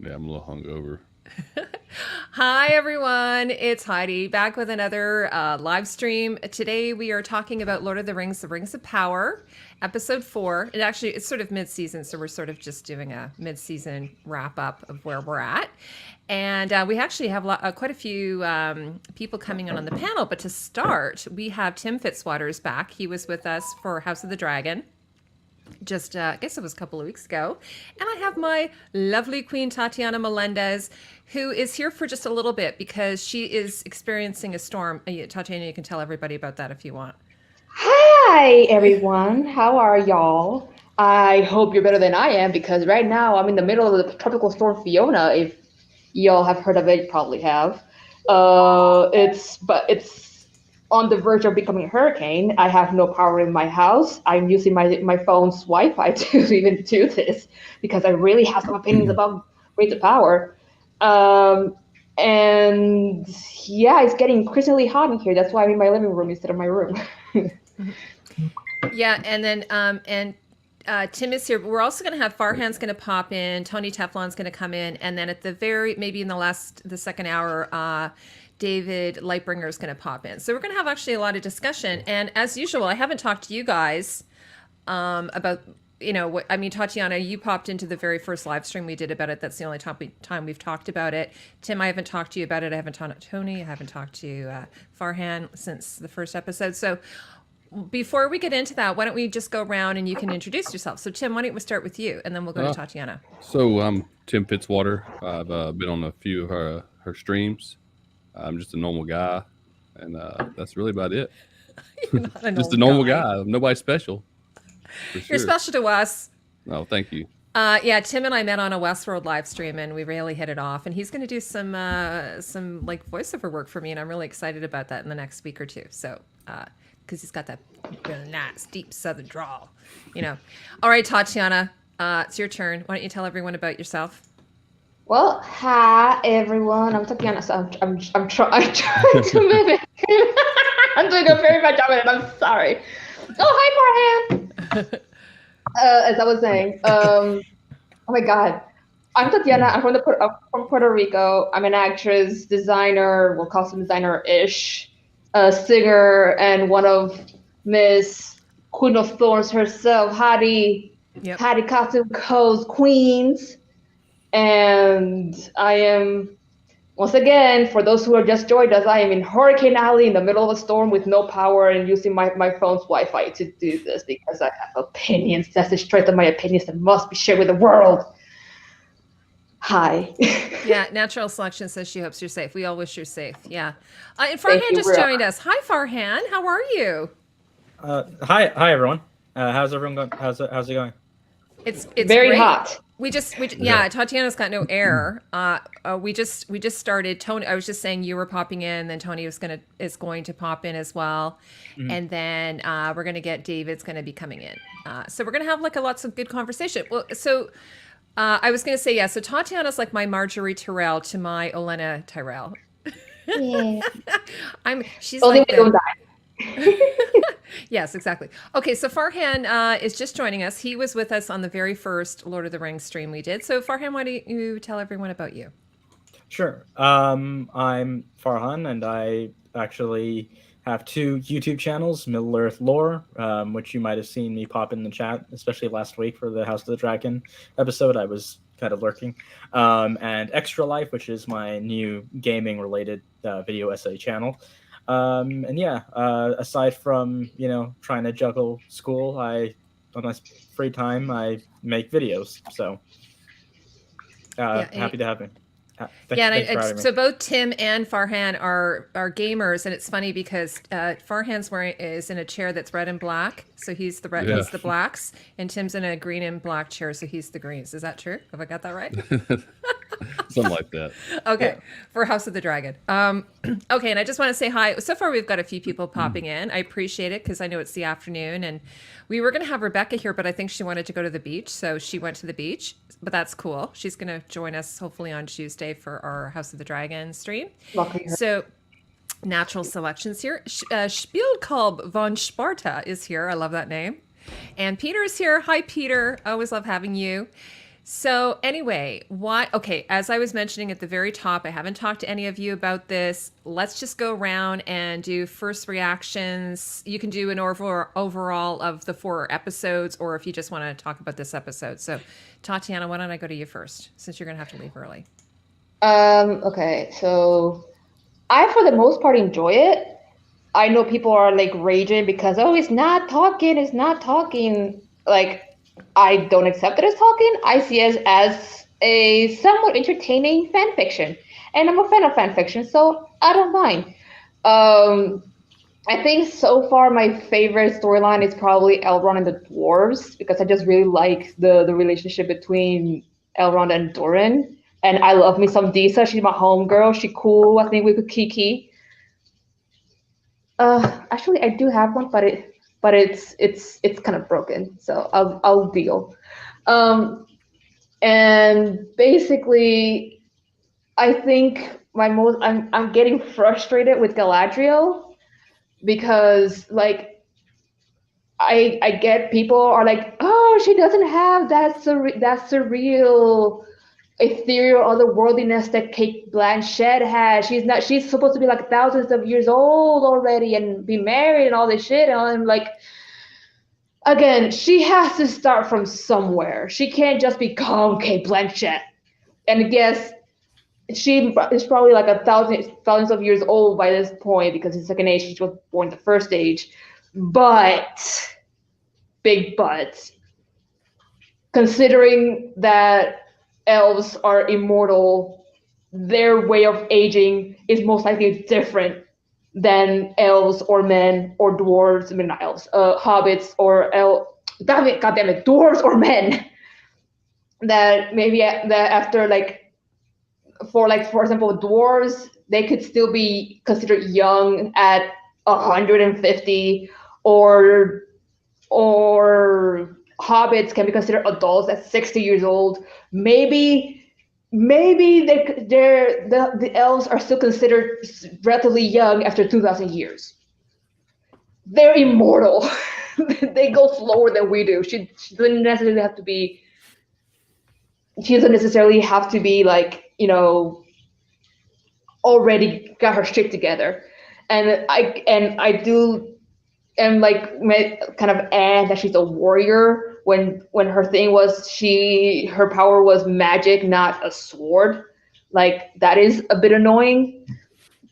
Yeah, I'm a little hungover. Hi, everyone. It's Heidi back with another live stream. Today we are talking about Lord of the Rings of Power, episode 4. It actually, it's sort of mid-season, so we're sort of just doing a mid-season wrap-up of where we're at. And we actually have quite a few people coming in on the panel. But to start, we have Tim Fitzwater's back. He was with us for House of the Dragon just I guess it was a couple of weeks ago. And I have my lovely Queen Tatiana Melendez, who is here for just a little bit because she is experiencing a storm. Tatiana, you can tell everybody about that if you want. Hi, everyone. How are y'all? I hope you're better than I am because right now I'm in the middle of the tropical storm Fiona. If y'all have heard of it, you probably have. It's on the verge of becoming a hurricane. I have no power in my house. I'm using my phone's Wi-Fi to even do this because I really have some opinions about rate of power. Um, and yeah, it's getting increasingly hot in here. That's why I'm in my living room instead of my room. Yeah, and then Tim is here. We're also going to have Farhan's going to pop in. Tony Teflon's going to come in, and then at the maybe in the second hour, David Lightbringer is going to pop in. So we're going to have actually a lot of discussion. And as usual, I haven't talked to you guys about what I mean. Tatiana, you popped into the very first live stream we did about it. That's the only time we've talked about it. Tim, I haven't talked to you about it. I haven't talked to Tony. I haven't talked to Farhan since the first episode. So before we get into that, why don't we just go around and you can introduce yourself? So, Tim, why don't we start with you, and then we'll go to Tatiana. So I'm Tim Fitzwater. I've been on a few of her streams. I'm just a normal guy, and that's really about it. You're not a Just a normal guy. Nobody special. For sure. You're special to us. No, thank you. Yeah, Tim and I met on a Westworld live stream, and we really hit it off. And he's going to do some like voiceover work for me, and I'm really excited about that in the next week or two. So, because he's got that really nice, deep Southern drawl, All right, Tatiana, it's your turn. Why don't you tell everyone about yourself? Well, hi everyone. I'm Tatiana. So I'm trying to mimic. I'm doing a very bad job at it. I'm sorry. Oh, hi, Farhan. As I was saying, oh my God, I'm Tatiana. I'm from Puerto Rico. I'm an actress, designer, well, costume designer-ish, a singer, and one of Miss Queen of Thorns herself, Heidi, Yep. Heidi Costume Co's queens. And I am, once again, for those who have just joined us, I am in Hurricane Alley in the middle of a storm with no power and using my phone's Wi-Fi to do this because I have opinions. That's the strength of my opinions that must be shared with the world. Hi. Yeah, Natural Selection says she hopes you're safe. We all wish you're safe. Yeah. And Farhan just joined us. Hi, Farhan. How are you? Hi, everyone. How's everyone going? How's it going? It's very great. hot. We Tatiana's got no air. We just started. Tony, I was just saying you were popping in, then Tony is going to pop in as well, and then we're gonna get David's gonna be coming in. So we're gonna have like lots of good conversation. Well, so I was gonna say yeah. So Tatiana's like my Marjorie Tyrell to my Olenna Tyrell. Yeah. She's only like we don't die. Yes, exactly. Okay, so Farhan is just joining us. He was with us on the very first Lord of the Rings stream we did. So Farhan, why don't you tell everyone about you? Sure. I'm Farhan, and I actually have 2 YouTube channels, Middle Earth Lore, which you might have seen me pop in the chat, especially last week for the House of the Dragon episode. I was kind of lurking. And Extra Life, which is my new gaming-related video essay channel. And yeah, aside from, trying to juggle school, on my free time, I make videos. So happy to have me. Thanks for having me. So both Tim and Farhan are gamers, and it's funny because Farhan's is in a chair that's red and black, so he's the blacks, and Tim's in a green and black chair, so he's the greens. Is that true? Have I got that right? Something like that. Okay, yeah. For House of the Dragon. Okay, and I just want to say hi. So far, we've got a few people popping in. I appreciate it because I know it's the afternoon, and we were going to have Rebecca here, but I think she wanted to go to the beach, so she went to the beach. But that's cool. She's going to join us hopefully on Tuesday for our House of the Dragon stream. So, Natural Selections here. Spielkalb von Sparta is here. I love that name. And Peter is here. Hi, Peter. I always love having you. So anyway, okay, as I was mentioning at the very top, I haven't talked to any of you about this. Let's just go around and do first reactions. You can do an overall of the 4 episodes, or if you just want to talk about this episode. So Tatiana, why don't I go to you first, since you're going to have to leave early. Okay, so I, for the most part, enjoy it. I know people are like raging because, oh, it's not talking. Like, I don't accept it as talking. I see it as a somewhat entertaining fan fiction. And I'm a fan of fan fiction, so I don't mind. I think so far my favorite storyline is probably Elrond and the dwarves, because I just really like the relationship between Elrond and Durin. And I love me some Disa. She's my homegirl. She cool. I think we could kiki. Actually, I do have one, but it's kind of broken, so I'll deal. And basically, I think I'm getting frustrated with Galadriel, because like I get people are like, oh, she doesn't have that surreal ethereal otherworldliness that Kate Blanchett has. She's supposed to be like thousands of years old already and be married and all this shit. And I'm like, again, she has to start from somewhere. She can't just become Kate Blanchett. And yes, she is probably like thousands of years old by this point, because in second age she was born the first age. But big but, considering that elves are immortal, their way of aging is most likely different than elves or men or dwarves. I mean, not elves, hobbits or damn it, dwarves or men. That maybe that after for example, dwarves, they could still be considered young at 150, or hobbits can be considered adults at 60 years old. Maybe the elves are still considered relatively young after 2,000 years. They're immortal. They go slower than we do. She doesn't necessarily have to be. She doesn't necessarily have to be like, already got her shit together. And I do am like kind of that she's a warrior, when her thing was her power was magic, not a sword. Like, that is a bit annoying.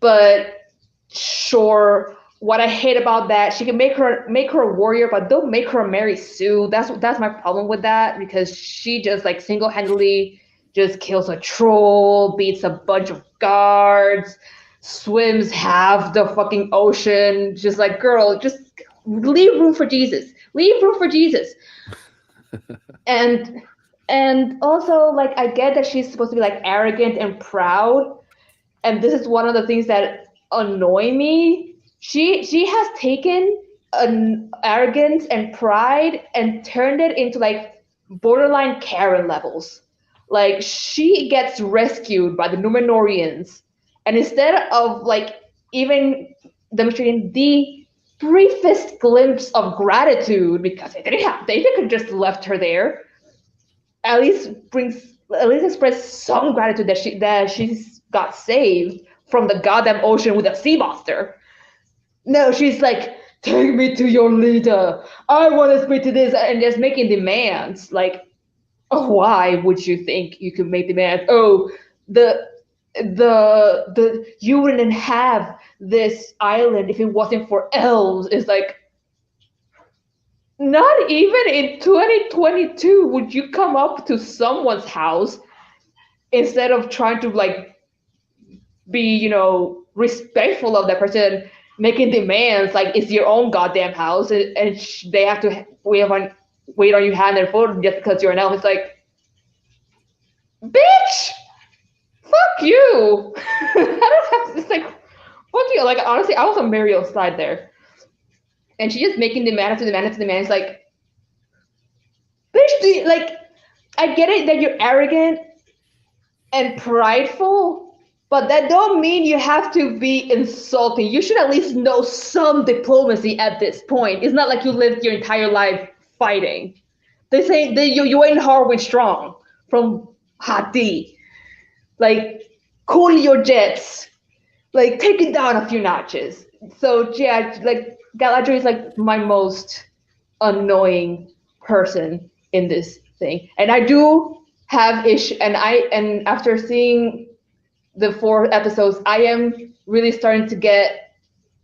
But sure, what I hate about that, she can make her a warrior, but don't make her a Mary Sue. That's my problem with that, because she just like single-handedly just kills a troll, beats a bunch of guards, swims half the fucking ocean. Just like, girl, just leave room for Jesus. Leave room for Jesus. And also, like, I get that she's supposed to be like arrogant and proud, and this is one of the things that annoy me. She has taken an arrogance and pride and turned it into like borderline Karen levels. Like, she gets rescued by the Numenorians, and instead of like even demonstrating the briefest glimpse of gratitude, because they could just left her there, at least express some gratitude that she's got saved from the goddamn ocean with a sea monster. No, she's like, take me to your leader. I want to speak to this, and just making demands. Like, oh, why would you think you could make demands? Oh, the you wouldn't have this island if it wasn't for elves. It's like, not even in 2022 would you come up to someone's house instead of trying to like be, respectful of that person, making demands like it's your own goddamn house, and they have to wait on you hand and foot just because you're an elf. It's like, bitch, fuck you. I don't have to. It's like, fuck you. Like, honestly, I was on Muriel's side there, and she just making demand after demand after demand. It's like, bitch, like, I get it that you're arrogant and prideful, but that don't mean you have to be insulting. You should at least know some diplomacy at this point. It's not like you lived your entire life fighting. They say that you ain't hard when strong. from Heidi. Like, cool your jets. Like, take it down a few notches. So yeah, like Galadriel is like my most annoying person in this thing, and I do have issue. And after seeing the 4 episodes, I am really starting to get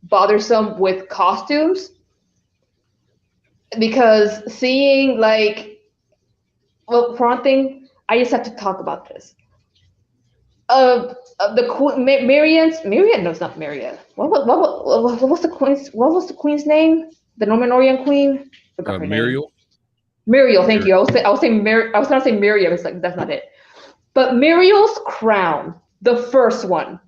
bothersome with costumes, because seeing like, well, for one thing, I just have to talk about this. The queen, Marian, no, it's not Marian. What was the queen's name? The Númenórean queen. Forgot her name. Muriel. Muriel, thank you. I was trying to say Miriam. It's like that's not it. But Muriel's crown, the first one.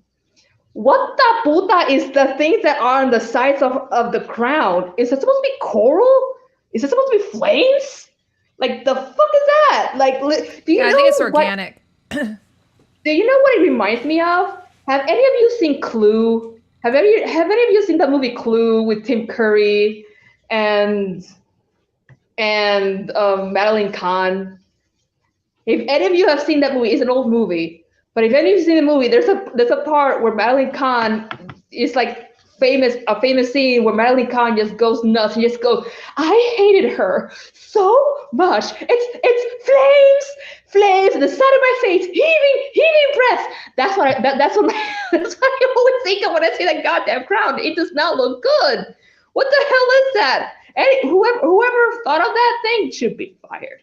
What the puta is the things that are on the sides of the crown? Is it supposed to be coral? Is it supposed to be flames? Like, the fuck is that? Like, do you know? I think it's organic. Do you know what it reminds me of? Have any of you seen Clue? Have any of you seen that movie Clue with Tim Curry and Madeline Kahn? If any of you have seen that movie, it's an old movie. But if any of you have seen the movie, there's a part where Madeline Kahn is like a famous scene where Madeline Kahn just goes nuts and just goes, I hated her so much. It's flames, and the side of my face, heaving breath. That's what I always think of when I see that goddamn crown. It does not look good. What the hell is that? And whoever thought of that thing should be fired.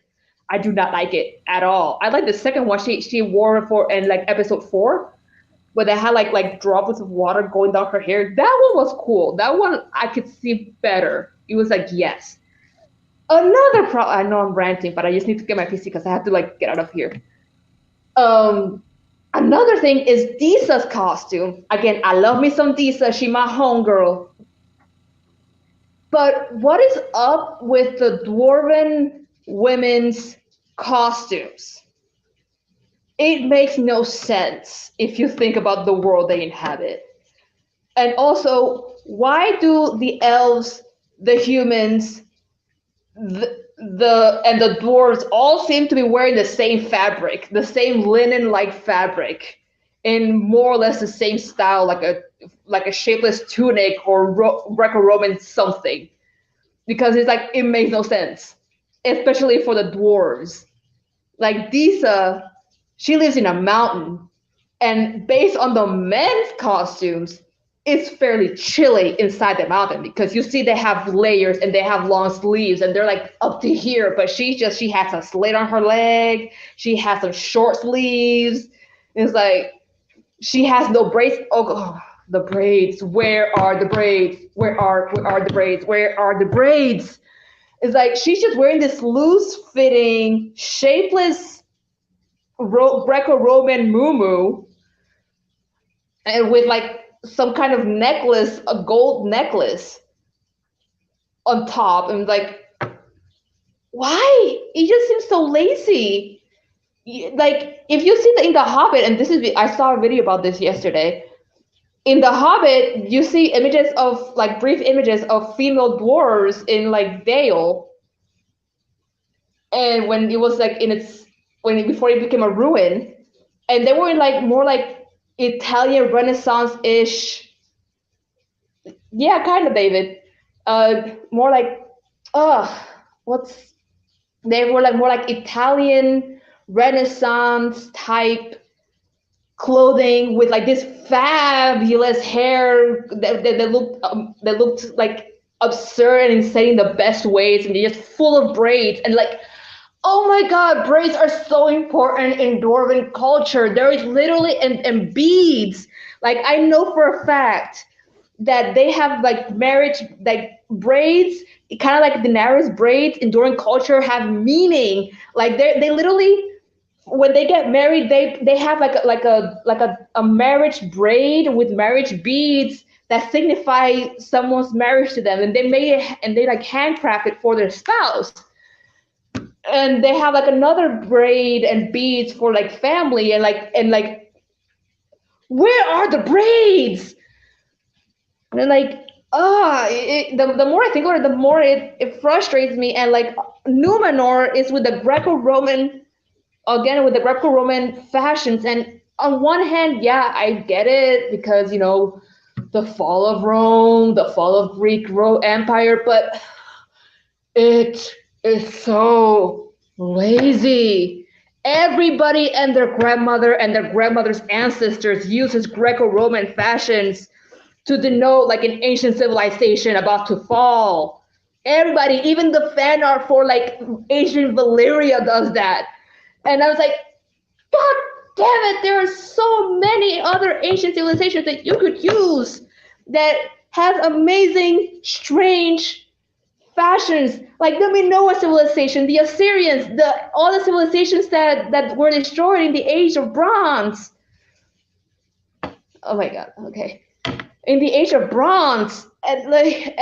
I do not like it at all. I like the second one she wore for in like episode 4, where they had like droplets of water going down her hair. That one was cool. That one I could see better. It was like, yes. Another problem. I know I'm ranting, but I just need to get my PC because I have to like get out of here. Another thing is Disa's costume. Again, I love me some Disa. She my homegirl. But what is up with the dwarven women's costumes? It makes no sense if you think about the world they inhabit. And also, why do the elves, the humans, the dwarves all seem to be wearing the same fabric, the same linen-like fabric, in more or less the same style, like a shapeless tunic or Greco-Roman something? Because it's like, it makes no sense, especially for the dwarves. Like Disa, she lives in a mountain, and based on the men's costumes, it's fairly chilly inside the mountain, because you see they have layers and they have long sleeves and they're like up to here, but she has a slit on her leg. She has some short sleeves. It's like, she has no braids. Oh, the braids. Where are the braids? Where are the braids? Where are the braids? It's like, she's just wearing this loose-fitting, shapeless Greco-Roman muumuu, and with like some kind of necklace, a gold necklace on top. And like, why? It just seems so lazy. Like, if you see in The Hobbit, and I saw a video about this yesterday. In The Hobbit, you see images of like brief images of female dwarves in like Dale, and when it was like before it became a ruin, and they were in like more like Italian Renaissance-ish. Yeah, kind of, David. More like, they were like more like Italian Renaissance type clothing with like this fabulous hair that looked like absurd and insane in the best ways, and they're just full of braids. And like, oh my god, braids are so important in dwarven culture. There is literally and beads. Like, I know for a fact that they have like marriage, like braids, kind of like Daenerys braids in dwarven culture have meaning. Like, they literally, when they get married, they have like a marriage braid with marriage beads that signify someone's marriage to them, and they made it, and they like handcraft it for their spouse. And they have like another braid and beads for like family, and like where are the braids? And then like, the more I think about it, the more it frustrates me. And like, Numenor is with the Greco-Roman again with the Greco-Roman fashions. And on one hand, yeah, I get it because the fall of Rome, the fall of Greek Empire, but it is so lazy. Everybody and their grandmother and their grandmother's ancestors uses Greco-Roman fashions to denote like an ancient civilization about to fall. Everybody, even the fan art for like ancient Valyria does that. And I was like, God damn it, there are so many other ancient civilizations that you could use that has amazing, strange fashions, like the Minoan civilization, the Assyrians, all the civilizations that were destroyed in the Age of Bronze. Oh my God, okay. In the Age of Bronze, and they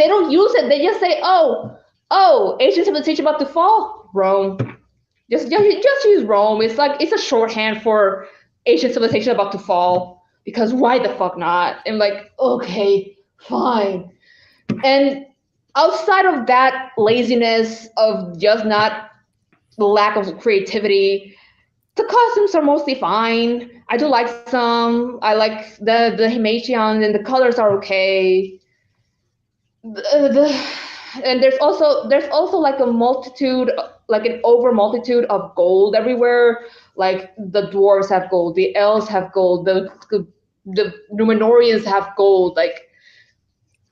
don't use it. They just say, oh, ancient civilization about to fall, Rome. Just use Rome. It's like it's a shorthand for ancient civilization about to fall. Because why the fuck not? And like, okay, fine. And outside of that laziness of just not the lack of creativity, the costumes are mostly fine. I do like some. I like the Himation and the colors are okay. And there's also like a multitude, like an over multitude of gold everywhere. Like the dwarves have gold, the elves have gold, the Numenorians have gold. Like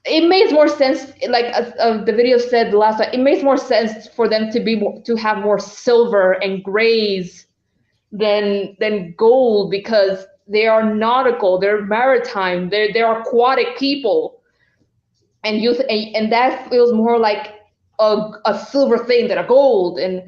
it makes more sense. Like the video said the last time, it makes more sense for them to have more silver and grays than gold because they are nautical, they're maritime, they're aquatic people. And that feels more like a silver thing than a gold. And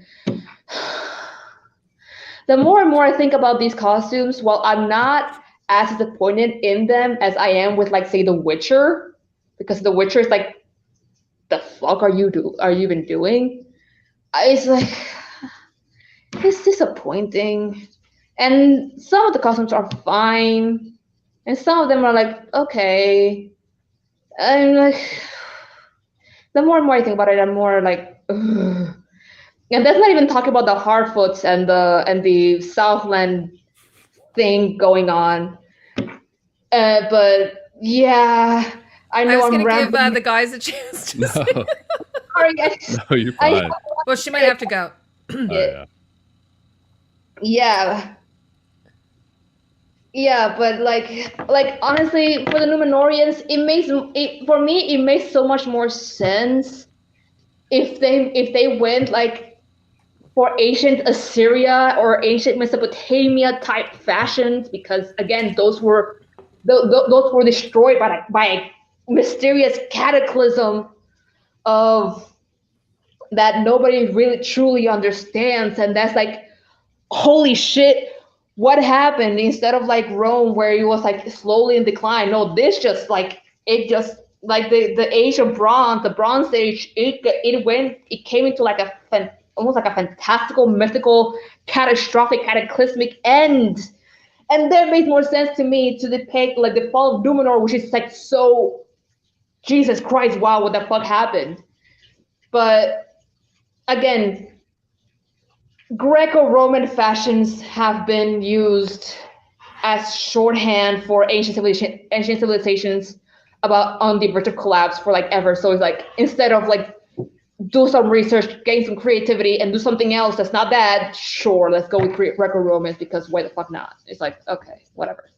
the more and more I think about these costumes, while I'm not as disappointed in them as I am with, like, say, The Witcher, because The Witcher is like, the fuck are you even doing? It's like, it's disappointing. And some of the costumes are fine, and some of them are like, okay. I'm like, the more and more I think about it, I'm more like, ugh. And that's not even talking about the Hardfoots and the Southland thing going on. But yeah, I know was I'm going to give rambling. the guys a chance to No, say. Sorry, guys. no, you're fine. Well, she might have to go. Oh, yeah. Yeah, but like honestly, for the Numenorians, for me it makes so much more sense if they went like for ancient Assyria or ancient Mesopotamia type fashions, because again, those were destroyed by a mysterious cataclysm of that nobody really truly understands, and that's like, holy shit, what happened? Instead of like Rome, where it was like slowly in decline, no, this just like the age of bronze, the Bronze Age, it came into like almost like a fantastical, mythical, catastrophic, cataclysmic end. And that made more sense to me to depict like the fall of Numenor, which is like so, Jesus Christ, wow, what the fuck happened? But again, Greco-Roman fashions have been used as shorthand for ancient civilizations about on the verge of collapse for like ever. So it's like, instead of like do some research, gain some creativity, and do something else that's not that, sure, let's go with Greco-Romans, because why the fuck not? It's like, okay, whatever.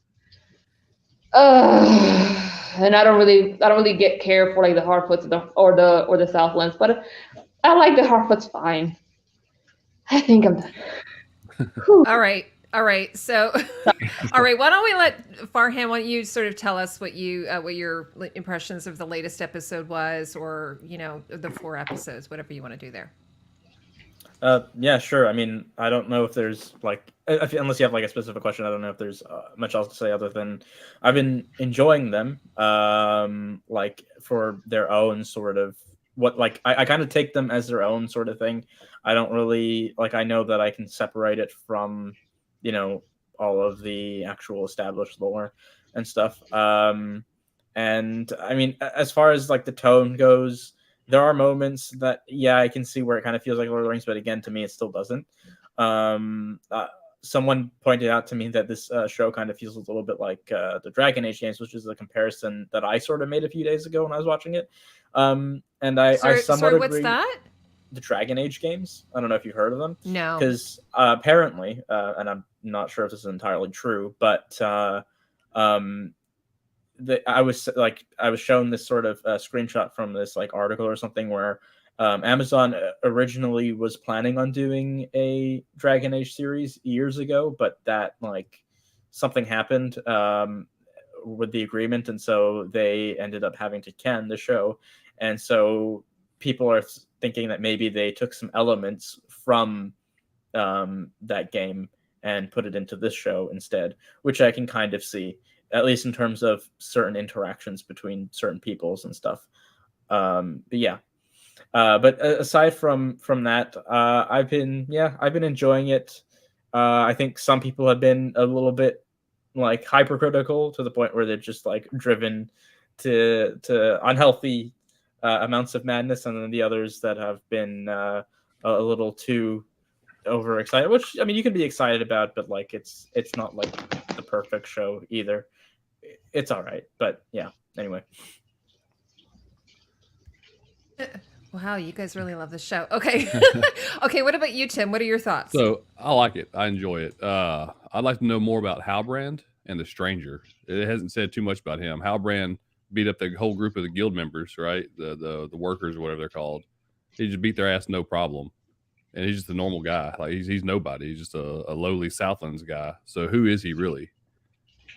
And I don't really get care for like the Hardfoots or the Southlands, but I like the Hardfoots fine. I think I'm done. All right. So, all right. Why don't we let Farhan? Why don't you sort of tell us what your impressions of the latest episode was, or the 4 episodes, whatever you want to do there. Yeah, sure. I mean, I don't know if there's like, unless you have like a specific question, I don't know if there's much else to say other than I've been enjoying them, like for their own sort of I kind of take them as their own sort of thing. I don't really I know that I can separate it from, all of the actual established lore and stuff. And I mean, as far as like the tone goes, there are moments that I can see where it kind of feels like Lord of the Rings, but again, to me, it still doesn't. Someone pointed out to me that this show kind of feels a little bit like the Dragon Age games, which is a comparison that I sort of made a few days ago when I was watching it. And I somewhat agree. What's that? The Dragon Age games. I don't know if you've heard of them. No. Because apparently, and I'm not sure if this is entirely true, but I was shown this sort of screenshot from this like article or something where Amazon originally was planning on doing a Dragon Age series years ago, but that like something happened with the agreement, and so they ended up having to can the show. And so people are thinking that maybe they took some elements from that game and put it into this show instead, which I can kind of see, at least in terms of certain interactions between certain peoples and stuff. But aside from that, I've been enjoying it. I think some people have been a little bit like hypercritical to the point where they're just like driven to unhealthy amounts of madness, and then the others that have been a little too overexcited, which I mean you can be excited about, but like it's not like the perfect show either. It's all right, but yeah, anyway. Wow, you guys really love this show. Okay. Okay, what about you, Tim? What are your thoughts? So I like it. I enjoy it. I'd like to know more about Halbrand and the Stranger. It hasn't said too much about him. Halbrand beat up the whole group of the guild members, right? The workers or whatever they're called. He just beat their ass no problem. And he's just a normal guy. Like he's nobody. He's just a lowly Southlands guy. So who is he really?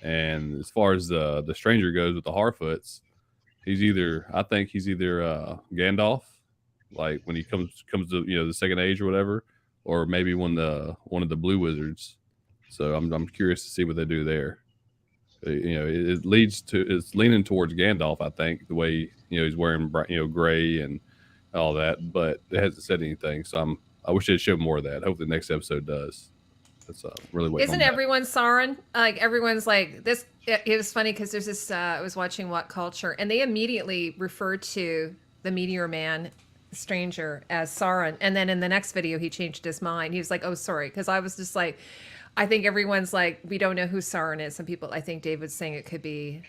And as far as the Stranger goes with the Harfoots, I think he's either Gandalf, like when he comes to the Second Age or whatever, or maybe one of the Blue Wizards. So I'm curious to see what they do there. It's leaning towards Gandalf, I think, the way he's wearing gray and all that, but it hasn't said anything. So I wish they'd show more of that. I hope the next episode does. That's really waiting. Isn't everyone Sauron? Like everyone's like this. It was funny because there's this. I was watching What Culture, and they immediately referred to the Meteor Man Stranger as Sauron, and then in the next video he changed his mind. He was like, "Oh, sorry," because I was just like, I think everyone's like, we don't know who Sauron is. Some people, I think David's saying it could be.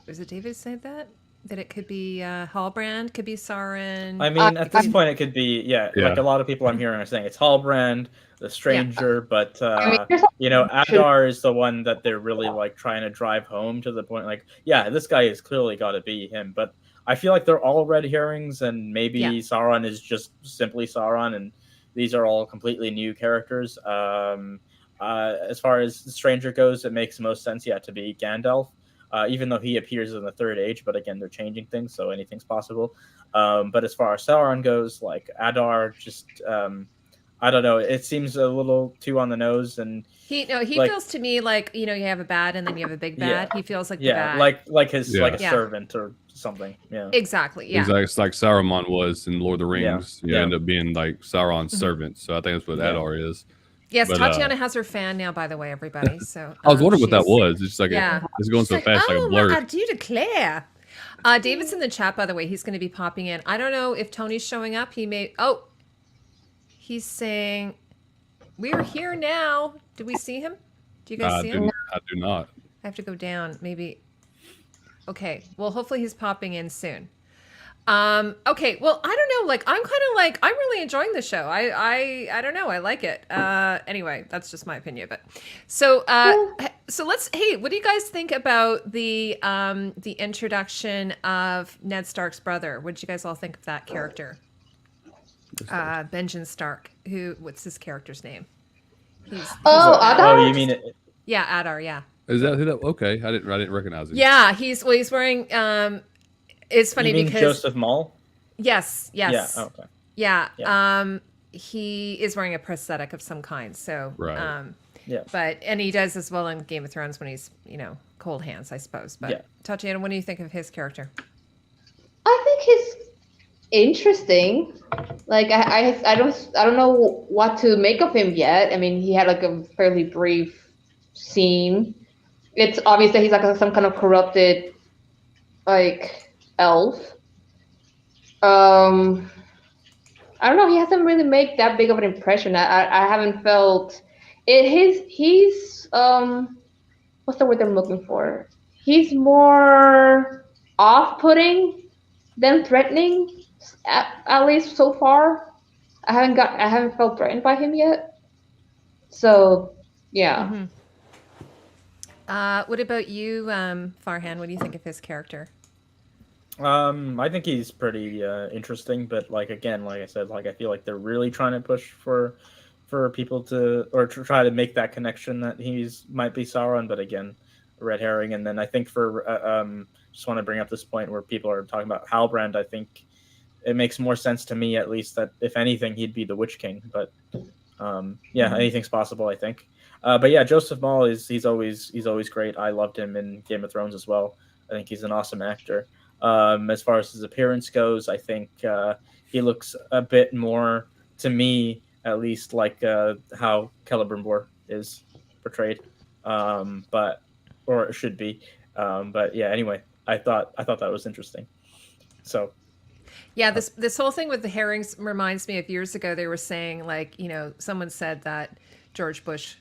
Was it David said that? That it could be Halbrand, could be Sauron. I mean, at this point, it could be, like a lot of people I'm hearing are saying it's Halbrand, the Stranger, but Adar is the one that they're really like trying to drive home to the point, like, this guy has clearly got to be him. But I feel like they're all red herrings, and maybe Sauron is just simply Sauron, and these are all completely new characters. As far as the Stranger goes, it makes most sense, to be Gandalf. Even though he appears in the Third Age, but again, they're changing things, so anything's possible. But as far as Sauron goes, like Adar, just I don't know. It seems a little too on the nose, and he feels to me like you have a bad and then you have a big bad. He feels like the bad. like his like a servant or something. Yeah, exactly. Yeah, it's like Saruman was in Lord of the Rings. End up being like Sauron's servant. So I think that's what Adar is. Yes, but, Tatiana has her fan now, by the way, everybody. So I was wondering what that was. It's just like it's going so fast, like a blur. I do declare. David's in the chat, by the way. He's going to be popping in. I don't know if Tony's showing up. He may. Oh, he's saying, "We're here now." Do we see him? Do you guys see him? I do not. I have to go down. Maybe. Okay. Well, hopefully he's popping in soon. Okay, well, I don't know, like, I'm kind of like, I'm really enjoying the show. I don't know, I like it. Anyway, that's just my opinion, but so hey, what do you guys think about the introduction of Ned Stark's brother? What did you guys all think of that character? Benjen Stark, what's his character's name? Adar? Oh, you mean it? Yeah, Adar, yeah. Is that who that? Okay, I didn't recognize him. Yeah, he's wearing, it's funny because Joseph Mall. Yes. Yeah. Okay. Yeah. He is wearing a prosthetic of some kind. So. Right. And he does as well in Game of Thrones when he's cold hands, I suppose. But Tatiana, what do you think of his character? I think he's interesting. Like I don't know what to make of him yet. I mean, he had like a fairly brief scene. It's obvious that he's like some kind of corrupted like elf. Um, I don't know. He hasn't really made that big of an impression. I haven't felt it. He's what's the word I'm looking for? He's more off-putting than threatening. At least so far, I haven't felt threatened by him yet. So yeah. Mm-hmm. What about you, Farhan? What do you think of his character? I think he's pretty interesting, but like again, like I said, like I feel like they're really trying to push for people to or to try to make that connection that he's might be Sauron, but again, a red herring. And then I think for just want to bring up this point where people are talking about Halbrand. I think it makes more sense to me, at least, that if anything, he'd be the Witch King. But yeah, anything's possible, I think. But yeah, Joseph Mall he's always great. I loved him in Game of Thrones as well. I think he's an awesome actor. As far as his appearance goes, I think he looks a bit more, to me at least, like how Celebrimbor is portrayed, but or it should be. But yeah, anyway, I thought that was interesting. So yeah, this whole thing with the herrings reminds me of years ago. They were saying, like, someone said that George Bush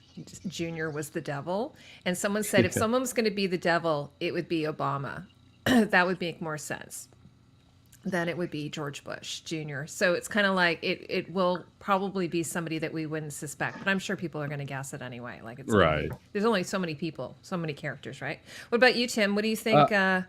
Jr. was the devil, and someone said if someone was going to be the devil, it would be Obama. That would make more sense than it would be George Bush Jr. So it's kind of like it will probably be somebody that we wouldn't suspect, but I'm sure people are going to guess it anyway. Like it's right. There's only so many people, so many characters, right? What about you, Tim? What do you think? I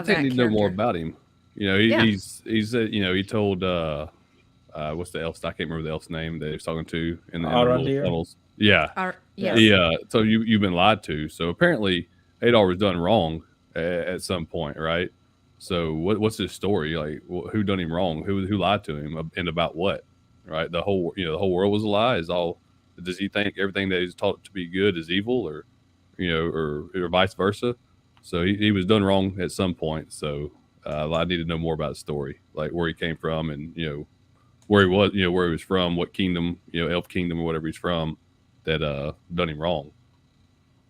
think you know more about him. He's he told what's the elf? I can't remember the elf's name that he was talking to in the tunnels. Yeah, yes. So you've been lied to. So apparently Adar was done wrong at some point, right? So what's his story? Like, who done him wrong? Who lied to him and about what? Right? The whole world was a lie. Is all? Does he think everything that he's taught to be good is evil, or or vice versa? So he was done wrong at some point. So I need to know more about his story, like where he came from, and where he was, where he was from, what kingdom, elf kingdom or whatever he's from, that done him wrong.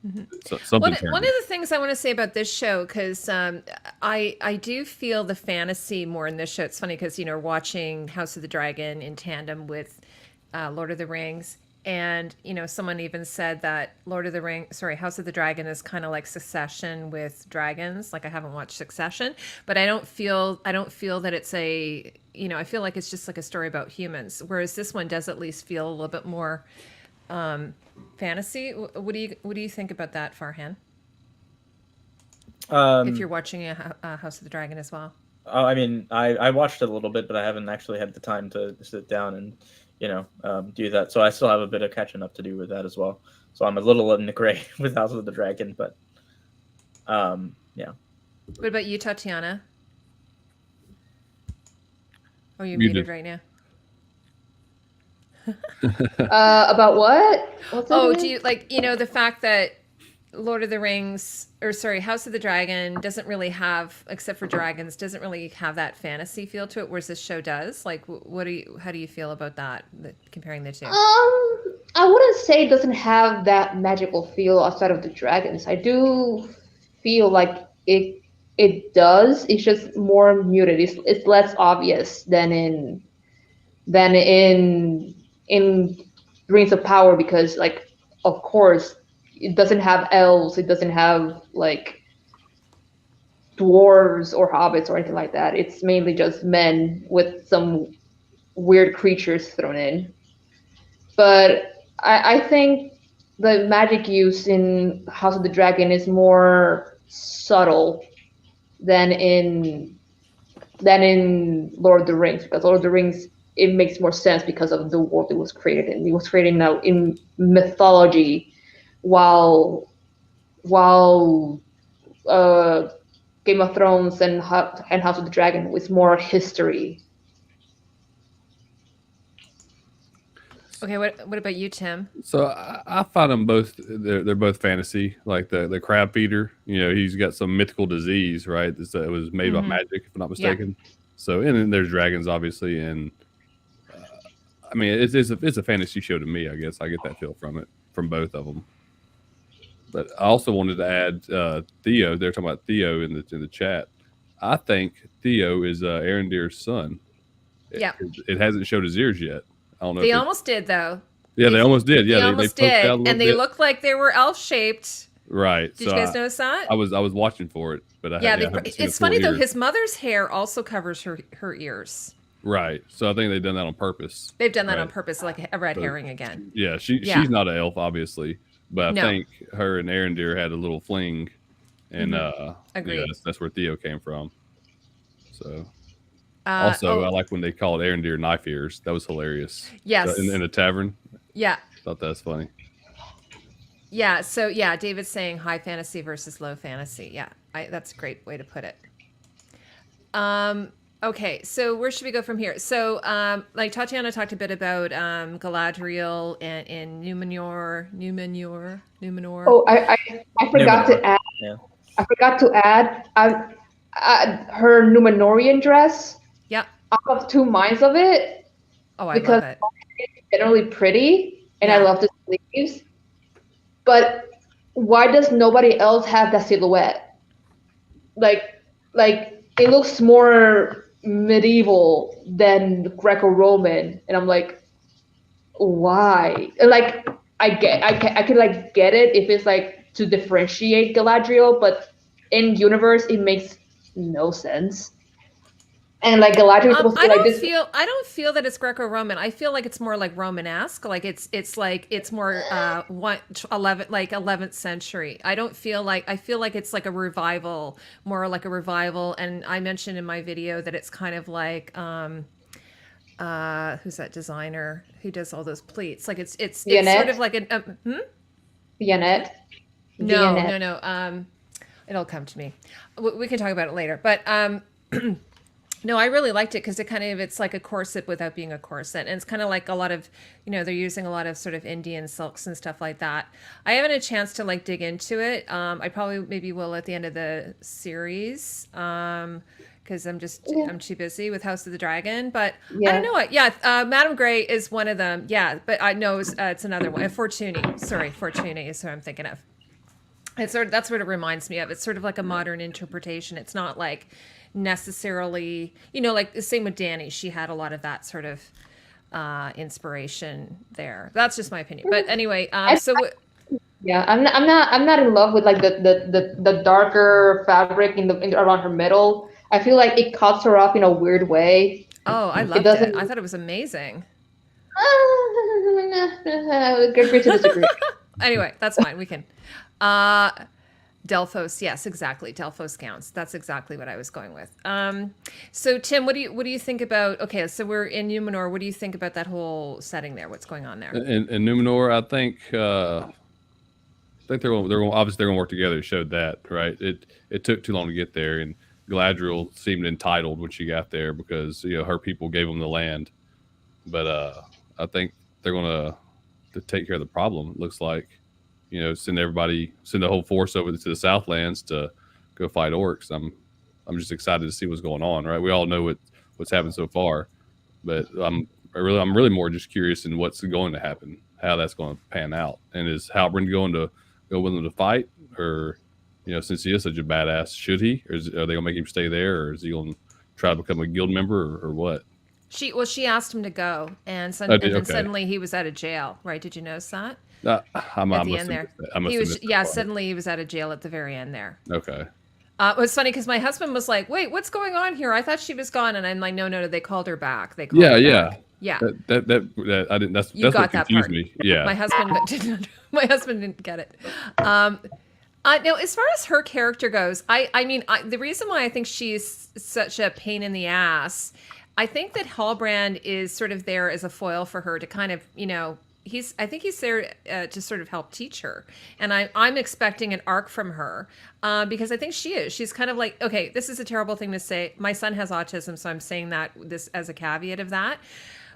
Mm-hmm. So, one of the things I want to say about this show, because I do feel the fantasy more in this show. It's funny because watching House of the Dragon in tandem with Lord of the Rings, and someone even said that House of the Dragon is kind of like Succession with dragons. Like, I haven't watched Succession, but I don't feel that it's I feel like it's just like a story about humans, whereas this one does at least feel a little bit more fantasy. What do you think about that, Farhan? If you're watching a House of the Dragon as well. I mean, I watched it a little bit, but I haven't actually had the time to sit down and do that. So I still have a bit of catching up to do with that as well. So I'm a little in the gray with House of the Dragon, but yeah. What about you, Tatiana? Oh, you're muted right now. About what? What's that do you the fact that Lord of the Rings, House of the Dragon doesn't really have, except for dragons, doesn't really have that fantasy feel to it, whereas this show does? Like, how do you feel about that, comparing the two? I wouldn't say it doesn't have that magical feel outside of the dragons. I do feel like it does. It's just more muted. It's less obvious than in Rings of Power, because, like, of course, it doesn't have elves, it doesn't have like dwarves or hobbits or anything like that. It's mainly just men with some weird creatures thrown in. But I think the magic use in House of the Dragon is more subtle than in Lord of the Rings, because Lord of the Rings, it makes more sense because of the world it was created in. It was created now in mythology, while Game of Thrones and House of the Dragon was more history. Okay, what about you, Tim? So I find them both. They're both fantasy. Like the crab feeder, he's got some mythical disease, right? It was made by magic, if I'm not mistaken. Yeah. So and then there's dragons, obviously, and I mean it's a fantasy show to me. I guess I get that feel from both of them. But I also wanted to add Theo. They're talking about Theo in the chat. I think Theo is Arendir's son. Yeah. It hasn't showed his ears yet. I don't know. They if almost did though. Yeah, they almost did. Yeah, they almost poked did, out a little and they bit. looked like they were elf shaped. Right. Did you guys notice that? I was watching for it, but I haven't seen it's the full funny though. ears. His mother's hair also covers her ears. Right. So I think they've done that on purpose. They've done that on purpose, like a red herring again. Yeah, she's not an elf, obviously, but I think her and Arendir had a little fling, and Agreed. Yeah, that's where Theo came from. So also, I like when they called Arendir knife ears. That was hilarious. Yes. In a tavern. Yeah. Thought that was funny. Yeah. So yeah, David's saying high fantasy versus low fantasy. Yeah, that's a great way to put it. Okay, so where should we go from here? So, like Tatiana talked a bit about Galadriel and Numenor. Oh, I forgot to add. Yeah. I forgot to add. Her Numenorian dress. Yeah. I'm of two minds of it. Oh, I because love it. it's generally pretty, and I love the sleeves. But why does nobody else have that silhouette? Like it looks more medieval than Greco-Roman, and I'm like, why? Like I could like get it if it's like to differentiate Galadriel, but in universe it makes no sense. And like Galadriel is supposed to be like this. I don't feel that it's Greco-Roman. I feel like it's more like Romanesque. Like it's more 11th century. I feel like it's like a revival, more like a revival. And I mentioned in my video that it's kind of like who's that designer who does all those pleats? Like it's sort of like an Vianette. No. It'll come to me. We can talk about it later. But no, I really liked it because it's like a corset without being a corset. And it's kind of like a lot of, they're using a lot of sort of Indian silks and stuff like that. I haven't had a chance to like dig into it. I probably maybe will at the end of the series because I'm too busy with House of the Dragon. But I don't know. Yeah, Madame Grey is one of them. Yeah, but I know it's another one. Fortuny. Sorry, Fortuny is who I'm thinking of. That's what it reminds me of. It's sort of like a modern interpretation. It's not like necessarily, like the same with Dany. She had a lot of that sort of inspiration there. That's just my opinion. But anyway, I'm not in love with like the darker fabric in around her middle. I feel like it cuts her off in a weird way. Oh, I loved it. I thought it was amazing. Agree to disagree. Anyway, that's fine. We can. Delphos, yes, exactly. Delphos counts. That's exactly what I was going with. So Tim, what do you think about? Okay, so we're in Numenor. What do you think about that whole setting there? What's going on there? In Numenor, I think they're going obviously they're going to work together. It showed that, right? It took too long to get there, and Galadriel seemed entitled when she got there because her people gave them the land. But I think they're going to take care of the problem. It looks like. Send the whole force over to the Southlands to go fight orcs. I'm just excited to see what's going on. Right, we all know what's happened so far, but I'm really more just curious in what's going to happen, how that's going to pan out, and is Halbrand going to go with them to fight, or since he is such a badass, should he, or are they going to make him stay there, or is he going to try to become a guild member, or what? She asked him to go, and suddenly he was out of jail. Right? Did you notice that? At the end there, suddenly he was out of jail at the very end there. Okay. It was funny because my husband was like, "Wait, what's going on here? I thought she was gone," and I'm like, "No, they called her back. They called her back. Yeah. That I didn't. That's what confused me. Yeah. My husband didn't get it. No, as far as her character goes, I mean, the reason why I think she's such a pain in the ass, I think that Halbrand is sort of there as a foil for her to kind of, I think he's there to sort of help teach her. And I'm expecting an arc from her because I think she is. She's kind of like, okay, this is a terrible thing to say. My son has autism, so I'm saying this as a caveat of that.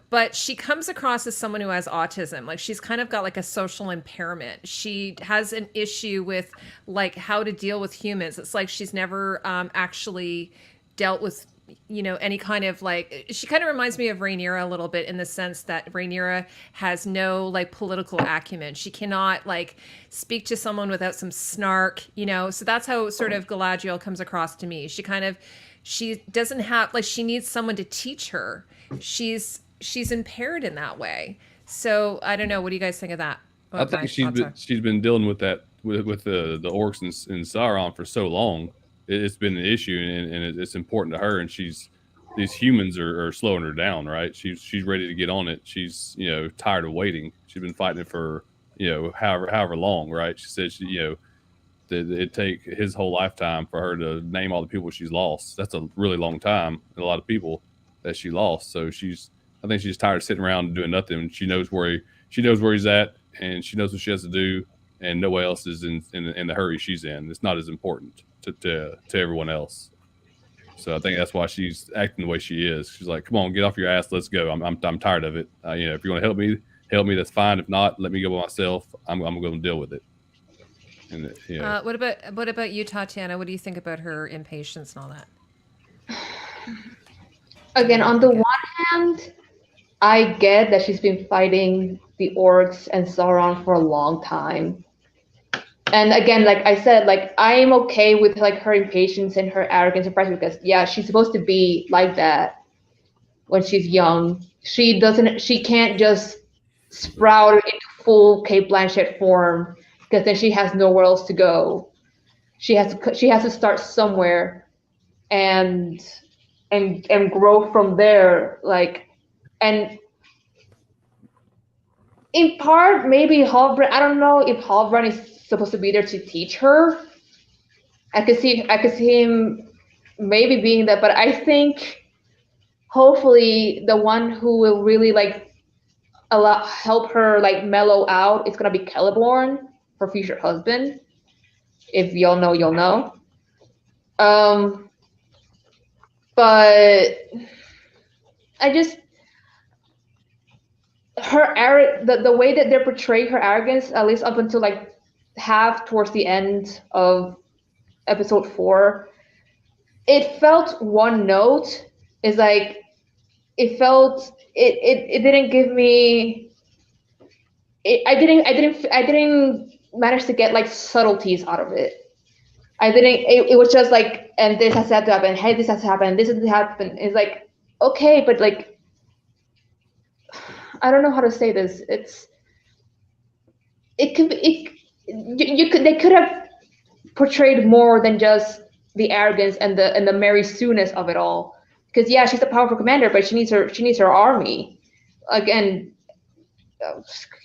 But she comes across as someone who has autism. Like she's kind of got like a social impairment. She has an issue with like how to deal with humans. It's like she's never actually dealt with any kind of like, she kind of reminds me of Rhaenyra a little bit in the sense that Rhaenyra has no like political acumen. She cannot like speak to someone without some snark, so that's how sort of Galadriel comes across to me. She doesn't have like, she needs someone to teach her. She's impaired in that way. So I don't know. What do you guys think of that? I think she's been dealing with that with the orcs in Sauron for so long. It's been an issue, and it's important to her. And these humans are slowing her down, right? She's ready to get on it. She's tired of waiting. She's been fighting it for however long, right? She said it'd take his whole lifetime for her to name all the people she's lost. That's a really long time, and a lot of people that she lost. So I think she's tired of sitting around and doing nothing. She knows where he's at, and she knows what she has to do, and nobody else is in the hurry she's in. It's not as important to everyone else. So I think that's why she's acting the way she is. She's like, "Come on, get off your ass, let's go. I'm tired of it. If you want to help me, that's fine. If not, let me go by myself. I'm going to deal with it." And what about you, Tatiana? What do you think about her impatience and all that? Again, on the one hand, I get that she's been fighting the orcs and Sauron for a long time. And again, like I said, like I am okay with like her impatience and her arrogance and pressure because she's supposed to be like that when she's young. She can't just sprout into full Cate Blanchett form because then she has nowhere else to go. She has to start somewhere and grow from there. Like, and in part, maybe Halbrand. I don't know if Halbrand is supposed to be there to teach her. I could see him maybe being that, but I think hopefully the one who will really like help her like mellow out is gonna be Celeborn, her future husband. If y'all know, you'll know. But I just the way that they portray her arrogance, at least up until like half towards the end of episode 4, it felt one note. It's like it didn't give me. I didn't manage to get like subtleties out of it. It was just like, and this has to happen. Hey, this has to happen. This has to happen. It's like, okay, but like, I don't know how to say this. They could have portrayed more than just the arrogance and the Mary Sue-ness of it all. Because she's a powerful commander, but she needs her army. Again,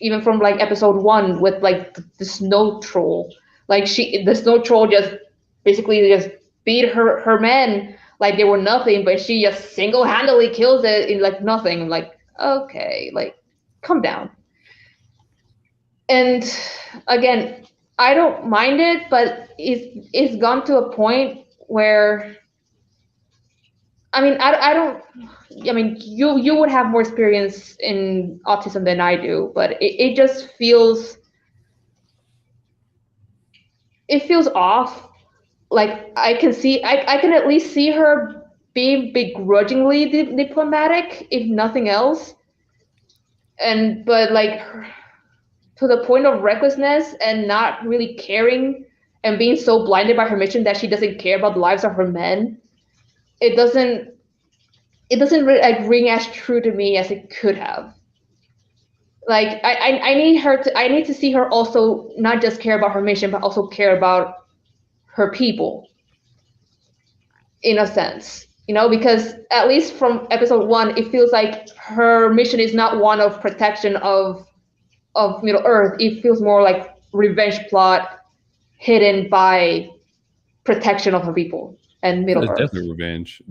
even from like episode 1 with like the snow troll. Like the snow troll just basically just beat her men like they were nothing, but she just single-handedly kills it in like nothing. I'm like, okay, like calm down. And again, I don't mind it, but it's gone to a point where I mean, you would have more experience in autism than I do, but it just feels off. Like I can at least see her being begrudgingly diplomatic, if nothing else. But like to the point of recklessness and not really caring and being so blinded by her mission that she doesn't care about the lives of her men. It doesn't really like ring as true to me as it could have. Like I need to see her also not just care about her mission, but also care about her people. In a sense, because at least from episode 1, it feels like her mission is not one of protection of Middle Earth. It feels more like revenge plot hidden by protection of her people and Middle Earth. Definitely revenge.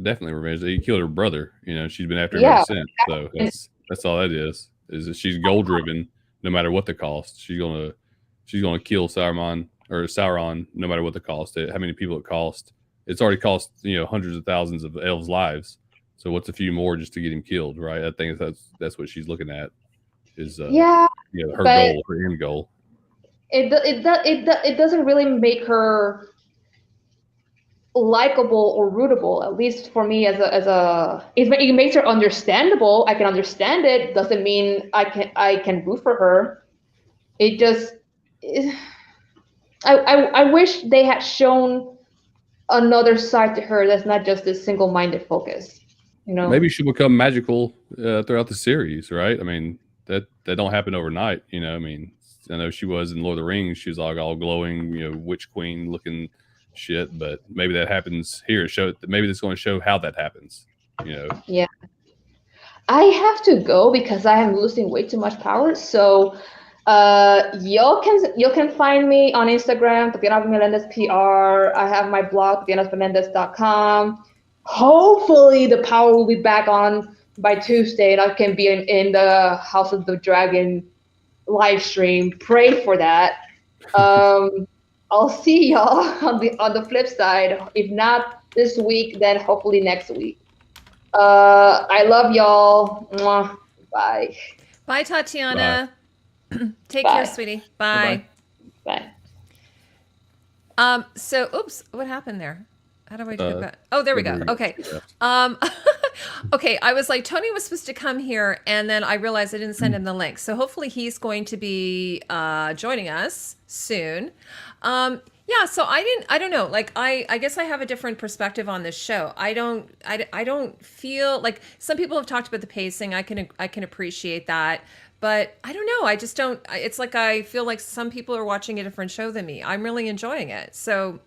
He killed her brother. She's been after him ever since. So that's all that is that she's goal driven no matter what the cost. She's gonna kill Sauron no matter what the cost. How many people it cost? It's already cost hundreds of thousands of elves' lives. So what's a few more just to get him killed, right? I think that's what she's looking at. Is her goal, her end goal. It doesn't really make her likable or rootable, at least for me it makes her understandable. I can understand it. Doesn't mean I can root for her. It just I wish they had shown another side to her that's not just this single-minded focus. Maybe she'll become magical throughout the series, right? I mean, that don't happen overnight. I mean, I know she was in Lord of the Rings. She was all glowing, witch queen looking shit. But maybe that happens here. Maybe it's going to show how that happens. Yeah. I have to go because I am losing way too much power. So y'all can find me on Instagram, Tatiana Melendez PR. I have my blog, tatianasmelendez.com. Hopefully the power will be back on by Tuesday and I can be in the House of the Dragon live stream. Pray for that. I'll see y'all on the flip side. If not this week, then hopefully next week. I love y'all. Mwah. Bye. Bye, Tatiana. Bye. Take Bye. care, sweetie. Bye. Bye. So, oops, what happened there? How do I do that? Oh, there we go. Okay. Okay, I was like, Tony was supposed to come here, and then I realized I didn't send him the link. So hopefully he's going to be joining us soon. Yeah, so I don't know. Like, I guess I have a different perspective on this show. I don't feel like some people have talked about the pacing. I can appreciate that. But I don't know. I just don't. It's like I feel like some people are watching a different show than me. I'm really enjoying it. So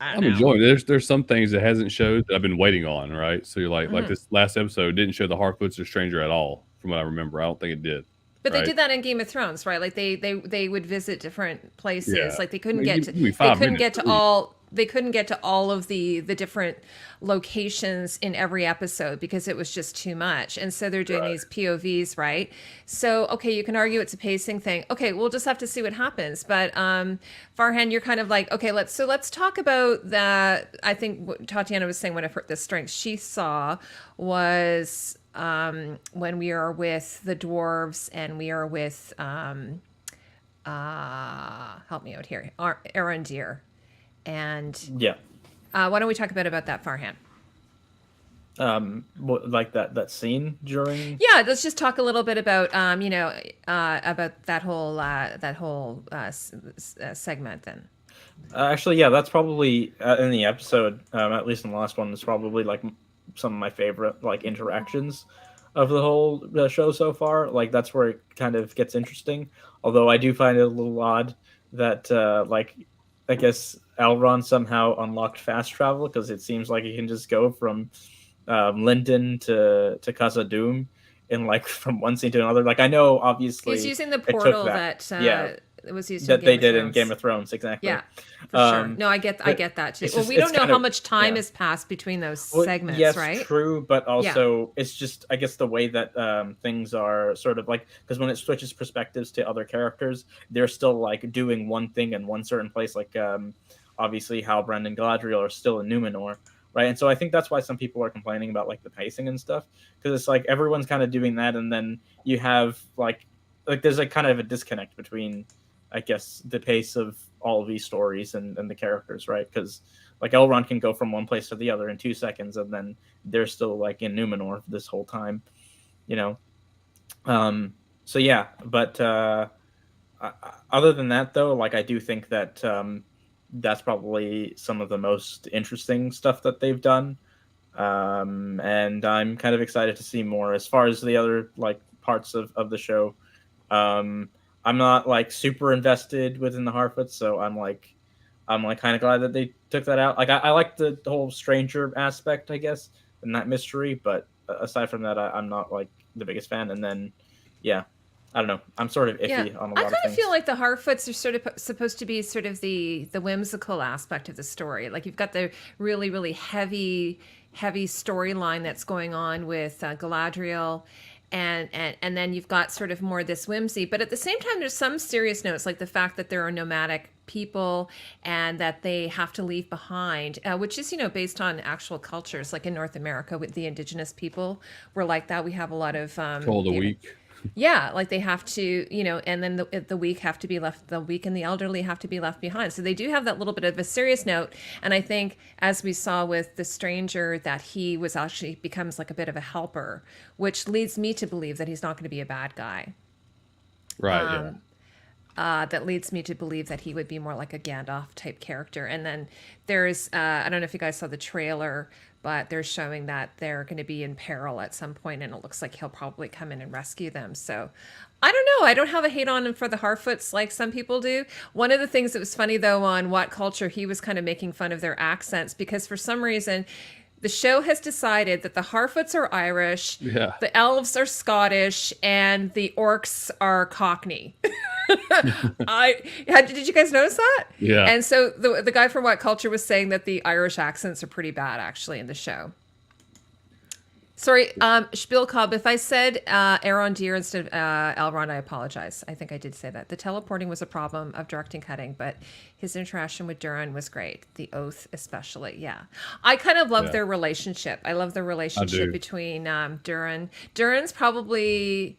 I'm enjoying it. There's some things that hasn't showed that I've been waiting on, right? So you're like this last episode didn't show the Harfoots or Stranger at all, from what I remember. I don't think it did. But right? they did that in Game of Thrones, right? Like they would visit different places. Yeah. Like they couldn't I mean, get to give me they 5 couldn't get minutes, to all they couldn't get to all of the different locations in every episode because it was just too much. And so they're doing these POVs, right? So okay, you can argue it's a pacing thing. Okay, we'll just have to see what happens. But Farhan, you're kind of like, okay, let's talk about that. I think what Tatiana was saying, one of the strengths she saw was when we are with the dwarves and we are with help me out here, Arondir. And Yeah. Why don't we talk a bit about that, Farhan? Like that scene during. Yeah, let's just talk a little bit about about that whole segment then. Actually, yeah, that's probably in the episode, at least in the last one, is probably like some of my favorite like interactions of the whole show so far. Like that's where it kind of gets interesting. Although I do find it a little odd that like I guess Elrond somehow unlocked fast travel because it seems like he can just go from Linden to Casa Doom in like from one scene to another. Like I know obviously he's using the portal that was used that in they did in Game of Thrones, exactly. Yeah, for sure. No, I get that too. Well, we don't know how much time has passed between those segments, yes, right? True, but also it's just I guess the way that things are sort of like because when it switches perspectives to other characters, they're still like doing one thing in one certain place. Like obviously Halbrand and Galadriel are still in Numenor, right? And so I think that's why some people are complaining about like the pacing and stuff because it's like everyone's kind of doing that, and then you have like there's like kind of a disconnect between I guess the pace of all of these stories and the characters, right? Because like Elrond can go from one place to the other in 2 seconds, and then they're still like in Numenor this whole time, you know. So yeah, but other than that, though, like I do think that that's probably some of the most interesting stuff that they've done, and I'm kind of excited to see more. As far as the other like parts of the show, I'm not like super invested within the Harfoots, so I'm like kind of glad that they took that out. Like I like the whole stranger aspect, I guess, and that mystery, but aside from that, I'm not like the biggest fan. And then, yeah, I don't know. I'm sort of iffy on a lot of things. I kind of feel like the Harfoots are sort of supposed to be sort of the whimsical aspect of the story. Like you've got the really, really heavy storyline that's going on with Galadriel. And then you've got sort of more this whimsy, but at the same time, there's some serious notes, like the fact that there are nomadic people and that they have to leave behind, which is, based on actual cultures, like in North America with the indigenous people, we're like that. We have a lot of Troll of the week. Yeah, like they have to, and then the weak have to be left, the weak and the elderly have to be left behind. So they do have that little bit of a serious note. And I think, as we saw with the stranger, that he was actually becomes like a bit of a helper, which leads me to believe that he's not going to be a bad guy. Right. That leads me to believe that he would be more like a Gandalf type character. And then there's, I don't know if you guys saw the trailer, but they're showing that they're going to be in peril at some point, and it looks like he'll probably come in and rescue them. So I don't know. I don't have a hate on him for the Harfoots like some people do. One of the things that was funny, though, on What Culture, he was kind of making fun of their accents because for some reason, the show has decided that the Harfoots are Irish, the elves are Scottish, and the orcs are Cockney. Did you guys notice that? Yeah. And so the guy from What Culture was saying that the Irish accents are pretty bad, actually, in the show. Sorry, Spielkopf, if I said Arondir instead of Elrond, I apologize. I think I did say that. The teleporting was a problem of directing cutting, but his interaction with Durin was great. The oath especially, yeah. I kind of love their relationship. I love the relationship between Durin. Durin's probably,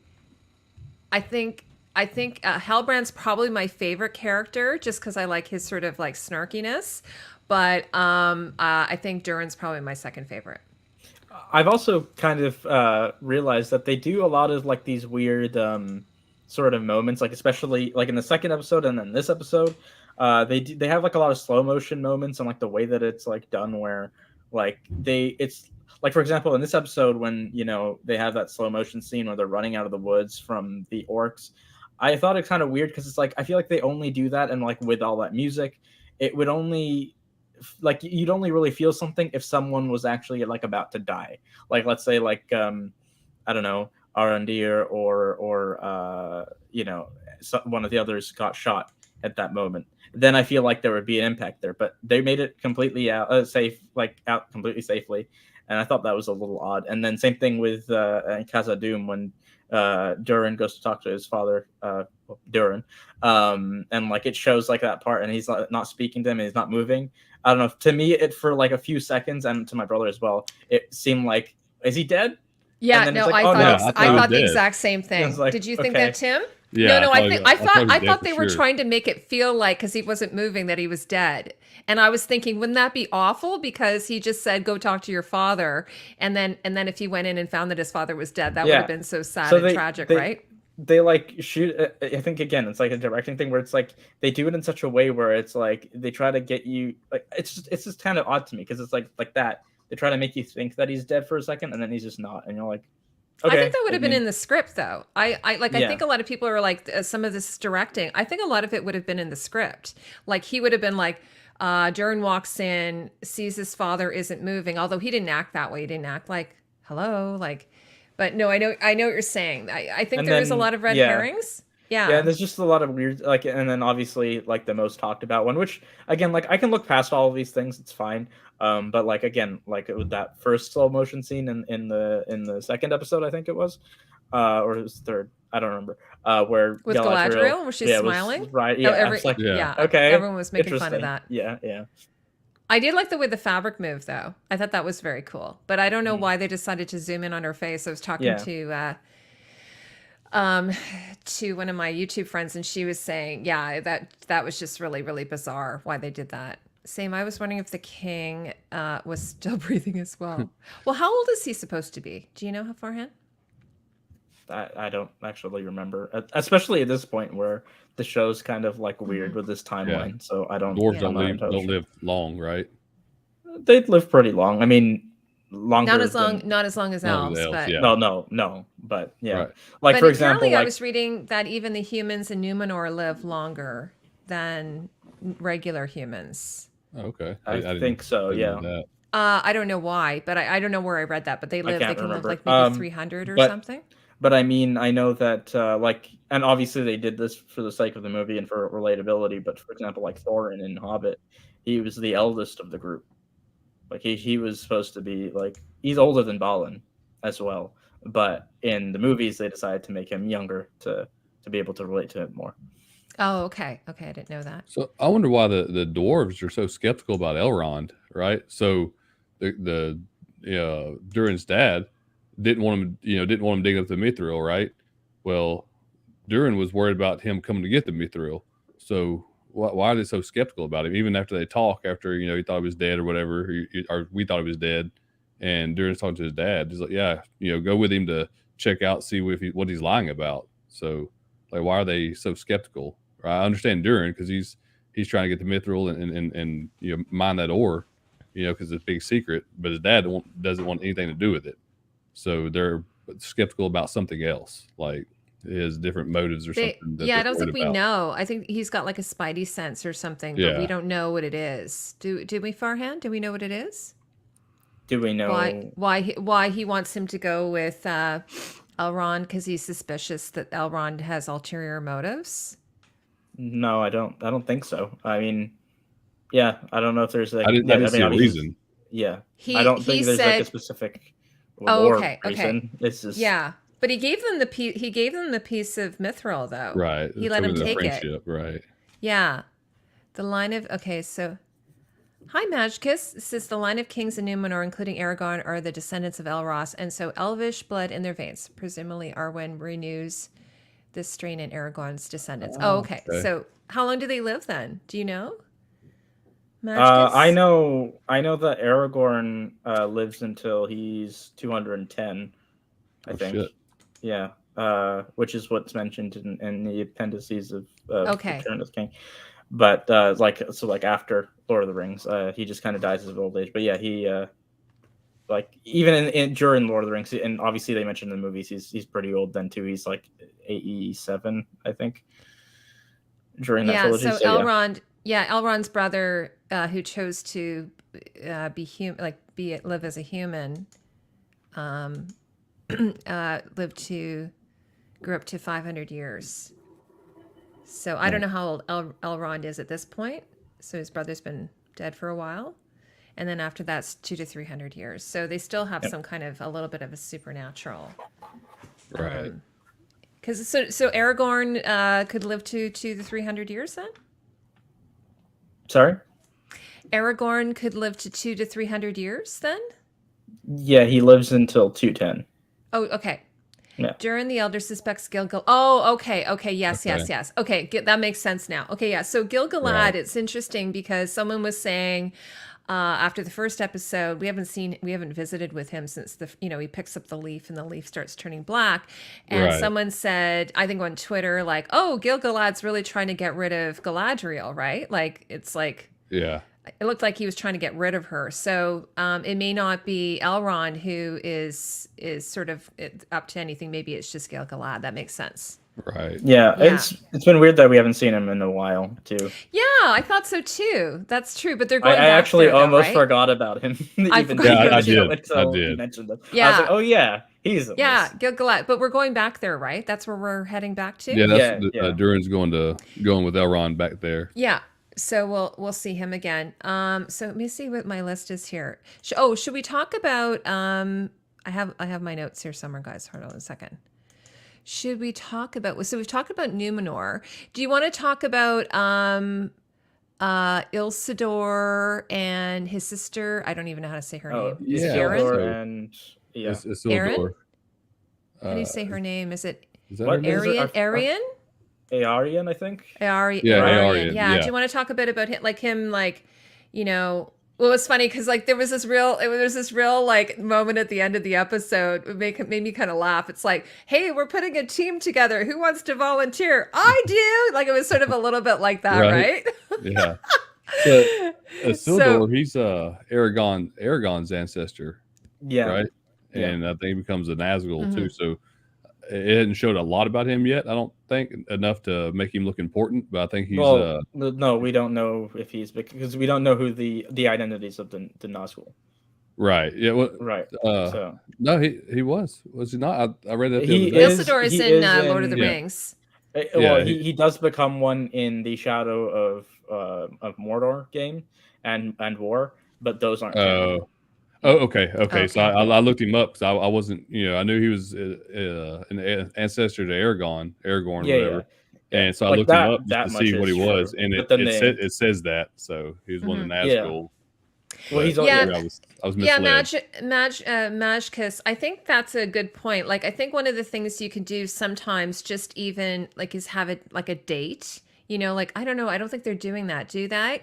I think Halbrand's probably my favorite character just because I like his sort of like snarkiness. But I think Durin's probably my second favorite. I've also kind of realized that they do a lot of like these weird sort of moments, like especially like in the second episode and then this episode, they have like a lot of slow motion moments and like the way that it's like done, where like it's like, for example, in this episode when they have that slow motion scene where they're running out of the woods from the orcs. I thought it kind of weird because it's like I feel like they only do that, and like with all that music, it would only like you'd only really feel something if someone was actually like about to die. Like let's say like I don't know, Arondir or one of the others got shot at that moment. Then I feel like there would be an impact there, but they made it completely safe, like out completely safely, and I thought that was a little odd. And then same thing with Khazad-dûm when Durin goes to talk to his father, Durin, and like it shows like that part, and he's not speaking to him, and he's not moving. I don't know. To me, it for like a few seconds, and to my brother as well, it seemed like, is he dead? Yeah, no, like, I thought the exact same thing. Like, did you think that, Tim? Yeah, no. I thought they were trying to make it feel like, because he wasn't moving, that he was dead. And I was thinking, wouldn't that be awful? Because he just said, "Go talk to your father," and then if he went in and found that his father was dead, that would have been so sad and tragic, right? They like shoot. I think again, it's like a directing thing where it's like they do it in such a way where it's like they try to get you. Like it's just kind of odd to me because it's like that. They try to make you think that he's dead for a second, and then he's just not, and you're like, okay. I think that would have been in the script, though. I think a lot of people are like, some of this directing. I think a lot of it would have been in the script. Like he would have been like, Durin walks in, sees his father isn't moving. Although he didn't act that way. He didn't act like hello, like. But no, I know what you're saying. I think there is a lot of red herrings. Yeah, there's just a lot of weird, like, and then obviously like the most talked about one, which again, like I can look past all of these things, it's fine. But like again, like with that first slow motion scene in the second episode, I think it was, or it was third, I don't remember. Where with Galadriel, where she's smiling, right? Yeah, okay. Everyone was making fun of that. Yeah. I did like the way the fabric moved, though. I thought that was very cool. But I don't know why they decided to zoom in on her face. I was talking to one of my YouTube friends, and she was saying, that was just really, really bizarre why they did that. Same. I was wondering if the king was still breathing as well. Well, how old is he supposed to be? Do you know how far ahead? I don't actually remember, especially at this point where the show's kind of like weird with this timeline. So I don't. Dwarves don't live long, right? They'd live pretty long. I mean, longer. Not as long as elves, but no. But yeah, right. Like but for example, I was reading that even the humans in Numenor live longer than regular humans. Okay, I think so. Yeah. I don't know why, but I don't know where I read that. But they can live like maybe 300 or something. But I mean, I know that and obviously they did this for the sake of the movie and for relatability. But for example, like Thorin in Hobbit, he was the eldest of the group. Like he was supposed to be like, he's older than Balin as well. But in the movies, they decided to make him younger to be able to relate to him more. Oh, okay. I didn't know that. So I wonder why the dwarves are so skeptical about Elrond, right? So the Durin's dad didn't want him digging up the mithril, right? Well, Durin was worried about him coming to get the mithril. So why are they so skeptical about him? Even after they talk, after he thought he was dead or whatever, or we thought he was dead, and Durin's talking to his dad. He's like, yeah, go with him to check out, see what he's lying about. So like, why are they so skeptical? I understand Durin because he's trying to get the mithril and mine that ore, because it's a big secret. But his dad doesn't want anything to do with it. So they're skeptical about something else, like his different motives or something. I don't think we know. I think he's got like a spidey sense or something, but we don't know what it is. Do we, Farhan? Do we know what it is? Do we know why he wants him to go with Elrond? Because he's suspicious that Elrond has ulterior motives. No, I don't think so. I mean, yeah, I don't know if there's like. I didn't see a reason. Yeah, I don't think there's like a specific. Reason. It's just but he gave them the piece. He gave them the piece of mithril, though. Right. He let him take it. Right. Yeah, the line of So, hi Magicus. This is the line of kings in Numenor, including Aragorn, are the descendants of Elros, and so elvish blood in their veins. Presumably, Arwen renews this strain in Aragorn's descendants. Okay. So, how long do they live then? Do you know? I know that Aragorn lives until he's 210, I think. Shit. Yeah, which is what's mentioned in the appendices of Return of the King. But like after Lord of the Rings, he just kind of dies of old age. But yeah, he even during Lord of the Rings, and obviously they mentioned in the movies, he's pretty old then too. He's like 87, I think. During that trilogy. So Elrond. Yeah, Elrond's brother, who chose to live as a human, grew up to 500 years. So I don't know how old Elrond is at this point. So his brother's been dead for a while, and then after that's 200 to 300 years. So they still have some kind of a little bit of a supernatural, right? Because so Aragorn could live to 200 to 300 years then. Sorry? Aragorn could live to 200 to 300 years then? Yeah, he lives until 210. Oh, okay. Yeah. During the Elder suspects Gil-galad. Oh, okay. Yes. Okay, that makes sense now. Okay, yeah. So Gil-galad, It's interesting because someone was saying after the first episode, we haven't visited with him since he picks up the leaf and the leaf starts turning black. And someone said, I think on Twitter, like, oh, Gil-galad's really trying to get rid of Galadriel, right? Like, it's like, yeah, it looked like he was trying to get rid of her. So it may not be Elrond who is sort of up to anything. Maybe it's just Gil-galad. That makes sense. Right. Yeah, it's been weird that we haven't seen him in a while too. Yeah, I thought so too. That's true, but they're going. I actually there, almost forgot about him. I did. You mentioned him. Yeah. I was like, oh yeah, he's Gil-galad. But we're going back there, right? That's where we're heading back to. Yeah, Durin's going with Elrond back there. Yeah. So we'll see him again. So let me see what my list is here. Should we talk about? I have my notes here somewhere, guys. Hold on a second. Should we talk about? So we've talked about Numenor. Do you want to talk about Isildur and his sister? I don't even know how to say her name. Erin. Erin. How do you say her name? Is it Arian? Arian, I think. Arian. Yeah. Do you want to talk a bit about him, Well, it's funny because there was this real moment at the end of the episode. It made me kind of laugh. It's like, hey, we're putting a team together. Who wants to volunteer? I do. It was sort of a little bit like that, right? Yeah. So, Isildur, he's Aragorn's ancestor. Yeah. Right. Yeah. And I think he becomes a Nazgul too. So it hasn't showed a lot about him yet. I don't think enough to make him look important, but I think he's. No, we don't know if he's because we don't know who the identities of the Nazgul. Right. Yeah. Well, right. No, he was he not? I read that. Isildur is in Lord of the Rings. Well, he does become one in the Shadow of Mordor game and War, but those aren't. Oh, okay. So I looked him up because I wasn't, I knew he was an ancestor to Aragorn, whatever. Yeah. And so I looked him up to see what he was, and it says that. So he was one of the Nazgul. Well, he's But, Yeah, maybe I was yeah, misled. Magicus. I think that's a good point. Like, I think one of the things you can do sometimes, just even like, is have it like a date. Like I don't know. I don't think they're doing that. Do they?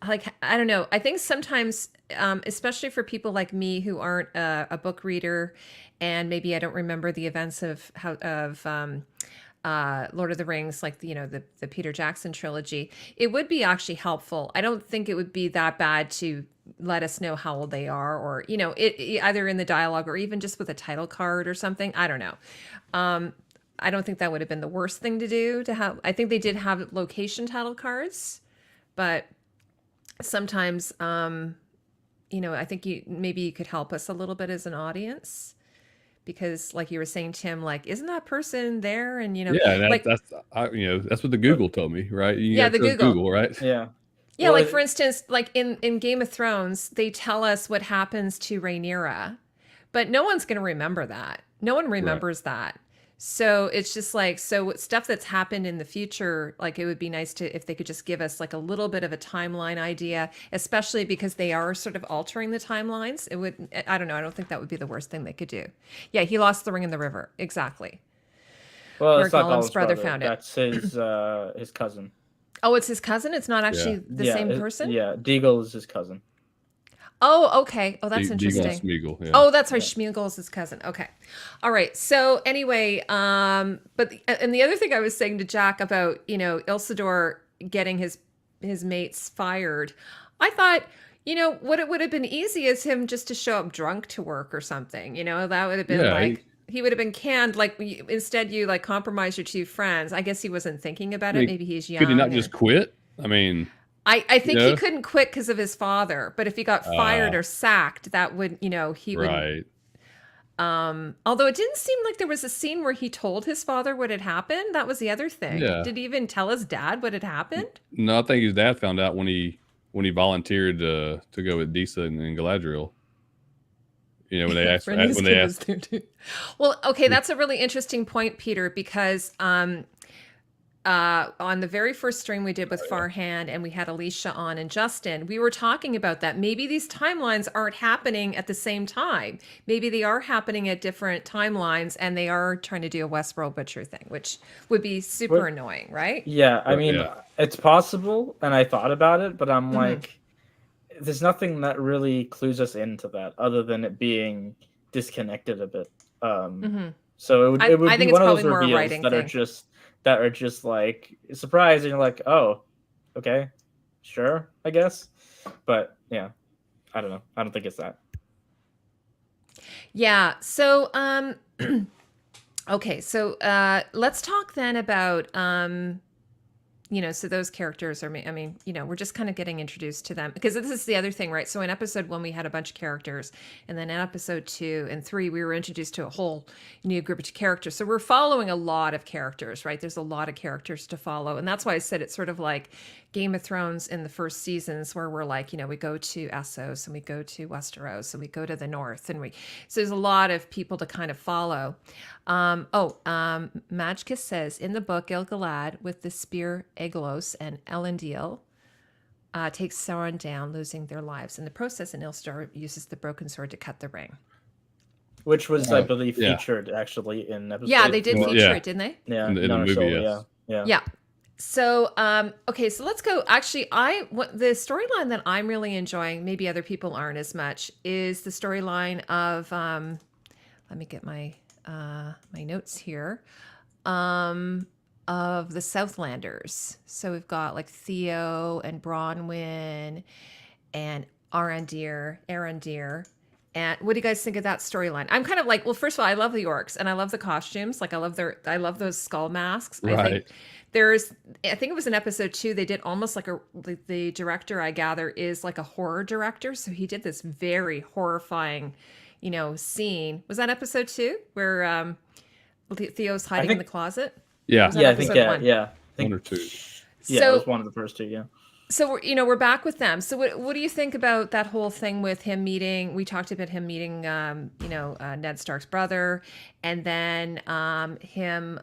Like I don't know. I think sometimes, especially for people like me who aren't a book reader, and maybe I don't remember the events of Lord of the Rings, like the Peter Jackson trilogy, it would be actually helpful. I don't think it would be that bad to let us know how old they are, or either in the dialogue or even just with a title card or something. I don't know. I don't think that would have been the worst thing to do to have. I think they did have location title cards, but sometimes, I think maybe you could help us a little bit as an audience. Because, like you were saying, Tim, like, isn't that person there? And Yeah, like, that's what the Google told me, right? You yeah, got the to Google. Google, right? Yeah. Yeah, Well, like for instance, like in Game of Thrones, they tell us what happens to Rhaenyra, but no one's going to remember that. No one remembers that. So it's just like, so stuff that's happened in the future, like it would be nice if they could just give us like a little bit of a timeline idea, especially because they are sort of altering the timelines. It would, I don't know. I don't think that would be the worst thing they could do. Yeah, he lost the ring in the river. Exactly. well, Where it's not Gollum's Gollum's brother found it. That's his cousin. Oh, it's his cousin? It's not actually the same person? Yeah, Deagle is his cousin. Oh, okay. Oh, that's Deagle and interesting. Smeagol, yeah. Oh, that's right. Schmeagol is his cousin. Okay. All right. So anyway, but and the other thing I was saying to Jack about, Ilsador getting his mates fired, I thought, what it would have been easy is him just to show up drunk to work or something. That would have been like he would have been canned. Like instead, you like compromise your two friends. I guess he wasn't thinking about it. Maybe he's young. Could he not just quit? I mean, I think he couldn't quit because of his father, but if he got fired or sacked, that would, he would. right. Although it didn't seem like there was a scene where he told his father what had happened. That was the other thing. Yeah. Did he even tell his dad what had happened? No, I think his dad found out when he volunteered to go with Disa and Galadriel. When they asked Well, okay, that's a really interesting point, Peter, because on the very first stream we did with Farhan, and we had Alicia on and Justin, we were talking about that. Maybe these timelines aren't happening at the same time. Maybe they are happening at different timelines, and they are trying to do a Westworld Butcher thing, which would be super annoying, right? Yeah, I mean, it's possible, and I thought about it, but I'm like, there's nothing that really clues us into that other than it being disconnected a bit. So it would be one of those reveals that are just like surprise, and you're like, oh, okay, sure, I guess. But yeah, I don't know. I don't think it's that. Yeah. So okay. So let's talk then about so those characters are, I mean, we're just kind of getting introduced to them, because this is the other thing, right? So in episode 1, we had a bunch of characters, and then in episode 2 and 3, we were introduced to a whole new group of characters. So we're following a lot of characters, right? There's a lot of characters to follow. And that's why I said it's sort of like Game of Thrones in the first seasons, where we're like, we go to Essos and we go to Westeros and we go to the north, and so there's a lot of people to kind of follow. Magicus says, in the book, Gil-galad with the spear Aegolos and Elendil takes Sauron down, losing their lives in the process, and Ilstar uses the broken sword to cut the ring. Which was, I believe, featured actually in episode. Yeah, they did feature it, didn't they? Yeah, in the movie, yeah. So, okay, so let's go. Actually, the storyline that I'm really enjoying, maybe other people aren't as much, is the storyline of, let me get my notes here, of the Southlanders. So we've got like Theo and Bronwyn and Arondir. And what do you guys think of that storyline? I'm kind of like, well, first of all, I love the orcs and I love the costumes. Like I love those skull masks. Right. I think it was in episode 2, they did almost like the director, I gather, is like a horror director. So he did this very horrifying, scene. Was that episode 2 where Theo's hiding in the closet? Yeah. I think 1? Yeah. I think, 1 or 2. Yeah, it was one of the first 2, yeah. So we're back with them. So what do you think about that whole thing with him meeting? We talked about him meeting, Ned Stark's brother, and then him.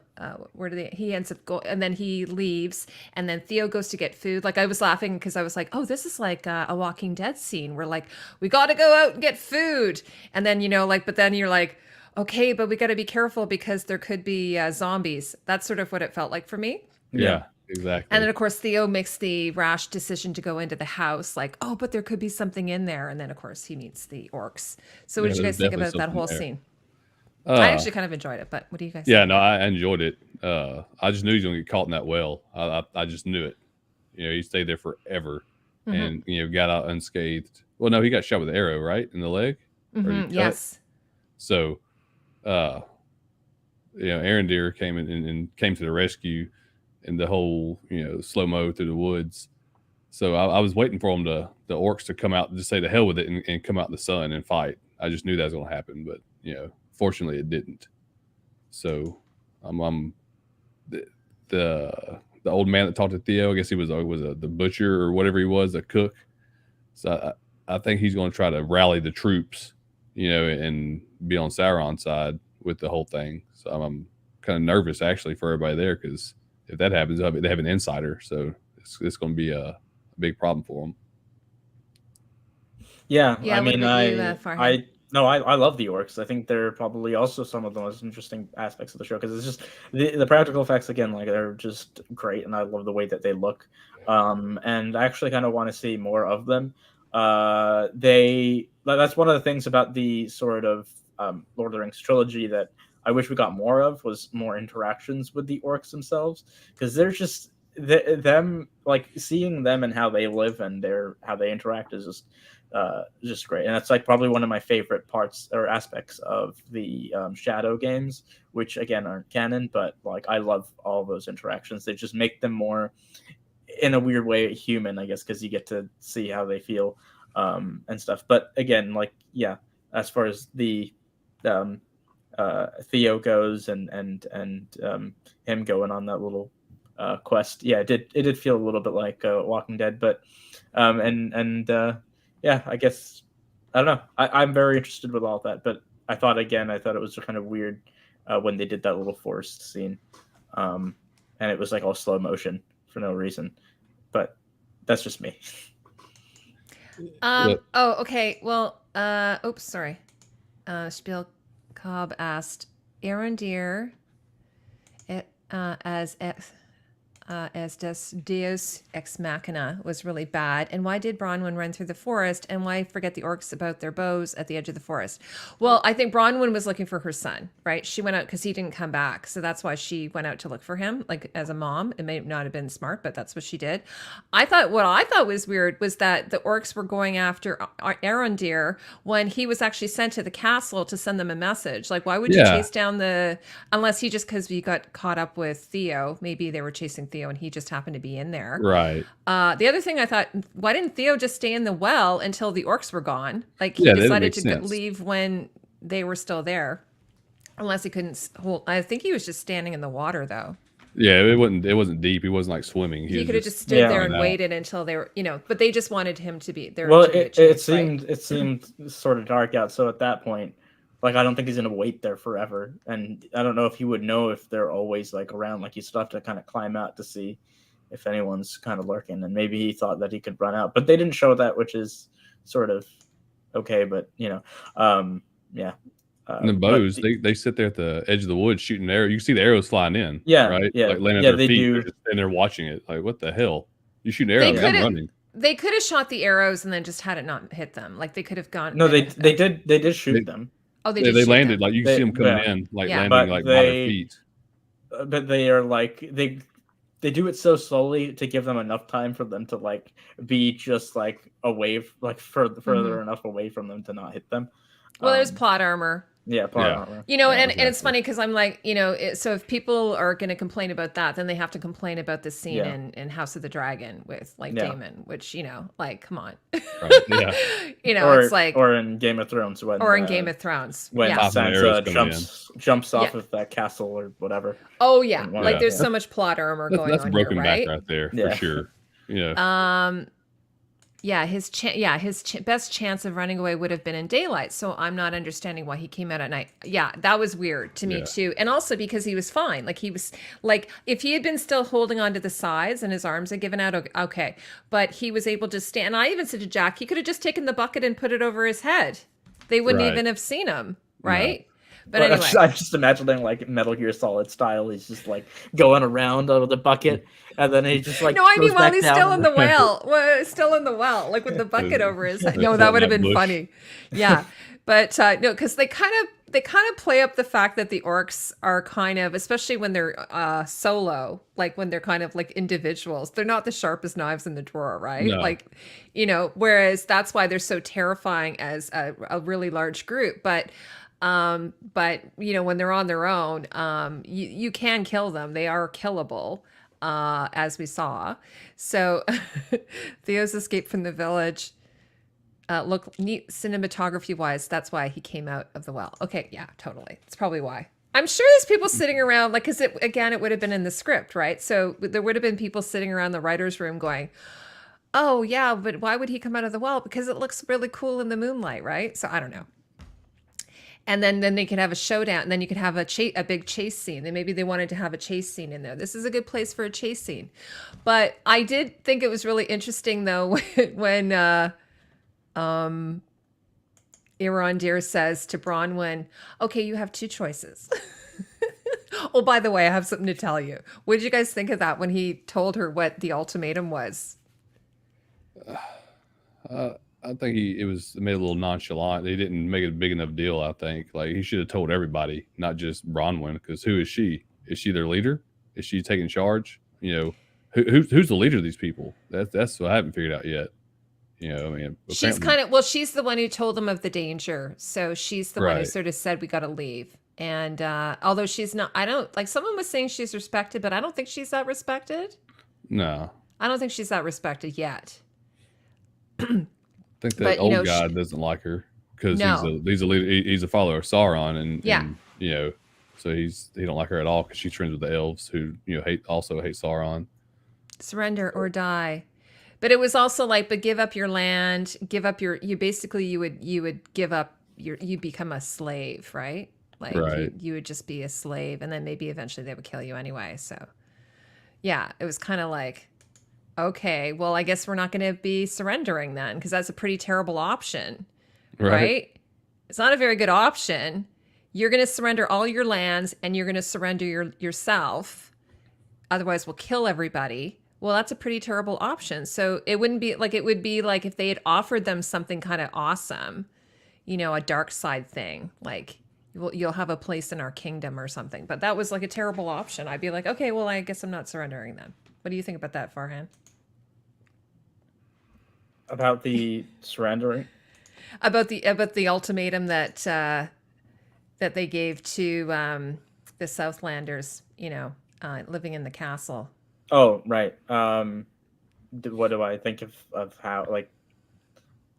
He ends up and then he leaves, and then Theo goes to get food. Like I was laughing because I was like, oh, this is like a Walking Dead scene where like we got to go out and get food, and then but then you're like, okay, but we got to be careful because there could be zombies. That's sort of what it felt like for me. Yeah, exactly. And then, of course, Theo makes the rash decision to go into the house, like, oh, but there could be something in there. And then, of course, he meets the orcs. So what did you guys think about that whole scene? I actually kind of enjoyed it, but what do you guys think? Yeah, no, I enjoyed it. I just knew he was going to get caught in that well. I just knew it. He stayed there forever and, got out unscathed. Well, no, he got shot with an arrow, right? In the leg? Yes. So, Arendir came in and came to the rescue. And the whole, slow-mo through the woods. So I was waiting for them the orcs to come out and just say the hell with it and come out in the sun and fight. I just knew that was going to happen, but fortunately it didn't. So I'm the old man that talked to Theo. I guess he was the butcher or whatever he was, the cook. So I think he's going to try to rally the troops, and be on Sauron's side with the whole thing. So I'm kind of nervous actually for everybody there because. If that happens, they have an insider, so it's going to be a big problem for them. Yeah, I mean, I love the orcs. I think they're probably also some of the most interesting aspects of the show because it's just the practical effects again, like they're just great, and I love the way that they look. And I actually kind of want to see more of them. That's one of the things about the sort of Lord of the Rings trilogy that I wish we got more of was more interactions with the orcs themselves because they're just them like seeing them and how they live and how they interact is just great, and that's like probably one of my favorite parts or aspects of the Shadow games, which again aren't canon, but like I love all those interactions. They just make them more in a weird way human, I guess, because you get to see how they feel and stuff. But again, like as far as the Theo goes and him going on that little quest, it did feel a little bit like Walking Dead, but I guess I don't know. I'm very interested with all that, but I thought it was kind of weird when they did that little forest scene, and it was like all slow motion for no reason, but that's just me. Oh, okay. Well, oops, sorry. Spiel Cobb asked, Arendir as des Deus Ex Machina was really bad, and why did Bronwyn run through the forest, and why forget the orcs about their bows at the edge of the forest? Well, I think Bronwyn was looking for her son, right? She went out because he didn't come back, so that's why she went out to look for him, like as a mom. It may not have been smart, but that's what she did. What I thought was weird was that the orcs were going after Arendir when he was actually sent to the castle to send them a message. Like, why would you chase down unless he just, because we got caught up with Theo, maybe they were chasing Theo and he just happened to be in there. Right. The other thing I thought, why didn't Theo just stay in the well until the orcs were gone? Like he decided to leave when they were still there, unless he couldn't hold. I think he was just standing in the water though. Yeah, it wasn't deep. He wasn't like swimming. He could have just stood there and waited until they were, but they just wanted him to be there. Well, it seemed sort of dark out. So at that point, like, I don't think he's going to wait there forever. And I don't know if he would know if they're always like around. Like, you still have to kind of climb out to see if anyone's kind of lurking. And maybe he thought that he could run out, but they didn't show that, which is sort of okay. But, and the bows, they sit there at the edge of the woods shooting arrows. You can see the arrows flying in. Yeah. Right? Yeah. Like landing at their feet. And they're watching it. Like, what the hell? You shoot arrows, I'm running. They could have shot the arrows and then just had it not hit them. Like, they could have gone. No, they did shoot them. Oh, they landed. Them. Like, you can see them coming in, like landing like by their feet. But they are like they do it so slowly to give them enough time for them to like be just like away, like further enough away from them to not hit them. Well, there's plot armor. Yeah, armor. And it's funny because I'm like, so if people are going to complain about that, then they have to complain about the scene in House of the Dragon with like Daemon, which like, come on, right. Yeah. It's like, or in Game of Thrones when Sansa jumps off of that castle or whatever. Oh yeah, like there's so much plot armor going on. That's broken here, right? back right there for sure. You know, Yeah, his best chance of running away would have been in daylight. So I'm not understanding why he came out at night. Yeah, that was weird to me too. And also because he was fine. Like he was like if he had been still holding on to the sides and his arms had given out, okay. But he was able to stand. And I even said to Jack, he could have just taken the bucket and put it over his head. They wouldn't even have seen him, right? No. But anyway, I'm just imagining like Metal Gear Solid style. He's just like going around out of the bucket, and then he just like no, I mean while he's still in the well, still in the well, like with the bucket over his head. No, that would have been funny. Yeah, but no, because they kind of play up the fact that the orcs are kind of, especially when they're solo, like when they're kind of like individuals, they're not the sharpest knives in the drawer, right? No. Like, you know, whereas that's why they're so terrifying as a really large group, but you know, when they're on their own, you can kill them. They are killable, as we saw. So Theo's escape from the village. Look neat cinematography wise. That's why he came out of the well. Okay. Yeah, totally. It's probably why. I'm sure there's people sitting around like, cause it would have been in the script, right? So there would have been people sitting around the writer's room going, oh yeah, but why would he come out of the well? Because it looks really cool in the moonlight. Right. So I don't know. And then they could have a showdown, and then you could have a big chase scene. And maybe they wanted to have a chase scene in there. This is a good place for a chase scene. But I did think it was really interesting, though, when Irondir says to Bronwyn, okay, you have two choices. Oh, by the way, I have something to tell you. What did you guys think of that when he told her what the ultimatum was? I think it was made a little nonchalant. They didn't make it a big enough deal. I think like he should have told everybody, not just Bronwyn, because who is she? Is she their leader? Is she taking charge? You know, who's the leader of these people? That's what I haven't figured out yet. You know, I mean, she's she's the one who told them of the danger. So she's the one who sort of said we got to leave. And although she's not, I don't like. Someone was saying she's respected, but I don't think she's that respected. No, I don't think she's that respected yet. I think that old guy doesn't like her because he's a leader. He's a follower of Sauron, and you know, so he don't like her at all because she's friends with the elves who hate Sauron. Surrender or die, but it was also like, but give up your land, give up you would give up you become a slave, right? Like you would just be a slave, and then maybe eventually they would kill you anyway. So yeah, it was kind of like, okay, well, I guess we're not going to be surrendering then, because that's a pretty terrible option, right? It's not a very good option. You're going to surrender all your lands, and you're going to surrender yourself. Otherwise, we'll kill everybody. Well, that's a pretty terrible option. So it wouldn't be like, it would be like if they had offered them something kind of awesome, a dark side thing, like you'll have a place in our kingdom or something. But that was like a terrible option. I'd be like, okay, well, I guess I'm not surrendering then. What do you think about that, Farhan? About the surrendering? About the ultimatum that they gave to the Southlanders, living in the castle. Oh, right. What do I think of how, like,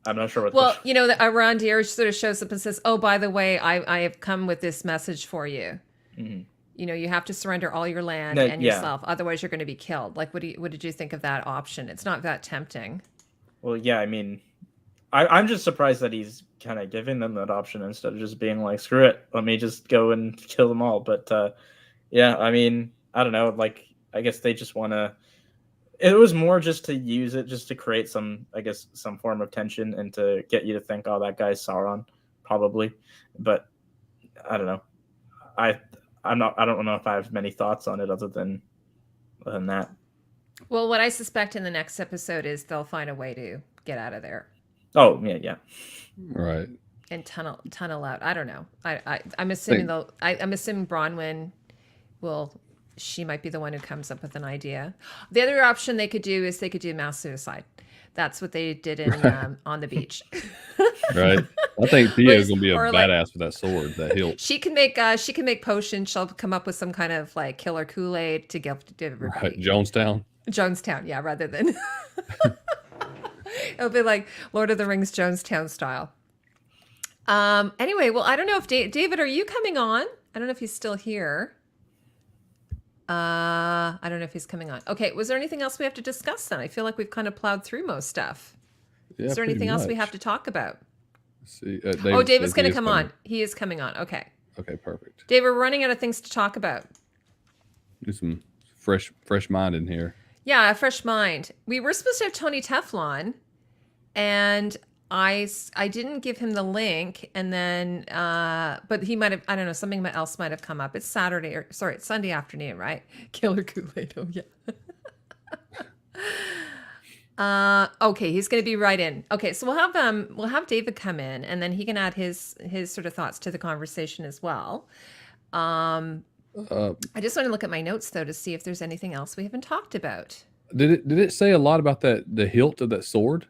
I'm not sure what. Well, the Arondir sort of shows up and says, "Oh, by the way, I have come with this message for you. Mm-hmm. You have to surrender all your land and yourself, otherwise you're going to be killed." Like, what did you think of that option? It's not that tempting. Well, yeah, I mean, I'm just surprised that he's kind of giving them that option instead of just being like, "Screw it, let me just go and kill them all." But yeah, I mean, I don't know. Like, I guess they just want to. It was more just to use it, just to create some form of tension and to get you to think, "Oh, that guy's Sauron," probably. But I don't know. I don't know if I have many thoughts on it other than that. Well, what I suspect in the next episode is they'll find a way to get out of there. Oh, yeah. Right. And tunnel out. I don't know. I'm assuming I'm assuming Bronwyn she might be the one who comes up with an idea. The other option they could do is they could do mass suicide. That's what they did in on the beach. Right. I think Thea's gonna be a badass with that sword, that hilt. She can make potions. She'll come up with some kind of like killer Kool-Aid to give everybody. Right. Jonestown, yeah, rather than it'll be like Lord of the Rings Jonestown style. Anyway, well, I don't know if David, are you coming on? I don't know if he's still here. I don't know if he's coming on. Okay, was there anything else we have to discuss then? I feel like we've kind of plowed through most stuff. Yeah, Is there anything else we have much. to talk about? Let's see, David's says going he to is come coming. on. He is coming on. Okay. Okay, perfect. Dave, we're running out of things to talk about. Need some fresh mind in here. Yeah, a fresh mind. We were supposed to have Tony Teflon, and I didn't give him the link, and then but he might have, I don't know, something else might have come up. It's it's Sunday afternoon, right? Killer Kool-Aid. Oh yeah. Okay, he's going to be right in. Okay, so we'll have David come in, and then he can add his sort of thoughts to the conversation as well. I just want to look at my notes though to see if there's anything else we haven't talked about. Did it say a lot about the hilt of that sword?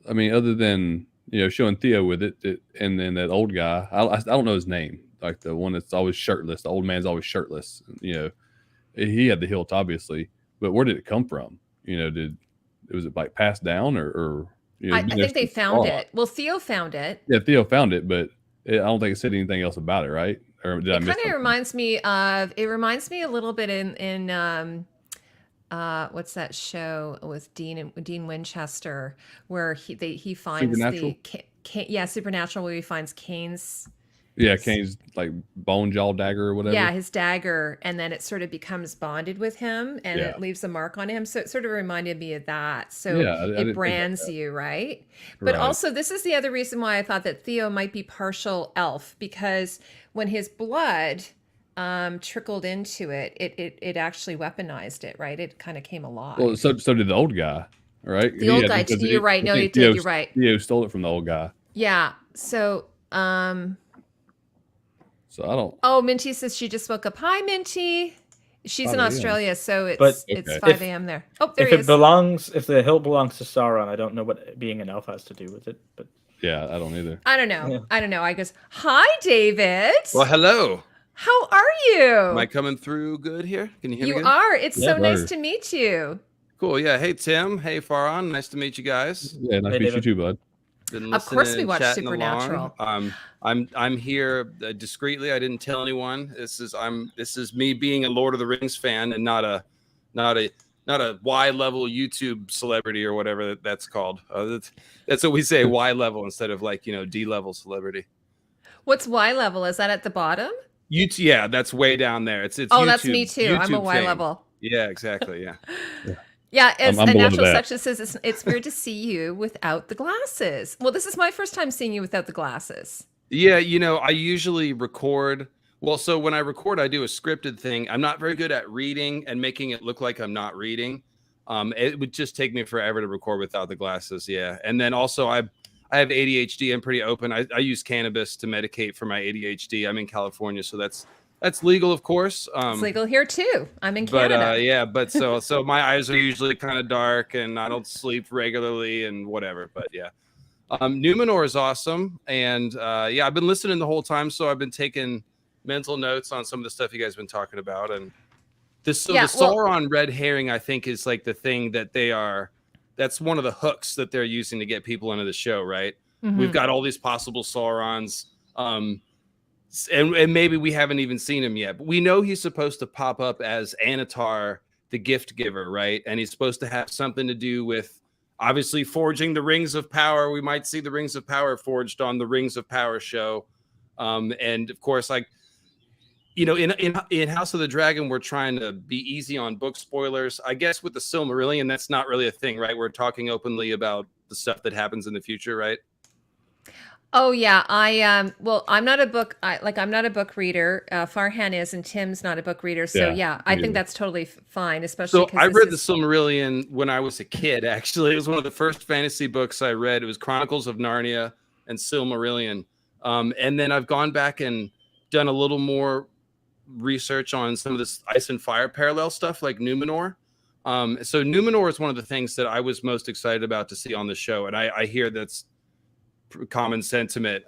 I mean, other than showing Theo with it, and then that old guy. I don't know his name. Like the one that's always shirtless. The old man's always shirtless. He had the hilt obviously, but where did it come from? Was it like passed down or I think they found it. Well, Theo found it. Yeah, Theo found it, but I don't think it said anything else about it, right? Or did I miss It kind of reminds me of. It reminds me a little bit in what's that show with Dean Winchester where he finds Supernatural? Supernatural, where he finds Cain's. Yeah, Kane's like bone jaw dagger or whatever. Yeah, his dagger, and then it sort of becomes bonded with him, and Yeah. it leaves a mark on him. So it sort of reminded me of that. So Yeah, I didn't think it about brands that. you, right? But Right. also, this is the other reason why I thought that Theo might be partial elf, because when his blood trickled into it, it actually weaponized it, right? It kind of came alive. Well, so did the old guy, right? The old guy, because you're right. No, I he think did. You're right. Theo stole it from the old guy. Yeah. So, So I don't. oh, Minty says she just woke up. Hi, Minty. She's 5 in a.m. Australia, so it's But it's Okay. 5 a.m. there. Oh, there If he it is. belongs, if the hilt belongs to Sauron, I don't know what being an elf has to do with it. But Yeah, I don't either. I don't know. Yeah. I don't know. I guess, hi, David. Well, hello. How are you? Am I coming through good here? Can you hear me You good? are. It's Yeah, so nice better. to meet you. Cool. Yeah. Hey, Tim. Hey, Faron. Nice to meet you guys. Yeah, nice Hey, to meet you David. too, bud. Been Of course listening, we watch chatting Supernatural. along. I'm here discreetly. I didn't tell anyone. This is me being a Lord of the Rings fan and not a Y level YouTube celebrity or whatever that's called. That's what we say, Y level instead of like D level celebrity. What's Y level? Is that at the bottom? YouTube, yeah, that's way down there. It's Oh, that's YouTube- me too. I'm a YouTube Y fame. level. Yeah, exactly. Yeah. Yeah, as I'm a below natural that. section says, it's weird to see you without the glasses. Well, this is my first time seeing you without the glasses. Yeah, I usually record. Well, so when I record, I do a scripted thing. I'm not very good at reading and making it look like I'm not reading. It would just take me forever to record without the glasses. Yeah, and then also I have ADHD. I'm pretty open. I use cannabis to medicate for my ADHD. I'm in California, so that's legal, of course. It's legal here too. I'm in But Canada. yeah, but so my eyes are usually kind of dark, and I don't sleep regularly, and whatever. But yeah, Numenor is awesome, and yeah, I've been listening the whole time, so I've been taking mental notes on some of the stuff you guys have been talking about, and the Sauron red herring, I think, is like the thing that that's one of the hooks that they're using to get people into the show, right? Mhm. We've got all these possible Saurons. And maybe we haven't even seen him yet, but we know he's supposed to pop up as Anatar, the gift giver, right? And he's supposed to have something to do with obviously forging the Rings of Power. We might see the Rings of Power forged on the Rings of Power show. And of course, like, in House of the Dragon, we're trying to be easy on book spoilers. I guess with the Silmarillion, that's not really a thing, right? We're talking openly about the stuff that happens in the future, right? Oh yeah, I'm not a book I'm not a book reader. Farhan is, and Tim's not a book reader. So yeah, I think that's totally fine, especially So because I read the Silmarillion when I was a kid. Actually, it was one of the first fantasy books I read. It was Chronicles of Narnia and Silmarillion. And then I've gone back and done a little more research on some of this Ice and Fire parallel stuff, like Numenor. So Numenor is one of the things that I was most excited about to see on the show, and I hear that's common sentiment.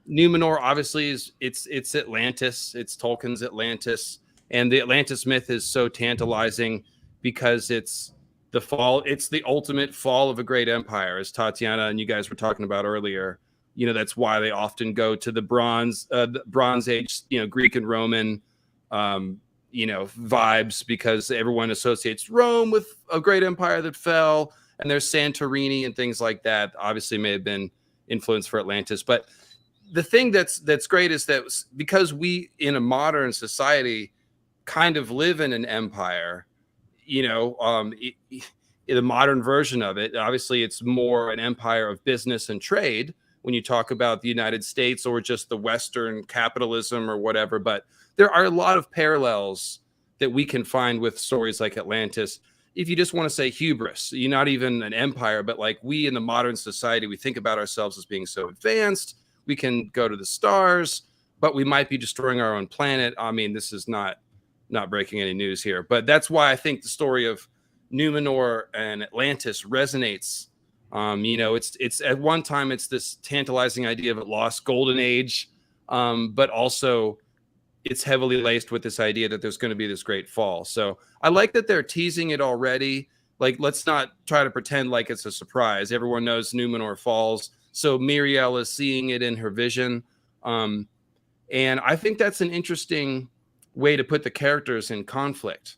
Numenor obviously it's Atlantis, it's Tolkien's Atlantis, and the Atlantis myth is so tantalizing because it's the ultimate fall of a great empire, as Tatiana and you guys were talking about earlier. That's why they often go to the Bronze Age, Greek and Roman vibes, because everyone associates Rome with a great empire that fell, and there's Santorini and things like that. Obviously may have been influence for Atlantis. But the thing that's great is that because we in a modern society kind of live in an empire, the modern version of it, obviously it's more an empire of business and trade when you talk about the United States or just the Western capitalism or whatever. But there are a lot of parallels that we can find with stories like Atlantis. If you just want to say hubris, you're not even an empire, but like we in the modern society, we think about ourselves as being so advanced. We can go to the stars, but we might be destroying our own planet. I mean, this is not breaking any news here, but that's why I think the story of Numenor and Atlantis resonates. It's at one time it's this tantalizing idea of a lost golden age, but also it's heavily laced with this idea that there's going to be this great fall. So I like that they're teasing it already. Like, let's not try to pretend like it's a surprise. Everyone knows Numenor falls. So Miriel is seeing it in her vision. And I think that's an interesting way to put the characters in conflict,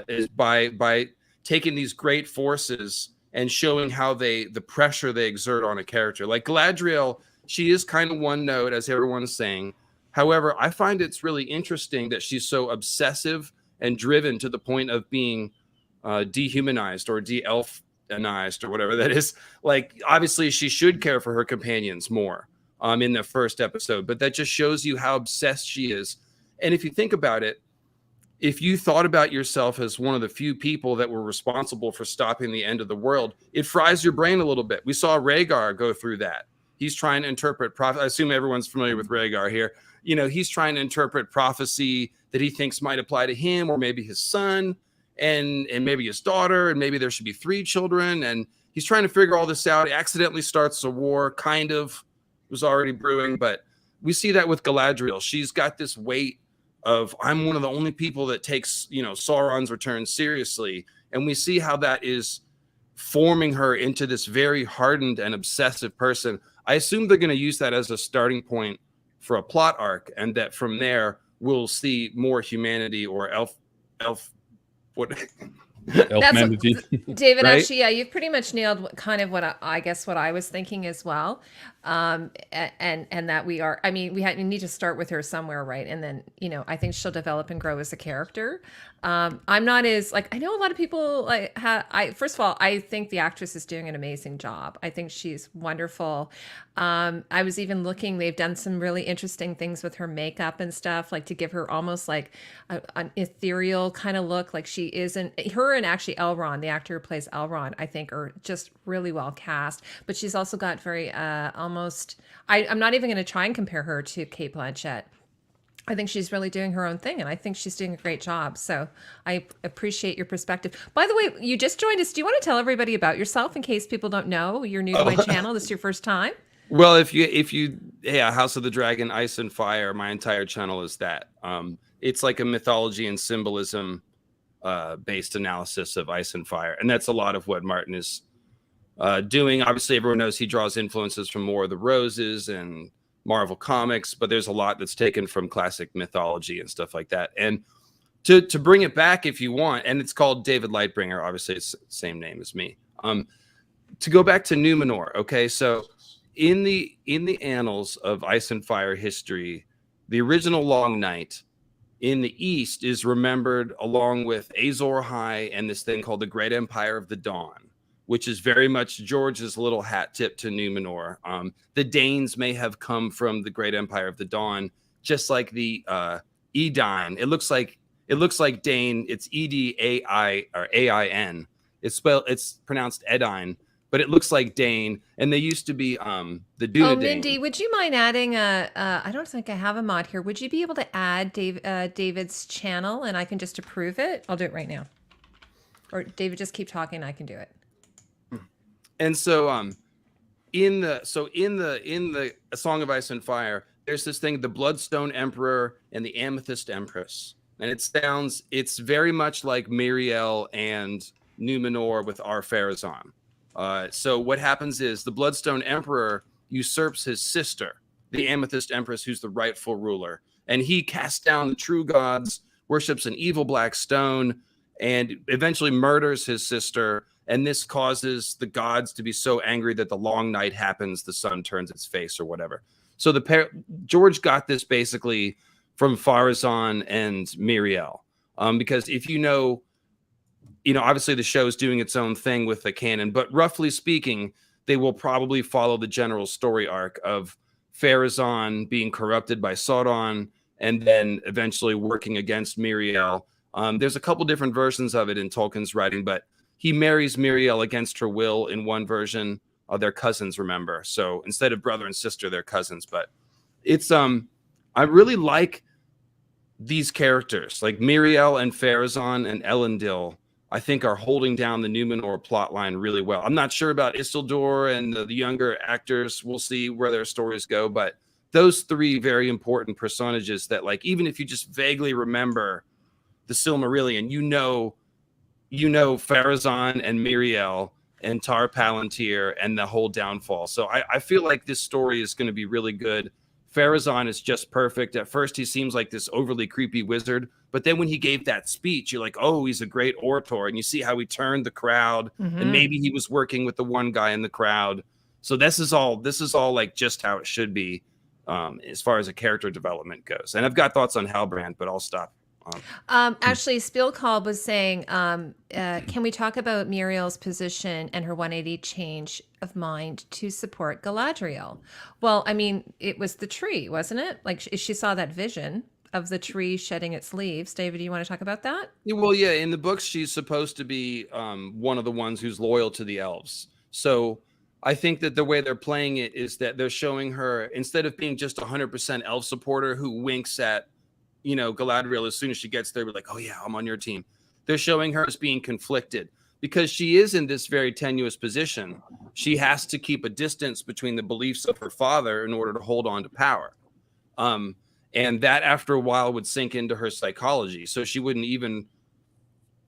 is by taking these great forces and showing how the pressure they exert on a character. Like Galadriel, she is kind of one note, as everyone is saying. However, I find it's really interesting that she's so obsessive and driven to the point of being dehumanized or de-elfanized or whatever that is. Like, obviously, she should care for her companions more in the first episode, but that just shows you how obsessed she is. And if you think about it, if you thought about yourself as one of the few people that were responsible for stopping the end of the world, it fries your brain a little bit. We saw Rhaegar go through that. He's trying to interpret I assume everyone's familiar with Rhaegar here. He's trying to interpret prophecy that he thinks might apply to him, or maybe his son, and maybe his daughter, and maybe there should be 3 children. And he's trying to figure all this out. He accidentally starts a war, kind of, was already brewing. But we see that with Galadriel. She's got this weight of, I'm one of the only people that takes, Sauron's return seriously. And we see how that is forming her into this very hardened and obsessive person. I assume they're going to use that as a starting point for a plot arc, and that from there we'll see more humanity or elf Elfmanity. David, Right? actually, yeah, you've pretty much nailed what I guess what I was thinking as well. And that we need to start with her somewhere, right? And then, I think she'll develop and grow as a character. I'm not as I know a lot of people first of all, I think the actress is doing an amazing job. I think she's wonderful. I was even looking, they've done some really interesting things with her makeup and stuff, like to give her almost like an ethereal kind of look. Like she isn't, her and actually Elrond, the actor who plays Elrond, I think are just really well cast, but she's also got very, I'm not even going to try and compare her to Cate Blanchett. I think she's really doing her own thing, and I think she's doing a great job. So I appreciate your perspective. By the way, you just joined us. Do you want to tell everybody about yourself in case people don't know? You're new to my channel. This is your first time. Well, if you House of the Dragon, Ice and Fire, my entire channel is that. It's like a mythology and symbolism based analysis of Ice and Fire, and that's a lot of what Martin is doing. Obviously, everyone knows he draws influences from War of the Roses and Marvel Comics, but there's a lot that's taken from classic mythology and stuff like that. And to bring it back, if you want, and it's called David Lightbringer. Obviously, it's the same name as me. To go back to Numenor, okay, so in the annals of Ice and Fire history, the original Long Night in the East is remembered along with Azor Ahai and this thing called the Great Empire of the Dawn, which is very much George's little hat tip to Numenor. The Danes may have come from the Great Empire of the Dawn, just like the Edain. It looks like Dane. It's Edai or Ain. It's pronounced Edain, but it looks like Dane. And they used to be the Dunedain. Oh, Mindy, would you mind adding I don't think I have a mod here. Would you be able to add David's channel and I can just approve it? I'll do it right now. Or David, just keep talking. I can do it. And so in the Song of Ice and Fire, there's this thing, the Bloodstone Emperor and the Amethyst Empress. And it's very much like Miriel and Numenor with Ar-Pharazôn. So what happens is the Bloodstone Emperor usurps his sister, the Amethyst Empress, who's the rightful ruler. And he casts down the true gods worships an evil black stone and eventually murders his sister. And this causes the gods to be so angry that the long night happens, the sun turns its face or whatever. So George got this basically from Pharazôn and Miriel. Because if you know, obviously the show is doing its own thing with the canon, but roughly speaking, they will probably follow the general story arc of Pharazôn being corrupted by Sauron and then eventually working against Miriel. There's a couple different versions of it in Tolkien's writing, but he marries Miriel against her will in one version. They're cousins, remember? So instead of brother and sister, they're cousins. But it's I really like these characters, like Miriel and Pharazôn and Elendil. I think are holding down the Numenor plotline really well. I'm not sure about Isildur and the younger actors. We'll see where their stories go, but those three very important personages that, like, even if you just vaguely remember the Silmarillion, you know Pharazôn and Miriel and Tar Palantir and the whole downfall. So I feel like this story is going to be really good. Pharazôn is just perfect. At first, he seems like this overly creepy wizard, but then when he gave that speech, you're like, oh, he's a great orator. And you see how he turned the crowd, and maybe he was working with the one guy in the crowd. So this is all like just how it should be as far as a character development goes. And I've got thoughts on Halbrand, but I'll stop. Actually, Spielkalb was saying, can we talk about Muriel's position and her 180 change of mind to support Galadriel? Well, I mean, it was the tree, wasn't it? Like she saw that vision of the tree shedding its leaves. David, do you want to talk about that? Well, yeah, in the books, she's supposed to be one of the ones who's loyal to the elves. So I think that the way they're playing it is that they're showing her, instead of being just 100% elf supporter who winks at Galadriel as soon as she gets there, we're like, oh yeah, I'm on your team. They're showing her as being conflicted because she is in this very tenuous position. She has to keep a distance between the beliefs of her father in order to hold on to power. And that after a while would sink into her psychology. So she wouldn't even,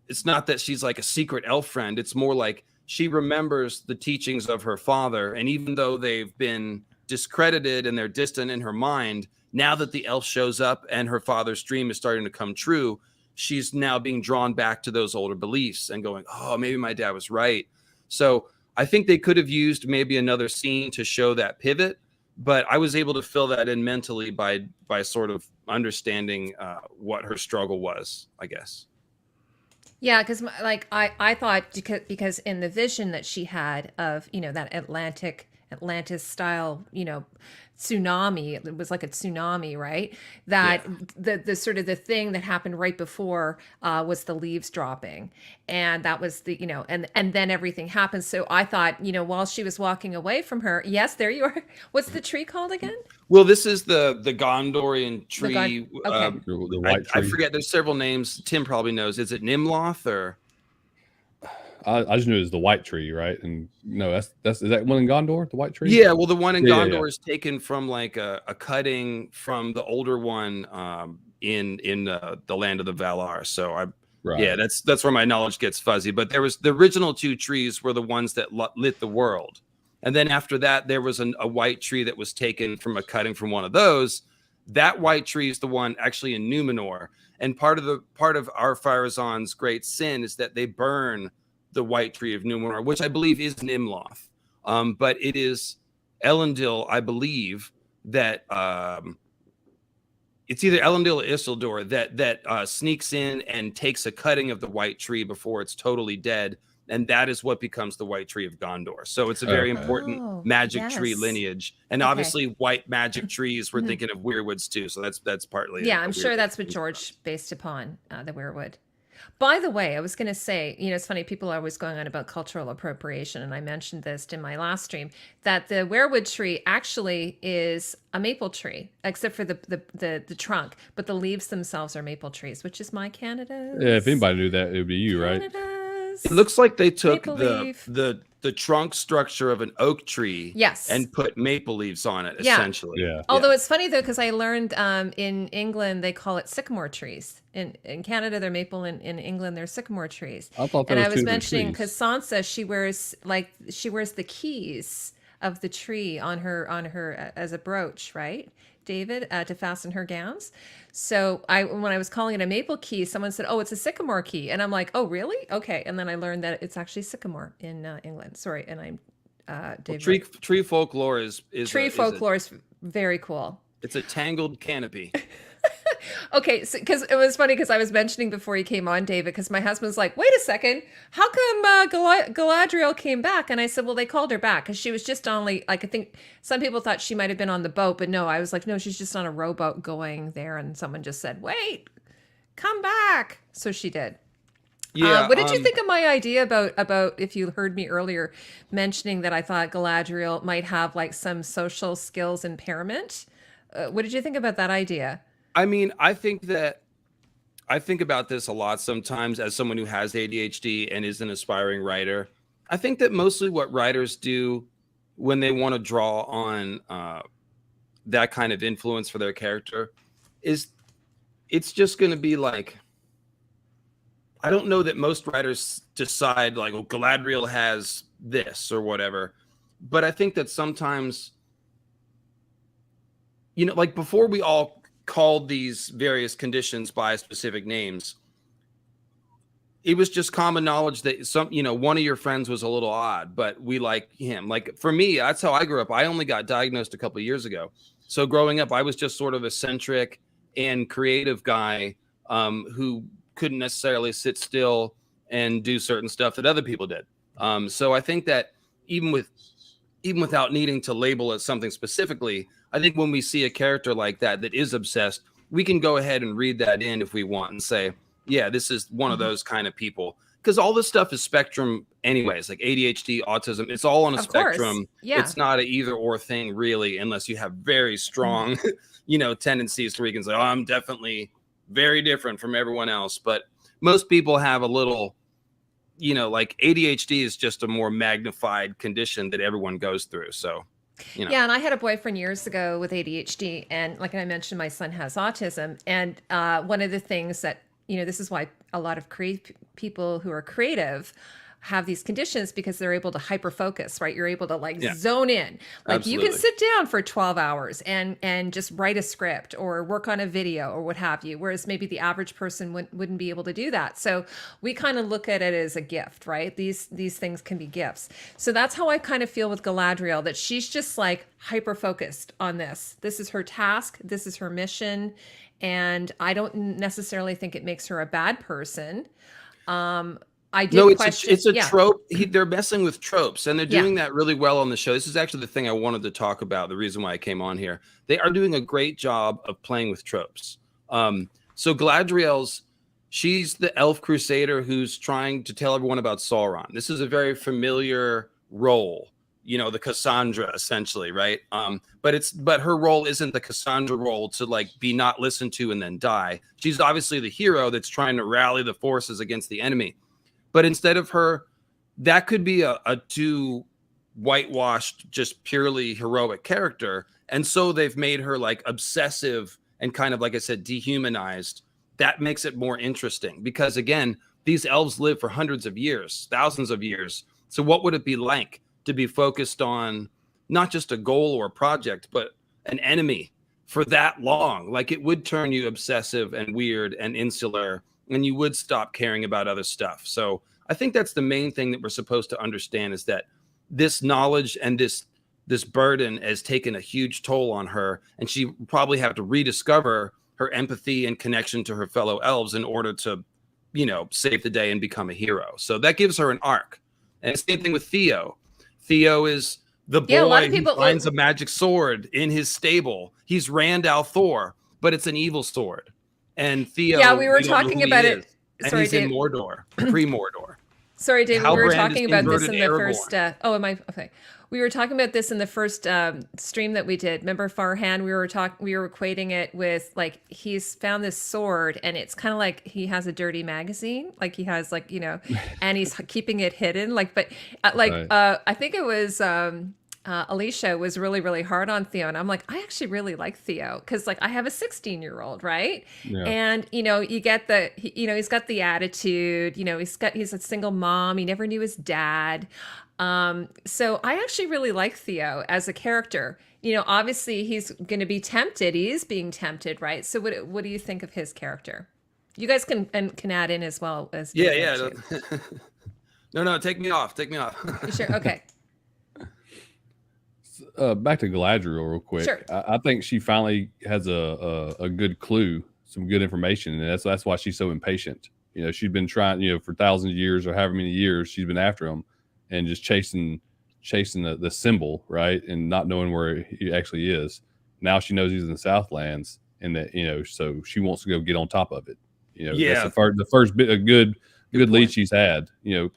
it's not that she's like a secret elf friend. It's more like she remembers the teachings of her father. And even though they've been discredited and they're distant in her mind, now that the elf shows up and her father's dream is starting to come true, she's now being drawn back to those older beliefs and going, oh, maybe my dad was right. So I think they could have used maybe another scene to show that pivot, but I was able to fill that in mentally by sort of understanding what her struggle was, I guess. Yeah, because like I thought because in the vision that she had of that Atlantis style tsunami, it was like a tsunami, right? That the sort of the thing that happened right before was the leaves dropping, and that was the and then everything happened. So I thought while she was walking away from her, yes, there you are. What's the tree called again? Well, this is the Gondorian tree. Okay. The white I tree. forget. There's several names. Tim probably knows. Is it Nimloth or? I just knew it was the white tree, right? And no, that's is that one in Gondor, the white tree? Yeah, well, the one in Yeah, Gondor yeah. is taken from like a cutting from the older one in the land of the Valar. So Right. yeah, that's where my knowledge gets fuzzy. But there was the original two trees were the ones that lit the world, and then after that there was a white tree that was taken from a cutting from one of those. That white tree is the one actually in Numenor, and part of our Pharazôn's great sin is that they burn the white tree of Numenor, which I believe is Nimloth. But it is Elendil, I believe, that it's either Elendil or Isildur that sneaks in and takes a cutting of the white tree before it's totally dead. And that is what becomes the white tree of Gondor. So it's a very important magic tree yes. lineage. And obviously white magic trees, we're thinking of weirwoods too. So that's partly. Yeah, I'm sure that's what George based upon the weirwood. By the way, I was going to say, it's funny, people are always going on about cultural appropriation, and I mentioned this in my last stream, that the weirwood tree actually is a maple tree, except for the trunk, but the leaves themselves are maple trees, which is my Canada's. Yeah, if anybody knew that, it would be you, right? Canada's. It looks like they took Maple leaf. the trunk structure of an oak tree, Yes. and put maple leaves on it, Yeah. essentially. Yeah. Although it's funny though, because I learned in England they call it sycamore trees. In Canada they're maple, in England they're sycamore trees. I thought that And was I was two different mentioning trees. because Sansa she wears the keys of the tree on her as a brooch, right, David, to fasten her gowns. So when I was calling it a maple key, someone said, "Oh, it's a sycamore key," and I'm like, "Oh, really? Okay." And then I learned that it's actually sycamore in England. Sorry, and I'm Well, David. tree folklore is Tree folklore is very cool. it's a tangled canopy. Okay, so because it was funny because I was mentioning before you came on, David, because my husband's like, "Wait a second, how come Galadriel came back?" And I said, "Well, they called her back because she was just only like I think some people thought she might have been on the boat, but no, I was like, no, she's just on a rowboat going there." And someone just said, "Wait, come back," so she did. Yeah. What did you think of my idea about if you heard me earlier mentioning that I thought Galadriel might have like some social skills impairment? What did you think about that idea? I mean, I think about this a lot sometimes as someone who has ADHD and is an aspiring writer. I think that mostly what writers do when they want to draw on that kind of influence for their character is it's just going to be like, I don't know that most writers decide like, well, Galadriel has this or whatever. But I think that sometimes, like before we all called these various conditions by specific names, it was just common knowledge that one of your friends was a little odd, but we like him. Like for me, that's how I grew up. I only got diagnosed a couple of years ago. So growing up, I was just sort of eccentric and creative guy who couldn't necessarily sit still and do certain stuff that other people did. So I think that even without needing to label it something specifically, I think when we see a character like that is obsessed, we can go ahead and read that in if we want and say, yeah, this is one of those kind of people. Because all this stuff is spectrum anyways, like ADHD, autism, it's all on a spectrum. Yeah. It's not an either or thing really, unless you have very strong, tendencies to where you can say, oh, I'm definitely very different from everyone else. But most people have a little, like ADHD is just a more magnified condition that everyone goes through. So, Yeah, and I had a boyfriend years ago with ADHD, and like I mentioned, my son has autism. And one of the things that, this is why a lot of people who are creative have these conditions, because they're able to hyper focus, right? You're able to zone in. Like Absolutely. You can sit down for 12 hours and just write a script or work on a video or what have you, whereas maybe the average person wouldn't be able to do that. So we kind of look at it as a gift, right? These things can be gifts. So that's how I kind of feel with Galadriel, that she's just like hyper focused on this. This is her task. This is her mission. And I don't necessarily think it makes her a bad person. I did question. It's a trope. They're messing with tropes, and they're doing that really well on the show. This is actually the thing I wanted to talk about. The reason why I came on here, they are doing a great job of playing with tropes. So she's the elf crusader who's trying to tell everyone about Sauron. This is a very familiar role, the Cassandra essentially, right? But her role isn't the Cassandra role to like be not listened to and then die. She's obviously the hero that's trying to rally the forces against the enemy. But instead of her, that could be a too whitewashed, just purely heroic character. And so they've made her like obsessive and kind of, like I said, dehumanized. That makes it more interesting because, again, these elves live for hundreds of years, thousands of years. So what would it be like to be focused on not just a goal or a project, but an enemy for that long? Like it would turn you obsessive and weird and insular, and you would stop caring about other stuff. So I think that's the main thing that we're supposed to understand, is that this knowledge and this burden has taken a huge toll on her, and she probably have to rediscover her empathy and connection to her fellow elves in order to, save the day and become a hero. So that gives her an arc. And same thing with Theo. Theo is the boy who finds a magic sword in his stable. He's Rand Thor, but it's an evil sword. And Theo, yeah, we were talking about it. Sorry, he's Dave. In Mordor, pre-Mordor. Sorry, Dave. We were talking about this in the first. Am I okay? We were talking about this in the first stream that we did. Remember Farhan? We were equating it with like he's found this sword, and it's kind of like he has a dirty magazine, like he has and he's keeping it hidden. I think it was. Alicia was really, really hard on Theo. And I'm like, I actually really like Theo because I have a 16-year-old, right? Yeah. And, you get he's got the attitude, he's a single mom. He never knew his dad. So I actually really like Theo as a character. Obviously he's going to be tempted. He is being tempted, right? So what do you think of his character? You guys can add in as well as Yeah. No, take me off. You sure? Okay. Back to Galadriel real quick. Sure. I think she finally has a good clue, some good information, and that's why she's so impatient. She's been trying, for thousands of years or however many years she's been after him, and just chasing the symbol, right, and not knowing where he actually is. Now she knows he's in the Southlands, and that so she wants to go get on top of it. That's the first bit of good lead she's had.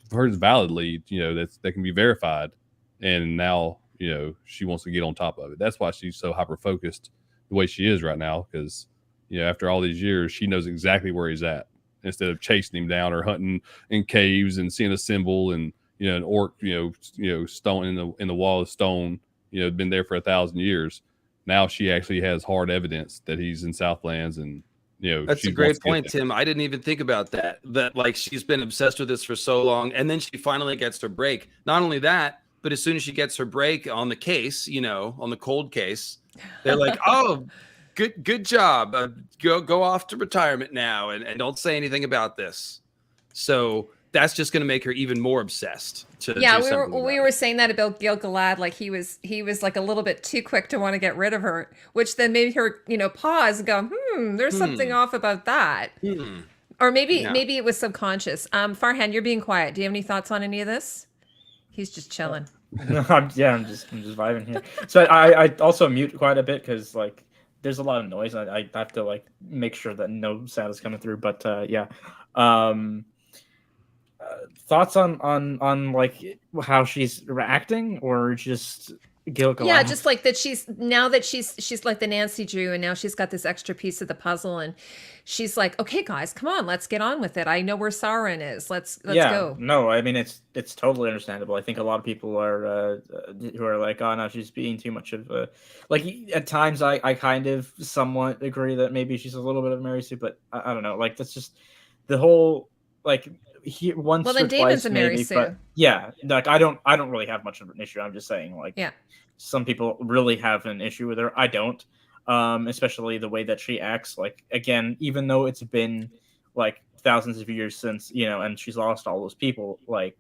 First valid lead. That can be verified, and now she wants to get on top of it. That's why she's so hyper focused the way she is right now, because after all these years, she knows exactly where he's at, instead of chasing him down or hunting in caves and seeing a symbol and an orc stone in the wall of stone been there for 1,000 years. Now she actually has hard evidence that he's in Southlands, and that's a great point, Tim. I didn't even think about that like she's been obsessed with this for so long, and then she finally gets her break. Not only that, but as soon as she gets her break on the case, on the cold case, they're like, oh, good job. Go off to retirement now, and don't say anything about this. So that's just going to make her even more obsessed. We were saying that about Gil-galad, like he was like a little bit too quick to want to get rid of her, which then made her pause and go, there's something off about that. Or maybe it was subconscious. Farhan, you're being quiet. Do you have any thoughts on any of this? He's just chilling. I'm just vibing here. So I also mute quite a bit because like there's a lot of noise. I have to like make sure that no sound is coming through. But thoughts on like how she's reacting, or just Gil-galad? Yeah, just like that she's like the Nancy Drew, and now she's got this extra piece of the puzzle, and she's like, okay guys, come on, let's get on with it. I know where Sauron is. Let's go. No, I mean it's totally understandable. I think a lot of people are who are like, oh no, she's being too much of a, like, at times I kind of somewhat agree that maybe she's a little bit of Mary Sue, but I don't know, like that's just the whole like once well, or then David's twice a Mary maybe, Sue. but yeah, like I don't really have much of an issue. I'm just saying, like, yeah, some people really have an issue with her. I don't, especially the way that she acts. Like, again, even though it's been like thousands of years since and she's lost all those people. Like,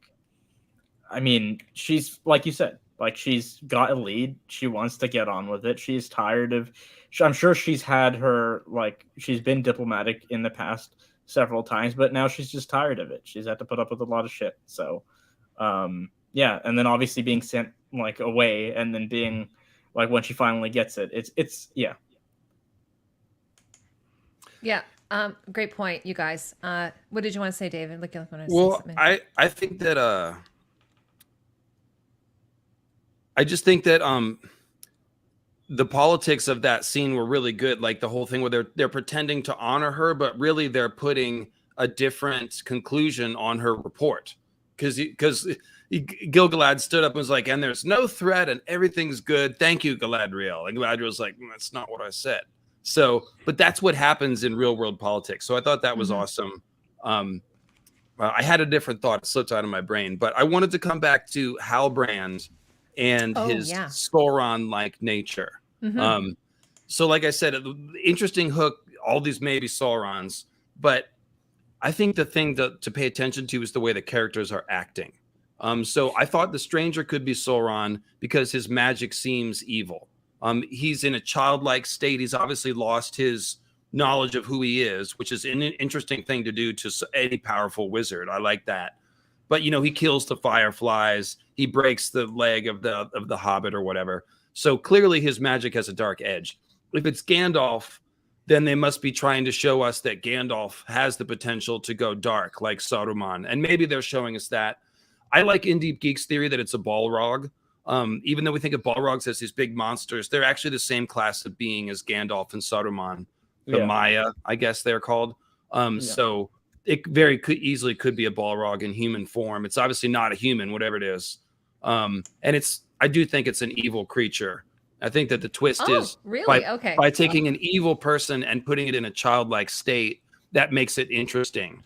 I mean, she's, like you said, like she's got a lead. She wants to get on with it. She's tired of. I'm sure she's had her, like, she's been diplomatic in the past several times, but now she's just tired of it. She's had to put up with a lot of shit. So, yeah, and then obviously being sent like away, and then being like when she finally gets it, it's yeah. Great point, you guys. What did you want to say, David? Well, I think that I just think that the politics of that scene were really good. Like the whole thing where they're pretending to honor her, but really they're putting a different conclusion on her report. Because Gil-galad stood up and was like, and there's no threat and everything's good. Thank you, Galadriel. And Galadriel's like, that's not what I said. So, but that's what happens in real world politics. So I thought that was awesome. I had a different thought. It slipped out of my brain, but I wanted to come back to Halbrand and his Sauron-like nature. So like I said, interesting hook, all these maybe Saurons, but I think the thing to pay attention to is the way the characters are acting. So I thought the stranger could be Sauron because his magic seems evil. He's in a childlike state. He's obviously lost his knowledge of who he is, which is an interesting thing to do to any powerful wizard. I like that. But, he kills the fireflies. He breaks the leg of the hobbit or whatever. So clearly his magic has a dark edge. If it's Gandalf, then they must be trying to show us that Gandalf has the potential to go dark like Saruman. And maybe they're showing us that. I like In Deep Geek's theory that it's a Balrog. Even though we think of Balrogs as these big monsters, they're actually the same class of being as Gandalf and Saruman. The Maya, I guess they're called. So it very easily could be a Balrog in human form. It's obviously not a human, whatever it is. And I do think it's an evil creature. I think that the twist is really? By taking an evil person and putting it in a childlike state, that makes it interesting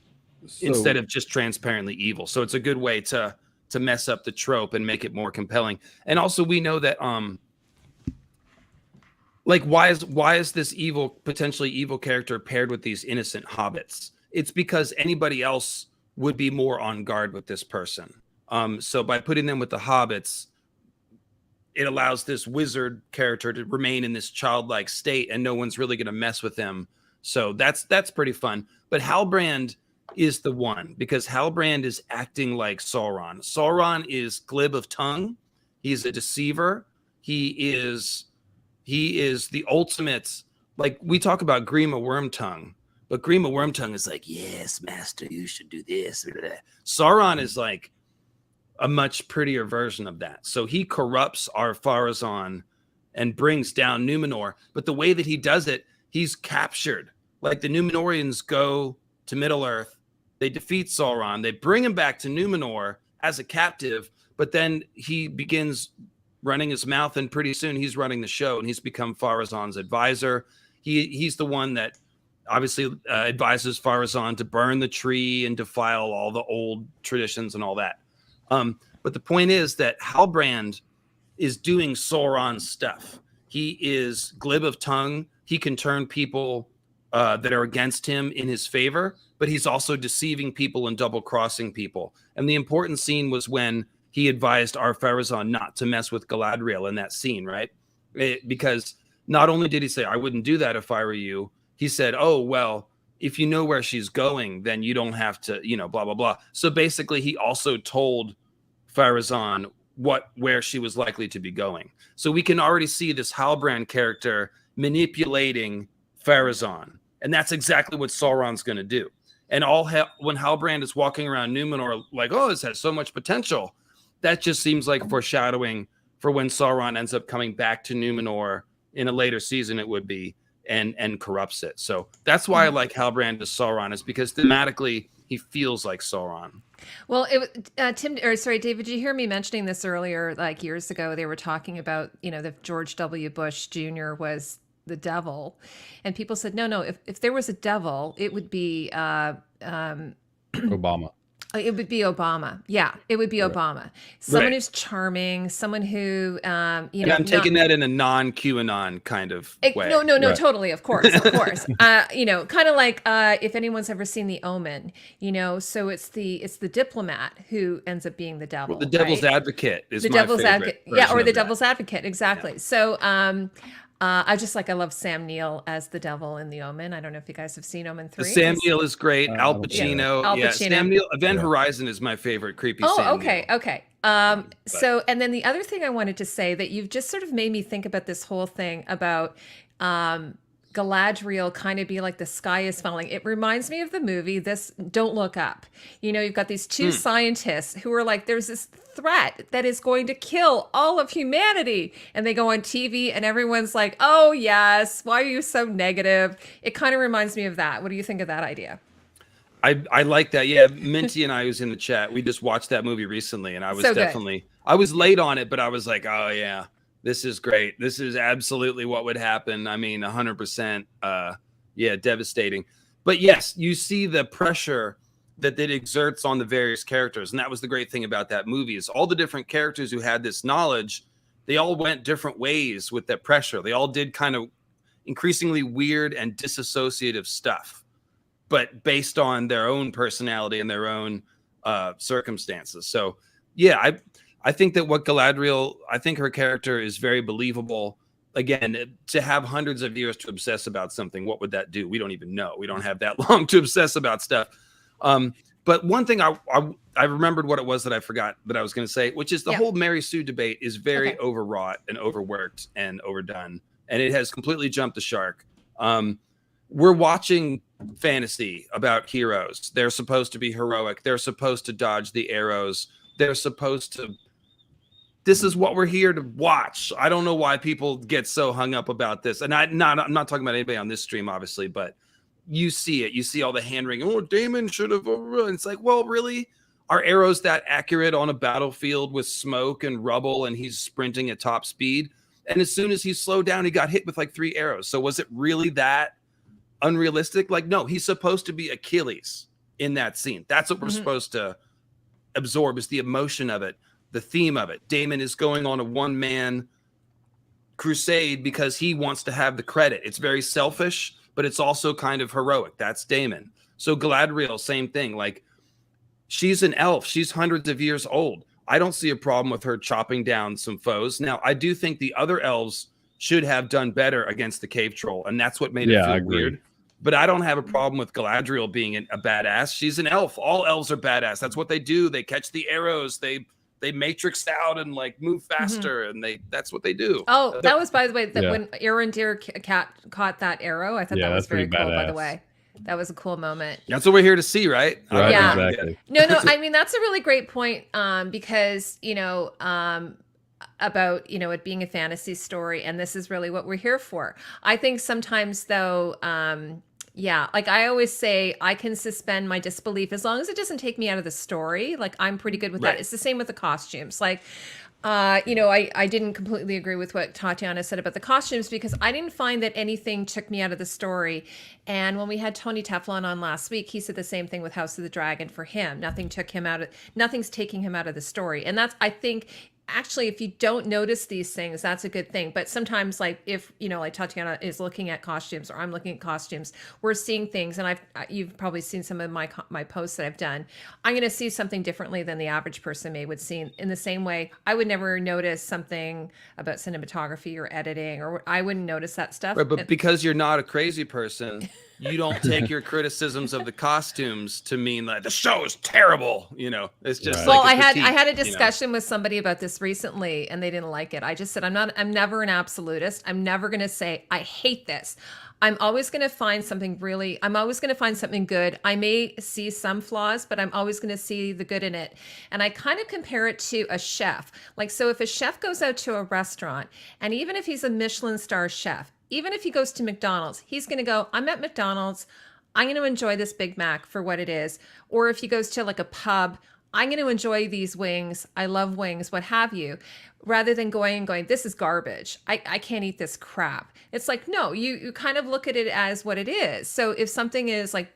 instead of just transparently evil. So it's a good way to to mess up the trope and make it more compelling. And also we know that like why is this potentially evil character paired with these innocent hobbits? It's because anybody else would be more on guard with this person. So by putting them with the hobbits, it allows this wizard character to remain in this childlike state, and no one's really going to mess with him. So that's pretty fun. But Halbrand is the one, because Halbrand is acting like Sauron. Sauron is glib of tongue. He's a deceiver. He is the ultimate. Like, we talk about Grima Wormtongue, but Grima Wormtongue is like, yes, master, you should do this. Sauron is like a much prettier version of that. So he corrupts our Pharazôn and brings down Numenor. But the way that he does it, he's captured. Like, the Numenorians go to Middle-earth, they defeat Sauron, they bring him back to Numenor as a captive, but then he begins running his mouth, and pretty soon he's running the show, and he's become Pharazôn's advisor. He's the one that obviously advises Pharazôn to burn the tree and defile all the old traditions and all that. But the point is that Halbrand is doing Sauron's stuff. He is glib of tongue. He can turn people that are against him in his favor, but he's also deceiving people and double-crossing people. And the important scene was when he advised our Pharazôn not to mess with Galadriel in that scene, right? Because not only did he say, I wouldn't do that if I were you, he said, oh, well, if you know where she's going, then you don't have to, blah, blah, blah. So basically, he also told Pharazôn where she was likely to be going. So we can already see this Halbrand character manipulating Pharazôn. And that's exactly what Sauron's going to do. And when Halbrand is walking around Numenor like, oh, this has so much potential, that just seems like foreshadowing for when Sauron ends up coming back to Numenor in a later season, it would be, and corrupts it. So that's why I like Halbrand as Sauron, is because thematically he feels like Sauron. Well, David, did you hear me mentioning this earlier? Like years ago, they were talking about, that George W. Bush Jr. was the devil, and people said, no, if there was a devil, it would be Obama. It would be Obama. Yeah, it would be Obama. Someone who's charming, someone who, and I'm taking that in a non-QAnon kind of way. No, right. Totally, of course. Kind of like if anyone's ever seen The Omen, so it's the diplomat who ends up being the devil. Well, the devil's advocate is the my devil's favorite advocate. Yeah, or the that. devil's advocate, exactly. Yeah. So, I love Sam Neill as the devil in The Omen. I don't know if you guys have seen Omen 3. Sam Neill is great. Al Pacino. Al Pacino. Sam Neill. Event Horizon is my favorite creepy Sam Neill. Okay. So, and then the other thing I wanted to say that you've just sort of made me think about this whole thing about Galadriel kind of be like the sky is falling. It reminds me of the movie Don't Look Up. You've got these two scientists who are like, there's this threat that is going to kill all of humanity, and they go on TV and everyone's like, oh yes, why are you so negative? It kind of reminds me of that. What do you think of that idea? I like that. Yeah, Minty and I was in the chat. We just watched that movie recently, and I was I was late on it, but I was like, oh yeah, this is great. This is absolutely what would happen. I mean, 100%. Devastating. But yes, you see the pressure that it exerts on the various characters. And that was the great thing about that movie, is all the different characters who had this knowledge, they all went different ways with that pressure. They all did kind of increasingly weird and disassociative stuff, but based on their own personality and their own circumstances. So yeah, I think that I think her character is very believable. Again, to have hundreds of years to obsess about something, what would that do? We don't even know. We don't have that long to obsess about stuff. But one thing I remembered what it was that I forgot that I was going to say, which is the whole Mary Sue debate is very overwrought and overworked and overdone, and it has completely jumped the shark. We're watching fantasy about heroes. They're supposed to be heroic. They're supposed to dodge the arrows. They're supposed to. This is what we're here to watch. I don't know why people get so hung up about this. And I'm not talking about anybody on this stream, obviously, but you see it. You see all the hand wringing. Oh, Damon should have. It's like, well, really? Are arrows that accurate on a battlefield with smoke and rubble, and he's sprinting at top speed? And as soon as he slowed down, he got hit with like 3 arrows. So was it really that unrealistic? Like, no, he's supposed to be Achilles in that scene. That's what we're supposed to absorb is the emotion of it, the theme of it. Daemon is going on a one-man crusade because he wants to have the credit. It's very selfish, but it's also kind of heroic. That's Daemon. So Galadriel, same thing. Like, she's an elf. She's hundreds of years old. I don't see a problem with her chopping down some foes. Now, I do think the other elves should have done better against the cave troll, and that's what made it feel weird. But I don't have a problem with Galadriel being a badass. She's an elf. All elves are badass. That's what they do. They catch the arrows. They matrix out and like move faster, and that's what they do. Oh, that was, by the way, when Arondir caught that arrow. I thought that was very cool. By the way, that was a cool moment. That's what we're here to see, right? Right, yeah, exactly. No. I mean, that's a really great point. Because about it being a fantasy story, and this is really what we're here for. I think sometimes though. Like I always say, I can suspend my disbelief as long as it doesn't take me out of the story. Like, I'm pretty good with that. It's the same with the costumes. Like, I didn't completely agree with what Tatiana said about the costumes because I didn't find that anything took me out of the story. And when we had Tony Teflon on last week, he said the same thing with House of the Dragon for him. Nothing's taking him out of the story. And that's, I think, actually, if you don't notice these things, that's a good thing. But sometimes, like, if like Tatiana is looking at costumes or I'm looking at costumes, we're seeing things, and you've probably seen some of my posts that I've done. I'm going to see something differently than the average person would see. In the same way, I would never notice something about cinematography or editing, or I wouldn't notice that stuff. Right, but because you're not a crazy person, you don't take your criticisms of the costumes to mean like the show is terrible. It's just well, like I had a discussion with somebody about this recently, and they didn't like it. I just said I'm never an absolutist. I'm never going to say I hate this. I'm always going to find something good. I may see some flaws, but I'm always going to see the good in it. And I kind of compare it to a chef. Like, so if a chef goes out to a restaurant, and even if he's a Michelin star chef, even if he goes to McDonald's, he's going to go, I'm at McDonald's. I'm going to enjoy this Big Mac for what it is. Or if he goes to like a pub, I'm going to enjoy these wings. I love wings, what have you, rather than going, this is garbage. I can't eat this crap. It's like, no, you kind of look at it as what it is. So if something is like,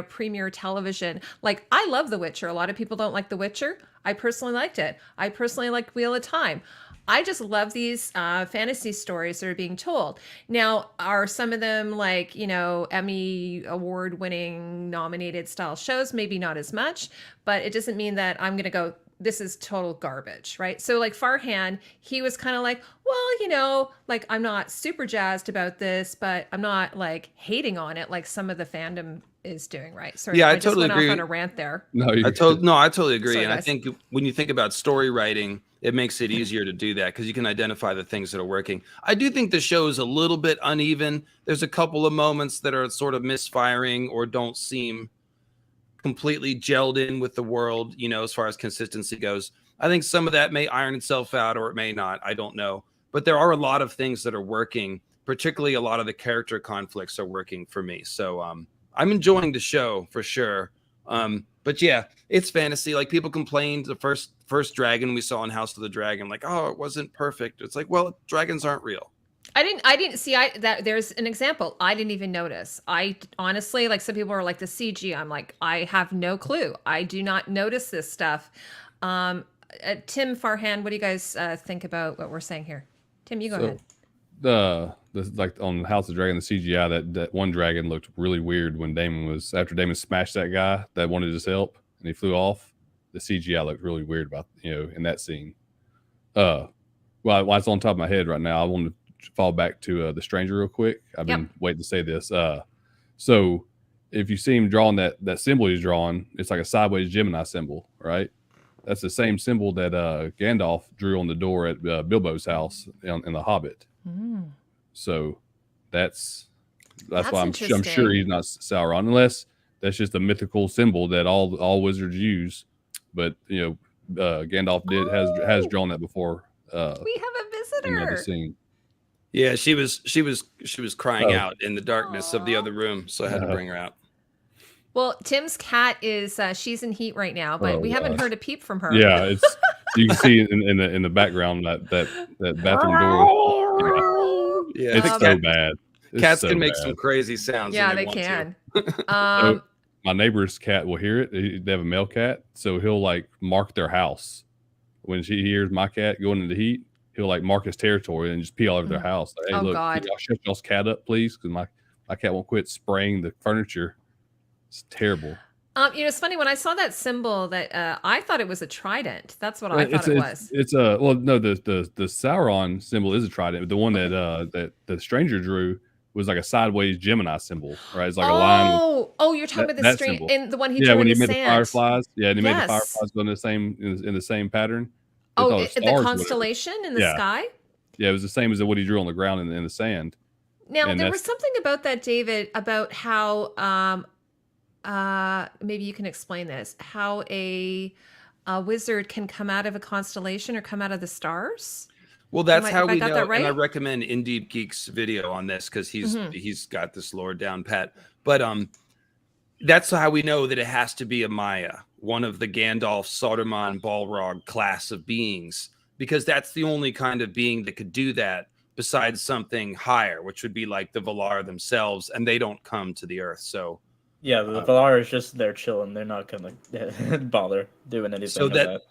premier television, like I love The Witcher. A lot of people don't like The Witcher. I personally liked it. I personally liked Wheel of Time. I just love these fantasy stories that are being told. Now, are some of them like, Emmy award-winning nominated style shows? Maybe not as much, but it doesn't mean that I'm going to go, this is total garbage, right? So like Farhan, he was kind of like, well, like I'm not super jazzed about this, but I'm not like hating on it like some of the fandom is doing, right? Sorry, yeah, I just totally went agree. off on a rant there. I totally agree. Sorry, and guys. I think when you think about story writing, it makes it easier to do that because you can identify the things that are working. I do think the show is a little bit uneven. There's a couple of moments that are sort of misfiring or don't seem completely gelled in with the world, as far as consistency goes. I think some of that may iron itself out or it may not. I don't know. But there are a lot of things that are working, particularly a lot of the character conflicts are working for me. So I'm enjoying the show for sure. But yeah, it's fantasy. Like people complained the first dragon we saw in House of the Dragon, like, oh, it wasn't perfect. It's like, well, dragons aren't real. I didn't see that there's an example. I didn't even notice. I honestly, like some people are like the CG. I'm like, I have no clue. I do not notice this stuff. Tim, Farhan, what do you guys think about what we're saying here? Tim, you go ahead. The like on House of Dragon, the CGI that one dragon looked really weird when after Damon smashed that guy that wanted his help and he flew off. The CGI looked really weird about in that scene. Well, it's on top of my head right now. I want to fall back to the Stranger real quick. I've been waiting to say this. So if you see him drawing that symbol he's drawing, it's like a sideways Gemini symbol, right? That's the same symbol that Gandalf drew on the door at Bilbo's house in The Hobbit. Mm. So that's why I'm sure he's not Sauron, unless that's just a mythical symbol that all wizards use. But Gandalf has drawn that before. We have a visitor. In the scene. Yeah, she was crying out in the darkness of the other room, so I had to bring her out. Well, Tim's cat is she's in heat right now, but we haven't heard a peep from her. Yeah, it's you can see in the background that bathroom door. Yeah, it's so bad. Cats can make some crazy sounds. Yeah, they can. So my neighbor's cat will hear it. They have a male cat, so he'll like mark their house when she hears my cat going into heat. He'll like mark his territory and just pee all over their house. Like, hey, Oh, look, God. can y'all shut y'all's cat up, please? Because my cat won't quit spraying the furniture. It's terrible. It's funny when I saw that symbol that I thought it was a trident. That's what I thought it was. It's a well, no, the Sauron symbol is a trident, but the one that the stranger drew was like a sideways Gemini symbol, right? It's like a line. Oh, you're talking about the string and the one he drew when in he the made sand. the fireflies. Yeah, and he made the fireflies go in the same pattern. Oh, the constellation in the sky. Yeah, it was the same as what he drew on the ground in the sand. Now there was something about that, David, about how maybe you can explain this, how a wizard can come out of a constellation or come out of the stars. Well, that's how we know, that right? and I recommend Indeed Geek's video on this because he's got this lore down pat. But that's how we know that it has to be a Maya, one of the Gandalf, Saruman, Balrog class of beings, because that's the only kind of being that could do that besides something higher, which would be like the Valar themselves, and they don't come to the Earth. So yeah, the Valar is just there chilling. They're not gonna bother doing anything. So that.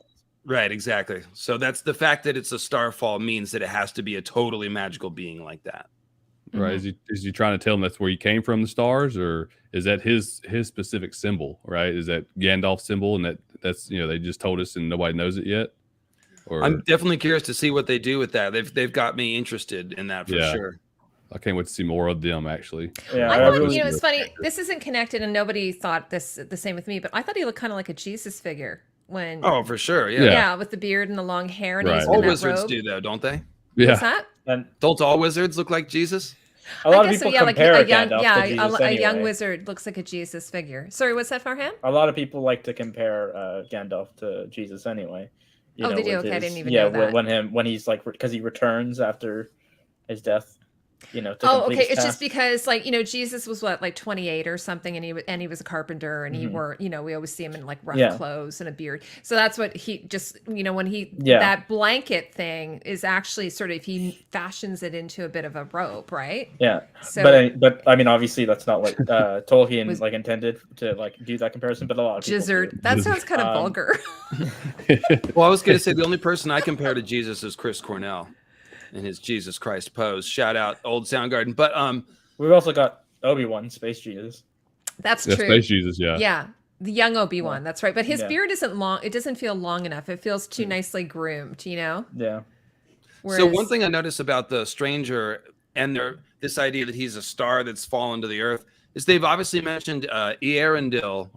Right, exactly. So that's the fact that it's a starfall means that it has to be a totally magical being like that. Right. Is he trying to tell him that's where he came from, the stars, or is that his specific symbol, right? Is that Gandalf's symbol and that's they just told us and nobody knows it yet? Or I'm definitely curious to see what they do with that. They've got me interested in that for sure. I can't wait to see more of them actually. Yeah, I thought, it's funny. This isn't connected and nobody thought the same with me, but I thought he looked kind of like a Jesus figure. For sure, yeah, with the beard and the long hair, and all wizards do though, don't they? Yeah. What's that? And don't all wizards look like Jesus? A lot of people compare Gandalf to a young wizard looks like a Jesus figure. Sorry, what's that, Farhan? A lot of people like to compare Gandalf to Jesus anyway. They do. Okay, I didn't even know that. When he's like, because he returns after his death. It's just because Jesus was what, like 28 or something, and he was a carpenter, and he wore, we always see him in like rough clothes and a beard. So that's what he just, when he that blanket thing is actually sort of, he fashions it into a bit of a robe, right? Yeah. So, but I mean, obviously that's not what Tolkien intended to do that comparison, but a lot of people Gizzard. That sounds kind of vulgar. Well, I was gonna say the only person I compare to Jesus is Chris Cornell. In his Jesus Christ pose. Shout out Old Soundgarden. But we've also got Obi-Wan, Space Jesus. That's true. Space Jesus, yeah. Yeah. The young Obi-Wan, that's right. But his beard isn't long. It doesn't feel long enough. It feels too nicely groomed, Yeah. Whereas, so one thing I noticed about the stranger and this idea that he's a star that's fallen to the earth is they've obviously mentioned Eärendil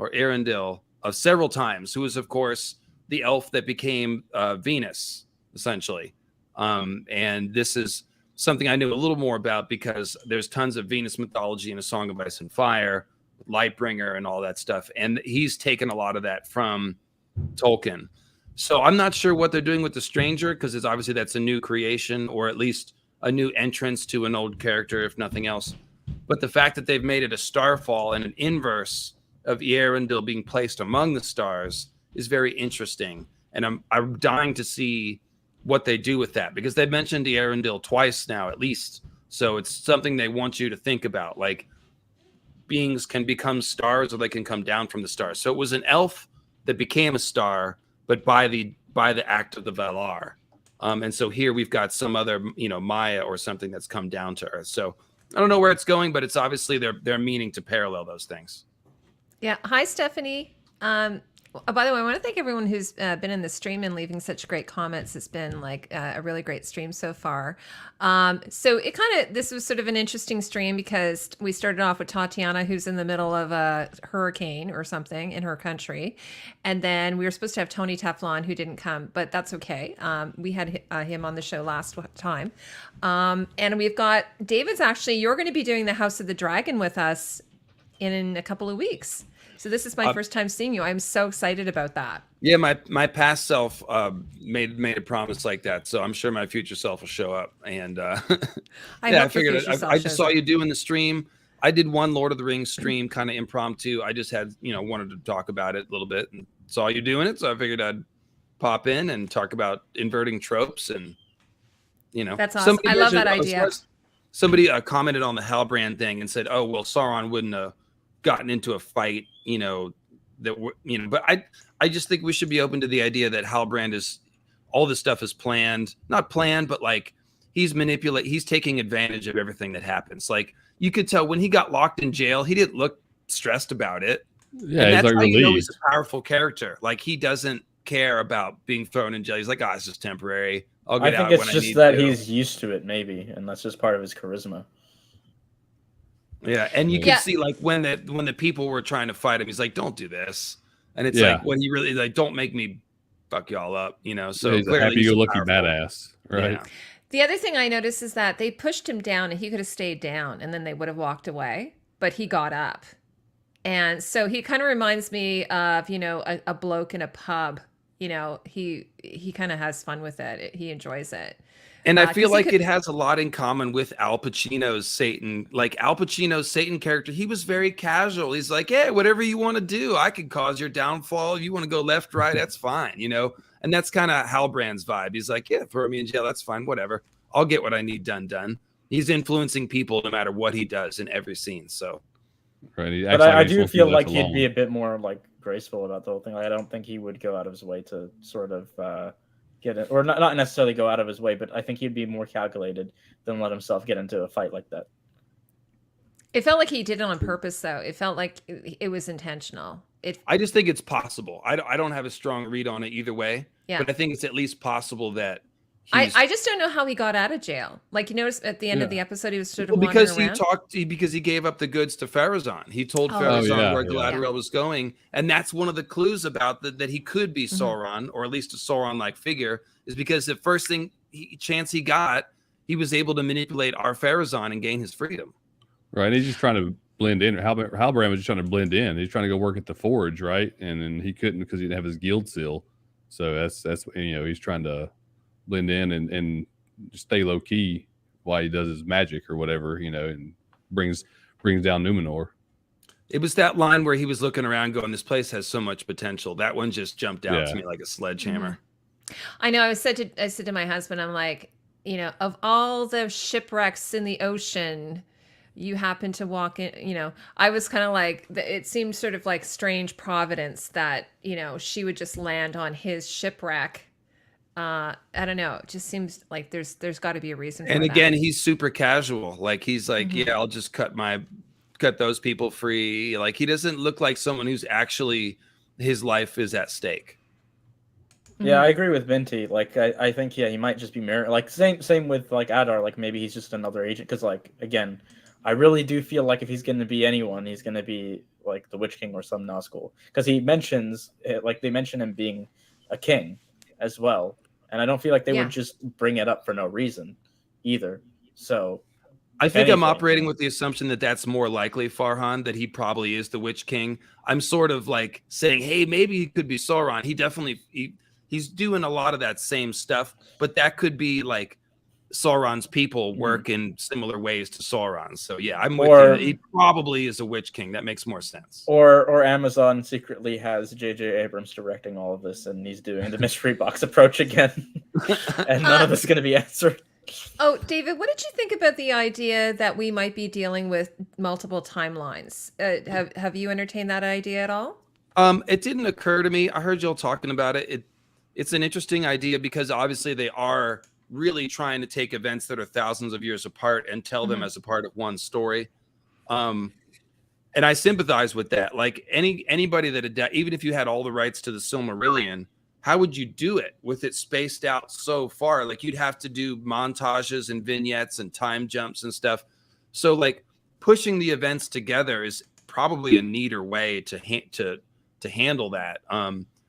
several times, who is of course the elf that became Venus, essentially. And this is something I knew a little more about because there's tons of Venus mythology in A Song of Ice and Fire, Lightbringer, and all that stuff. And he's taken a lot of that from Tolkien. So I'm not sure what they're doing with the stranger because it's obviously that's a new creation or at least a new entrance to an old character, if nothing else. But the fact that they've made it a starfall and an inverse of Eärendil being placed among the stars is very interesting. And I'm dying to see what they do with that because they've mentioned Eärendil twice now at least, so it's something they want you to think about, like beings can become stars or they can come down from the stars. So it was an elf that became a star, but by the act of the Valar, and so here we've got some other Maya or something that's come down to Earth. So I don't know where it's going, but it's obviously they're meaning to parallel those things. Yeah. Hi, Stephanie. By the way, I want to thank everyone who's been in the stream and leaving such great comments. It's been like a really great stream so far. So this was sort of an interesting stream because we started off with Tatiana, who's in the middle of a hurricane or something in her country. And then we were supposed to have Tony Teflon, who didn't come, but that's okay. We had him on the show last time. And we've got David's you're going to be doing the House of the Dragon with us in a couple of weeks. So this is my first time seeing you. I'm so excited about that. Yeah, my past self made a promise like that, so I'm sure my future self will show up. And I figured I just saw you doing the stream. I did one Lord of the Rings stream, kind of impromptu. I just had wanted to talk about it a little bit, and saw you doing it, so I figured I'd pop in and talk about inverting tropes and That's awesome. I love that idea. Somebody commented on the Halbrand thing and said, "Oh well, Sauron wouldn't have gotten into a fight you know, but I just think we should be open to the idea that Halbrand is all this stuff is planned, not planned, but like he's taking advantage of everything that happens. Like you could tell when he got locked in jail, he didn't look stressed about it. Yeah, and he's that's like how relieved. you know he's a powerful character. Like he doesn't care about being thrown in jail. He's like, it's just temporary. I'll get out when I need to. I think it's just that he's used to it, maybe, and that's just part of his charisma. Yeah, and you can see like when the people were trying to fight him, he's like, "Don't do this," and it's like when he really like, "Don't make me fuck y'all up," you know. So he's a happy-go-lucky badass, right? Yeah. The other thing I noticed is that they pushed him down, and he could have stayed down, and then they would have walked away, but he got up, and so he kind of reminds me of a bloke in a pub. You know, he kind of has fun with it. He enjoys it. And I feel like it has a lot in common with Al Pacino's Satan. Like Al Pacino's Satan character, he was very casual. He's like, "Hey, whatever you want to do, I could cause your downfall. If you want to go left, right, that's fine," you know? And that's kind of Halbrand's vibe. He's like, "Yeah, throw me in jail, that's fine, whatever. I'll get what I need done." He's influencing people no matter what he does in every scene. So, right. But I do feel like he'd be a bit more like graceful about the whole thing. Like, I don't think he would go out of his way to sort of get it, or not necessarily go out of his way, but I think he'd be more calculated than let himself get into a fight like that. It felt like he did it on purpose, though. It felt like it was intentional. I just think it's possible. I don't have a strong read on it either way, but I think it's at least possible that I just don't know how he got out of jail. Like, you notice at the end of the episode, he was sort of because because he gave up the goods to Pharazôn. He told Pharazôn where Galadriel was going, and that's one of the clues about that he could be Sauron, or at least a Sauron-like figure, is because the first chance he got, he was able to manipulate our Pharazôn and gain his freedom. Right, he's just trying to blend in. Halbrand was just trying to blend in. He's trying to go work at the forge, right? And then he couldn't because he didn't have his guild seal. So that's he's trying to blend in and stay low key while he does his magic or whatever, and brings down Numenor. It was that line where he was looking around going, "This place has so much potential." That one just jumped out to me like a sledgehammer. I know. I said to my husband, I'm like, of all the shipwrecks in the ocean, you happen to walk in, I was kind of like, it seemed sort of like strange providence that, she would just land on his shipwreck. I don't know. It just seems like there's got to be a reason for and that. Again, he's super casual. Like he's like, "Yeah, I'll just cut those people free." Like he doesn't look like someone who's actually his life is at stake. Yeah, I agree with Binti. Like I think he might just be married. Like same with like Adar. Like maybe he's just another agent. Because like again, I really do feel like if he's going to be anyone, he's going to be like the Witch King or some Nazgul. Because he mentions they mention him being a king as well. And I don't feel like they would just bring it up for no reason either. So I think I'm operating with the assumption that that's more likely, Farhan, that he probably is the Witch King. I'm sort of like saying, hey, maybe he could be Sauron. He definitely, he's doing a lot of that same stuff, but that could be like Sauron's people work in similar ways to Sauron. So yeah, I'm with you. He probably is a Witch King. That makes more sense. Or Amazon secretly has J.J. Abrams directing all of this, and he's doing the mystery box approach again, and none of this is going to be answered. Oh, David, what did you think about the idea that we might be dealing with multiple timelines? Have you entertained that idea at all? It didn't occur to me. I heard y'all talking about it. It's an interesting idea because obviously they are really trying to take events that are thousands of years apart and tell them as a part of one story. And I sympathize with that. Like anybody that even if you had all the rights to the Silmarillion, how would you do it with it spaced out so far? Like you'd have to do montages and vignettes and time jumps and stuff. So like pushing the events together is probably a neater way to handle that.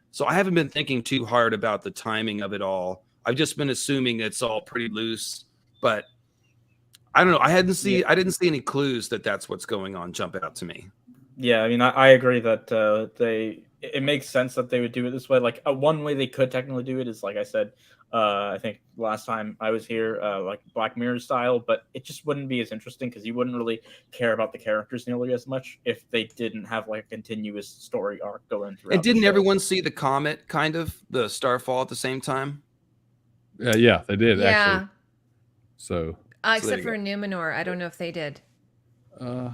So I haven't been thinking too hard about the timing of it all. I've just been assuming it's all pretty loose, but I don't know. I didn't see any clues that that's what's going on jump out to me. Yeah, I mean, I agree that it makes sense that they would do it this way. Like one way they could technically do it is, like I said, I think last time I was here, like Black Mirror style, but it just wouldn't be as interesting because you wouldn't really care about the characters nearly as much if they didn't have like a continuous story arc going through. And didn't everyone see the comet, kind of the Starfall at the same time? Yeah, they did actually. So except for Numenor, I don't know if they did. I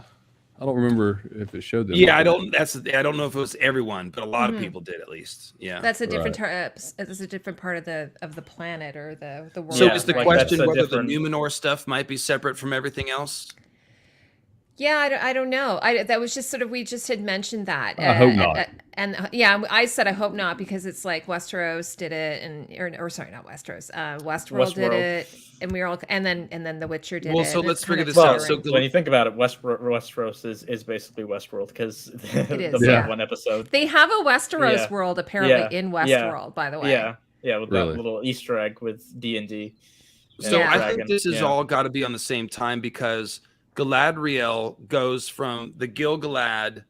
I don't remember if it showed them. Yeah, I don't know if it was everyone, but a lot of people did at least. Yeah. That's a different that's a different part of the planet or the world. So is the like question that's a whether different- the Numenor stuff might be separate from everything else? Yeah, I don't know. That was just sort of, we just had mentioned that. I hope not. And yeah, I said I hope not, because it's like Westeros did it, or sorry, not Westeros. Westworld did it, and we were all, and then The Witcher did it. Well, so and let's it's kind figure of this out. tiring. So when you think about it, Westeros is basically Westworld, because It is, the yeah. one episode. They have a Westeros Yeah. world apparently Yeah. in Westworld, by the way. Yeah, with Really? that little Easter egg with D&D. So Yeah. I think this is all got to be on the same time, because Galadriel goes from the Gil-galad,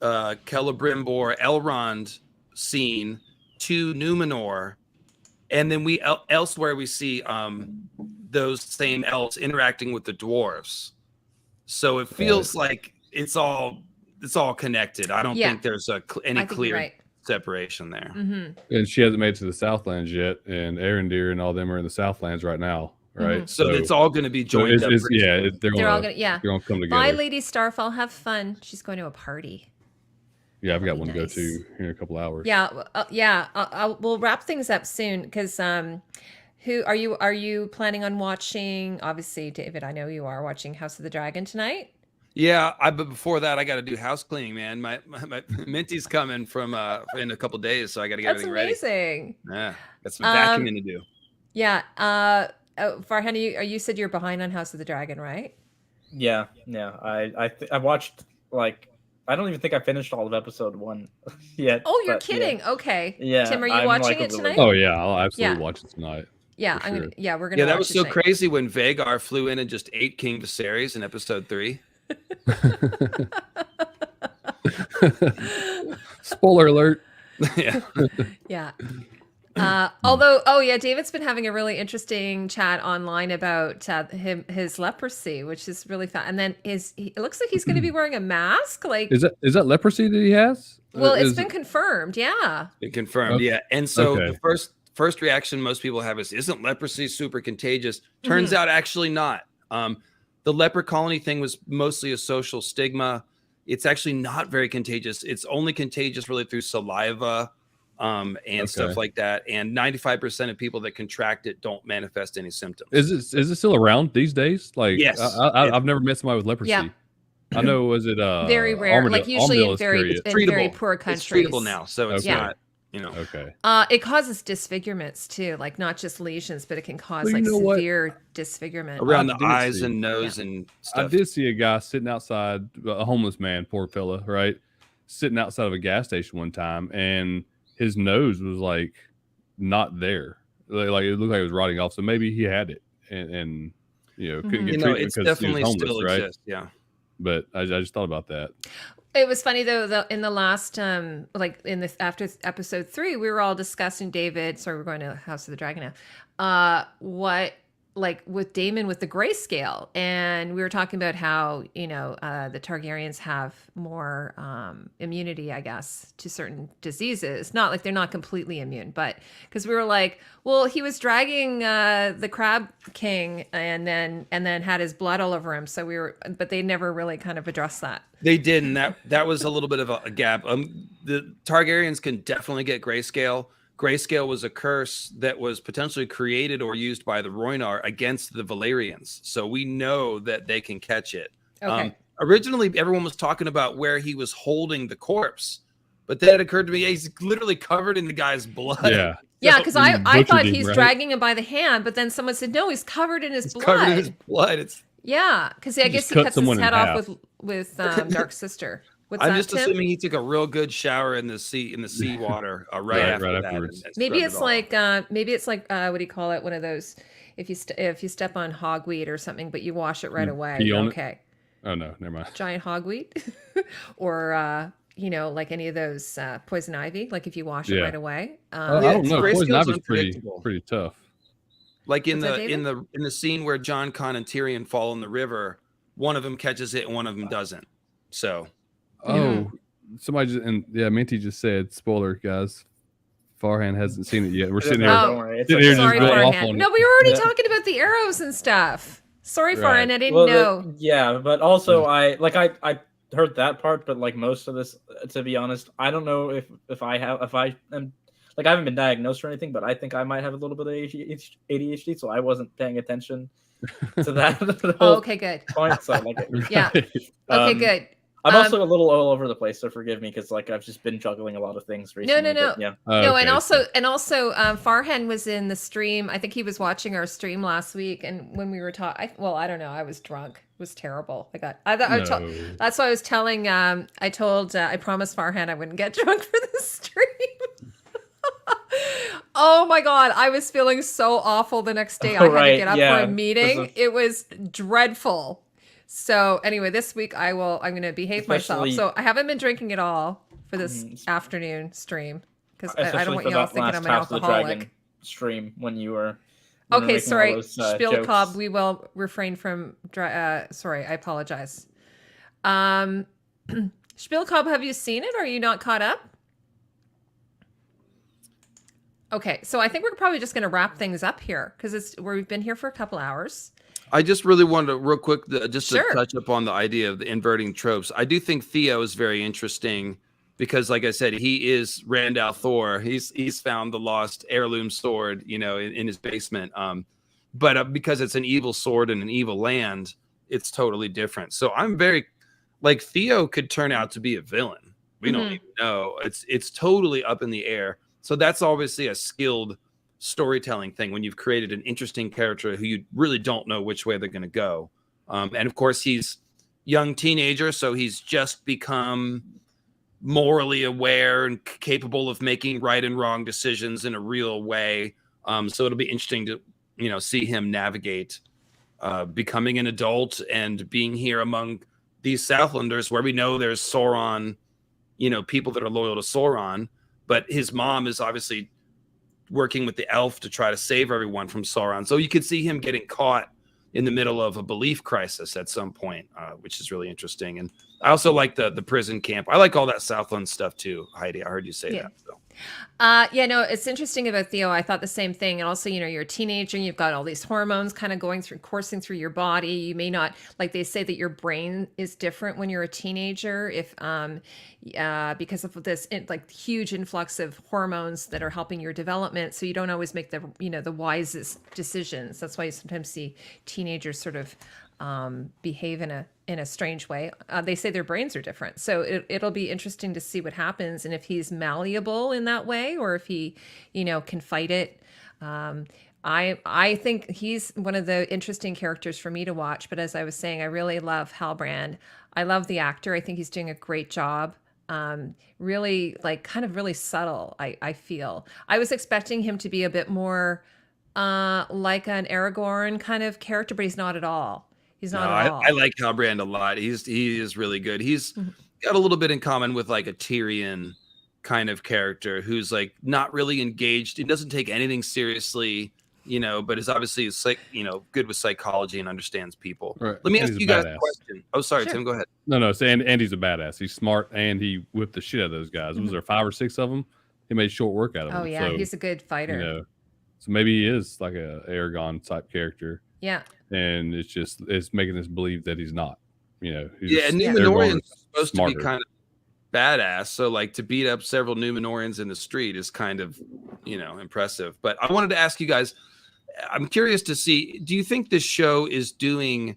Celebrimbor, Elrond scene to Numenor, and then we elsewhere we see those same elves interacting with the dwarves. So it feels like it's all connected. I don't think there's any I think you're clear right. separation there. Mm-hmm. And she hasn't made it to the Southlands yet, and Arendir and all them are in the Southlands right now, right? So it's all going to be joined up. pretty soon. They're all gonna, yeah. They're gonna come together. Bye, Lady Starfall. Have fun. She's going to a party. Yeah, I've got That'd one be to go nice. to here in a couple hours. Yeah. We'll wrap things up soon, because who are you planning on watching? Obviously, David, I know you are watching House of the Dragon tonight. Yeah, but before that, I got to do house cleaning, man. My Minty's coming from in a couple days, so I got to get That's everything amazing. ready. Yeah, got some vacuuming to do. Yeah. Farhan, you said you're behind on House of the Dragon, right? Yeah. I watched, like, I don't even think I finished all of episode 1 yet. Oh, you're but kidding. Okay. Yeah, Tim, are you I'm watching like a it little- tonight? Oh yeah, I'll absolutely Yeah. watch it tonight. Yeah, for sure. we're gonna. Yeah, that watch was it so tonight. crazy when Vagar flew in and just ate King Viserys in episode 3. Spoiler alert. Yeah. Yeah. Although, David's been having a really interesting chat online about his leprosy, which is really fun. And then it looks like he's going to be wearing a mask. Like, Is that leprosy that he has? well, it's Is- been confirmed. Yeah. It confirmed. Okay. Yeah. And so Okay. the first reaction most people have is, isn't leprosy super contagious? Turns out actually not. The leper colony thing was mostly a social stigma. It's actually not very contagious. It's only contagious really through saliva and stuff like that. And 95% of people that contract it don't manifest any symptoms. Is it still around these days? Like, Yes. I've never met somebody with leprosy. Yeah. I know. Was it Very rare. Like usually in Armadillo's very period. in very Treatable. poor It's countries. treatable now, so it's Okay. not, you know. Okay. It causes disfigurements too, like not just lesions, but it can cause Well, like you know what? severe disfigurement. Around I the did eyes see- and nose and I stuff. did see a guy sitting outside, a homeless man, poor fella, right? Sitting outside of a gas station one time, and his nose was like not there. Like it looked like it was rotting off. So maybe he had it, and couldn't Mhm. get You know, treatment it's because he definitely was homeless, still right? exists. Yeah. But I just thought about that. It was funny though, in the last like in this after episode 3, we were all discussing, David, sorry, we're going to House of the Dragon now. What, like with Daemon with the grayscale, and we were talking about how the Targaryens have more immunity, I guess, to certain diseases. Not like they're not completely immune, but because we were like, well, he was dragging the Crab King and then had his blood all over him. So but they never really kind of addressed that. They did, and that was a little bit of a gap. The Targaryens can definitely get grayscale. Grayscale was a curse that was potentially created or used by the Rhoynar against the Valyrians. So we know that they can catch it. Okay. Originally, everyone was talking about where he was holding the corpse, but then it occurred to me, he's literally covered in the guy's blood. Yeah. Yeah, because I butchered thought him, he's right? dragging him by the hand, but then someone said, no, he's covered in his He's blood. covered in his blood. It's. Yeah, because I guess just he cut cuts his someone in head off half. with Dark Sister. What's I'm that, just Tim? assuming he took a real good shower in the seawater right Right after that. afterwards. Maybe scrubbed it off. maybe it's like what do you call it? One of those if you step on hogweed or something, but you wash it right away. pee on it? Okay, Oh no, never mind. giant hogweed, or like any of those poison ivy. Like if you wash it Yeah. right away. I Yeah, don't know. Grayscale's Poison ivy's unpredictable. pretty tough. Like in What's that, the scene where Jon Con and Tyrion fall in the river, one of them catches it and one of them doesn't. So Oh, somebody just Minty just said, spoiler, guys. Farhan hasn't seen it yet. We're sitting here. Oh. Don't worry. It's Sitting here okay. just Sorry, going off Farhan. on No, it. we were already Yeah. talking about the arrows and stuff. Sorry, Right. Farin, I didn't know. Yeah, but also I heard that part, but like most of this, to be honest, I don't know if I am like I haven't been diagnosed or anything, but I think I might have a little bit of ADHD, so I wasn't paying attention to that the Oh, whole okay, good. point. So like, Yeah. Right. Okay, good. I'm also a little all over the place, so forgive me because like I've just been juggling a lot of things recently. No. But, yeah. No, Okay, and also, Farhan was in the stream. I think he was watching our stream last week, and when we were talking, well, I don't know, I was drunk. It was terrible. No. That's why I was telling. I promised Farhan I wouldn't get drunk for the stream. Oh my god, I was feeling so awful the next day. I had to get up for a meeting. It was dreadful. So anyway, this week I'm going to behave myself. So I haven't been drinking at all for this afternoon stream because I don't want you all thinking I'm an alcoholic. Stream when you were. Okay, sorry, Spielkob. We will refrain from. Sorry, I apologize. Spielkob, have you seen it? Or are you not caught up? Okay, so I think we're probably just going to wrap things up here because we've been here for a couple hours. I just really wanted to real quick to Sure. touch upon the idea of the inverting tropes. I do think Theo is very interesting because, like I said, he is Randall Thor. He's found the lost heirloom sword, in his basement. But because it's an evil sword in an evil land, it's totally different. So I'm very like Theo could turn out to be a villain. We don't even know. It's totally up in the air. So that's obviously a skilled storytelling thing when you've created an interesting character who you really don't know which way they're going to go. And of course, he's young teenager, so he's just become morally aware and capable of making right and wrong decisions in a real way. So it'll be interesting to, see him navigate becoming an adult and being here among these Southlanders where we know there's Sauron, people that are loyal to Sauron, but his mom is obviously working with the elf to try to save everyone from Sauron. So you could see him getting caught in the middle of a belief crisis at some point, which is really interesting. And I also like the prison camp. I like all that Southland stuff too, Heidi. I heard you say that. So. It's interesting about Theo. I thought the same thing. And also, you're a teenager and you've got all these hormones kind of coursing through your body. You may not, like they say that your brain is different when you're a teenager because of this huge influx of hormones that are helping your development. So you don't always make the wisest decisions. That's why you sometimes see teenagers sort of behave in a strange way. They say their brains are different. So it'll be interesting to see what happens and if he's malleable in that way or if he, can fight it. I think he's one of the interesting characters for me to watch. But as I was saying, I really love Halbrand. I love the actor. I think he's doing a great job. Really really subtle. I feel I was expecting him to be a bit more like an Aragorn kind of character, but he's not at all. He's not at all. I like Halbrand a lot. He is really good. He's got a little bit in common with like a Tyrion kind of character who's like not really engaged. He doesn't take anything seriously, but is obviously good with psychology and understands people. Right. Let me And ask he's you a guys badass. a question. Oh, sorry, Sure. Tim, go ahead. No. So Andy's a badass. He's smart and he whipped the shit out of those guys. Was there 5 or 6 of them? He made short work out of them. Oh yeah, So, he's a good fighter. So maybe he is like a Aragorn type character. Yeah. And it's making us believe that he's not. And Numenorians are supposed to be kind of badass. So like to beat up several Numenorians in the street is kind of, impressive. But I wanted to ask you guys, I'm curious to see, do you think this show is doing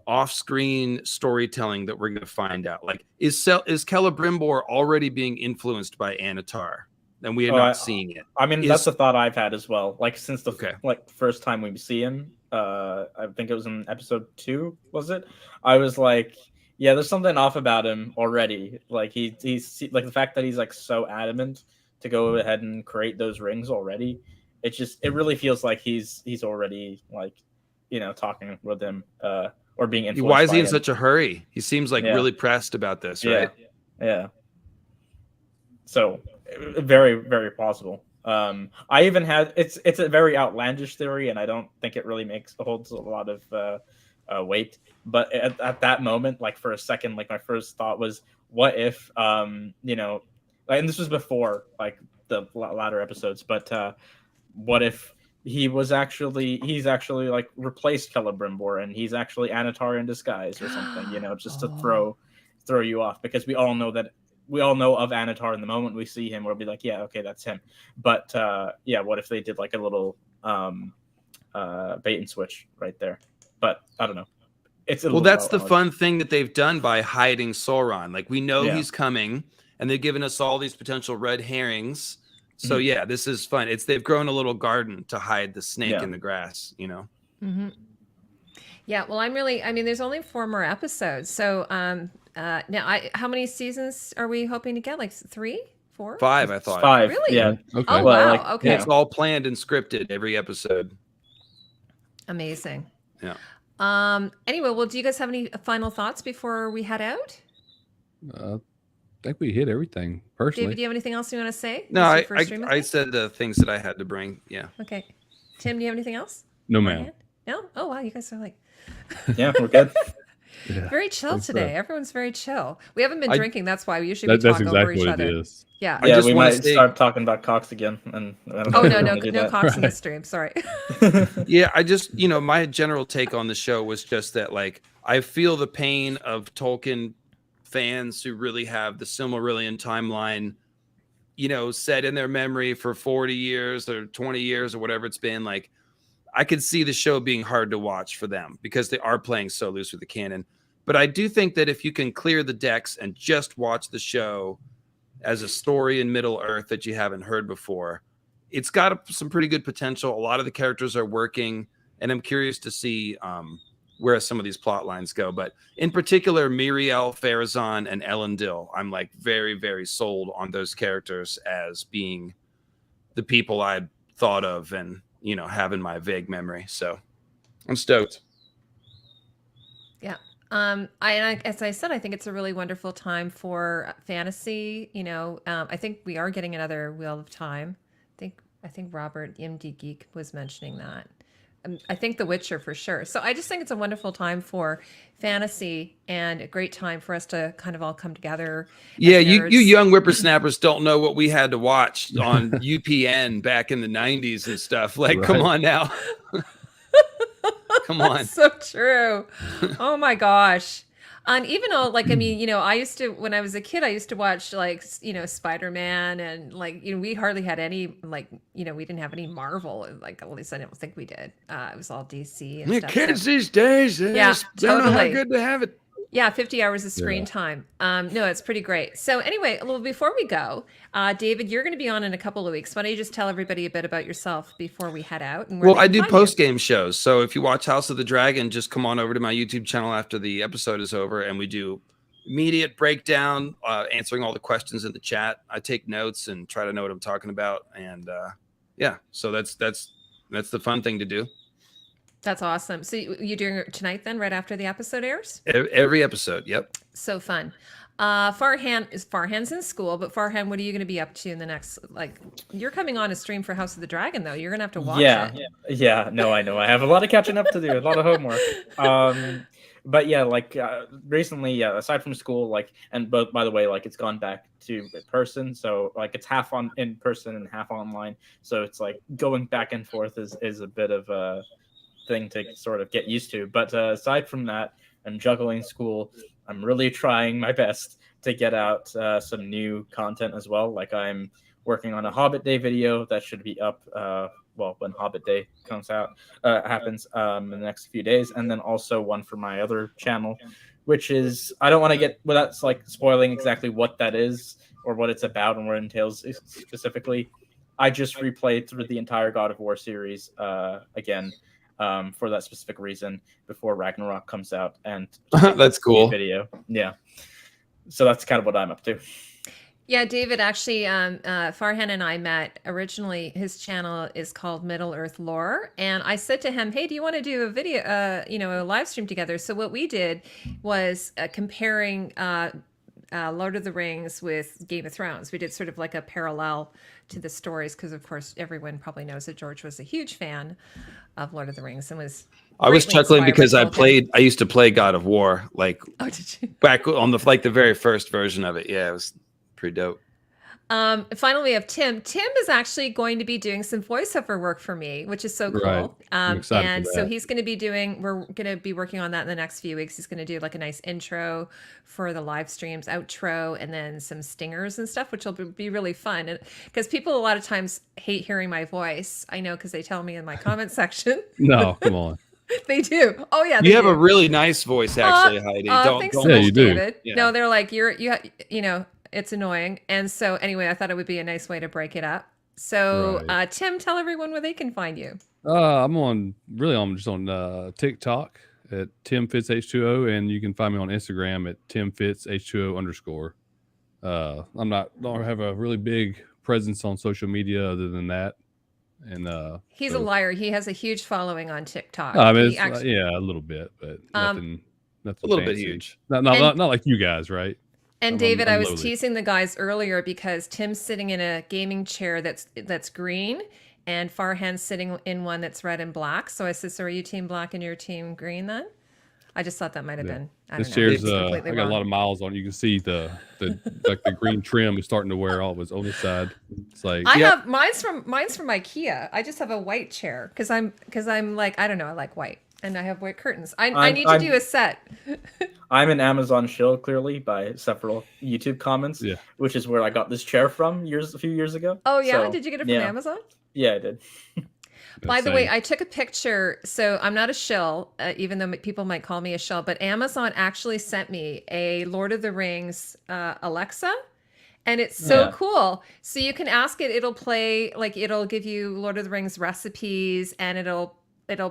off-screen storytelling that we're going to find out? Like is Celebrimbor already being influenced by Anatar? And we are not seeing it. I mean, that's the thought I've had as well. Like since the first time we see him, I think it was in episode 2, was it? I was like, yeah, there's something off about him already. Like he's like the fact that he's like so adamant to go ahead and create those rings already. It really feels like he's already like, talking with him or being influenced. Why is he in him. such a hurry? He seems like really pressed about this, right? Yeah. So very, very possible. I even had it's a very outlandish theory, and I don't think it really holds a lot of weight. But at that moment, like for a second, like my first thought was, what if and this was before like the latter episodes, but what if he's actually like replaced Celebrimbor, and he's actually Anatar in disguise or something, just to throw you off, because we all know of Anatar. In the moment we see him, we'll be like, yeah, okay, that's him. But what if they did like a little bait and switch right there? But I don't know. That's the fun thing that they've done by hiding Sauron. Like, we know he's coming, and they've given us all these potential red herrings. So this is fun. They've grown a little garden to hide the snake in the grass, Mm-hmm. Yeah, well, there's only 4 more episodes. So now how many seasons are we hoping to get? Like 3, 4? 5, I thought. 5. Really? Yeah. Okay. Oh, wow. Okay. It's all planned and scripted, every episode. Amazing. Yeah. Anyway, well, do you guys have any final thoughts before we head out? I think we hit everything personally. David, do you have anything else you want to say? No, I said the things that I had to bring. Yeah. Okay. Tim, do you have anything else? No, ma'am. No? Oh, wow. You guys are like Yeah, we're good. very chill today. Everyone's very chill. We haven't been drinking. That's why we usually That's talk exactly over each what other. it is. Yeah. just we wanna might say- start talking about cocks again. And I don't Oh, know no if we wanna do that. cocks in the stream. Sorry. Yeah, I just, my general take on the show was just that, like, I feel the pain of Tolkien fans who really have the Silmarillion timeline, set in their memory for 40 years or 20 years or whatever it's been. Like, I could see the show being hard to watch for them because they are playing so loose with the canon. But I do think that if you can clear the decks and just watch the show as a story in Middle Earth that you haven't heard before, it's got some pretty good potential. A lot of the characters are working, and I'm curious to see where some of these plot lines go. But in particular, Miriel, Pharazôn, and Elendil, I'm like very, very sold on those characters as being the people I thought of and, have in my vague memory. So I'm stoked. Yeah. As I said, I think it's a really wonderful time for fantasy. I think we are getting another Wheel of Time. I think Robert, the MD Geek, was mentioning that. I think The Witcher for sure. So I just think it's a wonderful time for fantasy and a great time for us to kind of all come together. Yeah, you young whippersnappers don't know what we had to watch on UPN back in the 90s and stuff. Like, Right. Come on now. Come on. So true. Oh my gosh. And even though, I used to, when I was a kid, I used to watch Spider-Man, and we hardly had any, we didn't have any Marvel. At least I don't think we did. It was all DC and stuff. Kids these days, don't know how totally. good to have it. Yeah, 50 hours of screen time. No, it's pretty great. So anyway, well, before we go, David, you're going to be on in a couple of weeks. Why don't you just tell everybody a bit about yourself before we head out? And Well, I do post-game shows. So if you watch House of the Dragon, just come on over to my YouTube channel after the episode is over, and we do immediate breakdown, answering all the questions in the chat. I take notes and try to know what I'm talking about. And so that's the fun thing to do. That's awesome. So you're doing it tonight then, right after the episode airs? Every episode, yep. So fun. Farhan's in school, but Farhan, what are you going to be up to in the next, you're coming on a stream for House of the Dragon, though. You're going to have to watch it. Yeah. No, I know. I have a lot of catching up to do, a lot of homework. But yeah, recently, aside from school, but by the way, it's gone back to in person. So it's half on in person and half online. So it's going back and forth is a bit of a thing to sort of get used to. But aside from that, and juggling school, I'm really trying my best to get out some new content as well. I'm working on a Hobbit Day video that should be up when Hobbit Day happens in the next few days, and then also one for my other channel, which is, I don't want to get without spoiling exactly what that is or what it's about and what it entails specifically. I just replayed through the entire God of War series again. For that specific reason before Ragnarok comes out, and that's cool video. Yeah, so that's kind of what I'm up to. Yeah, David, actually, Farhan and I met originally. His channel is called Middle Earth Lore, and I said to him, "Hey, do you want to do a video, a live stream together?" So what we did was comparing Lord of the Rings with Game of Thrones. We did sort of like a parallel to the stories, because of course everyone probably knows that George was a huge fan of Lord of the Rings and was. I was chuckling because I used to play God of War, Oh, did you? back on the very first version of it. Yeah, it was pretty dope. Finally, we have Tim. Tim is actually going to be doing some voiceover work for me, which is so cool. Right. I'm excited And for so that. he's going to be we're going to be working on that in the next few weeks. He's going to do like a nice intro for the live streams, outro, and then some stingers and stuff, which will be really fun. Because people a lot of times hate hearing my voice. I know because they tell me in my comment section. No, come on. They do. Oh yeah, You they have do. a really nice voice, actually, Heidi. Thanks so Yeah, much, you do. David. Yeah. No, they're like you know, it's annoying. And so anyway, I thought it would be a nice way to break it up. So Right. Tim, tell everyone where they can find you. I'm just on TikTok at TimFitsH2O, and you can find me on Instagram at TimFitsH2O_. Don't have a really big presence on social media other than that. And He's a liar. He has a huge following on TikTok. I mean, He actually- yeah, a little bit, but nothing A little bit fancy. huge. Not like you guys, right? And I'm David, I was lowly. teasing the guys earlier because Tim's sitting in a gaming chair that's green, and Farhan's sitting in one that's red and black. So I said, "So are you team black and your team green then?" I just thought that might have Yeah. been. I This don't know. chair's It's I completely got a wrong. lot of miles on it. You can see the like the green trim is starting to wear off. It's on the side. It's like I have mine's from IKEA. I just have a white chair because I'm like I don't know. I like white, and I have white curtains. I need to do a set. I'm an Amazon shill, clearly, by several YouTube comments, Yeah. which is where I got this chair from a few years ago. Oh yeah, So, did you get it from yeah. Amazon? Yeah, I did. By the way, same. I took a picture. So I'm not a shill, even though people might call me a shill, but Amazon actually sent me a Lord of the Rings Alexa. And it's so Yeah. cool. So you can ask it, it'll play, like it'll give you Lord of the Rings recipes and it'll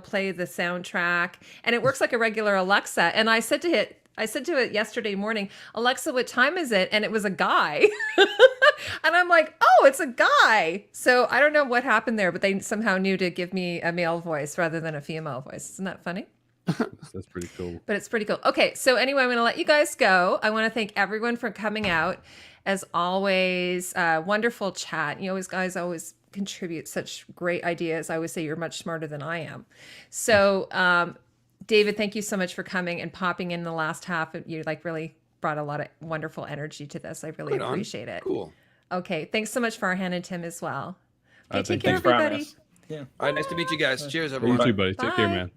play the soundtrack. And it works like a regular Alexa. And I said to it yesterday morning, Alexa, what time is it? And it was a guy. And I'm like, oh, it's a guy. So I don't know what happened there, but they somehow knew to give me a male voice rather than a female voice. Isn't that funny? that's pretty cool. But it's pretty cool. Okay, so anyway, I'm going to let you guys go. I want to thank everyone for coming out. As always, wonderful chat. You guys always contribute such great ideas. I always say you're much smarter than I am. So, David, thank you so much for coming and popping in the last half. You really brought a lot of wonderful energy to this. I really Right on. appreciate it. Cool. Okay, thanks so much for Farhan and Tim as well. Okay, All right, take care, thanks for having everybody. us. Yeah. All right, nice to meet you guys. Cheers, You everyone. too, buddy. Take care, Bye. man.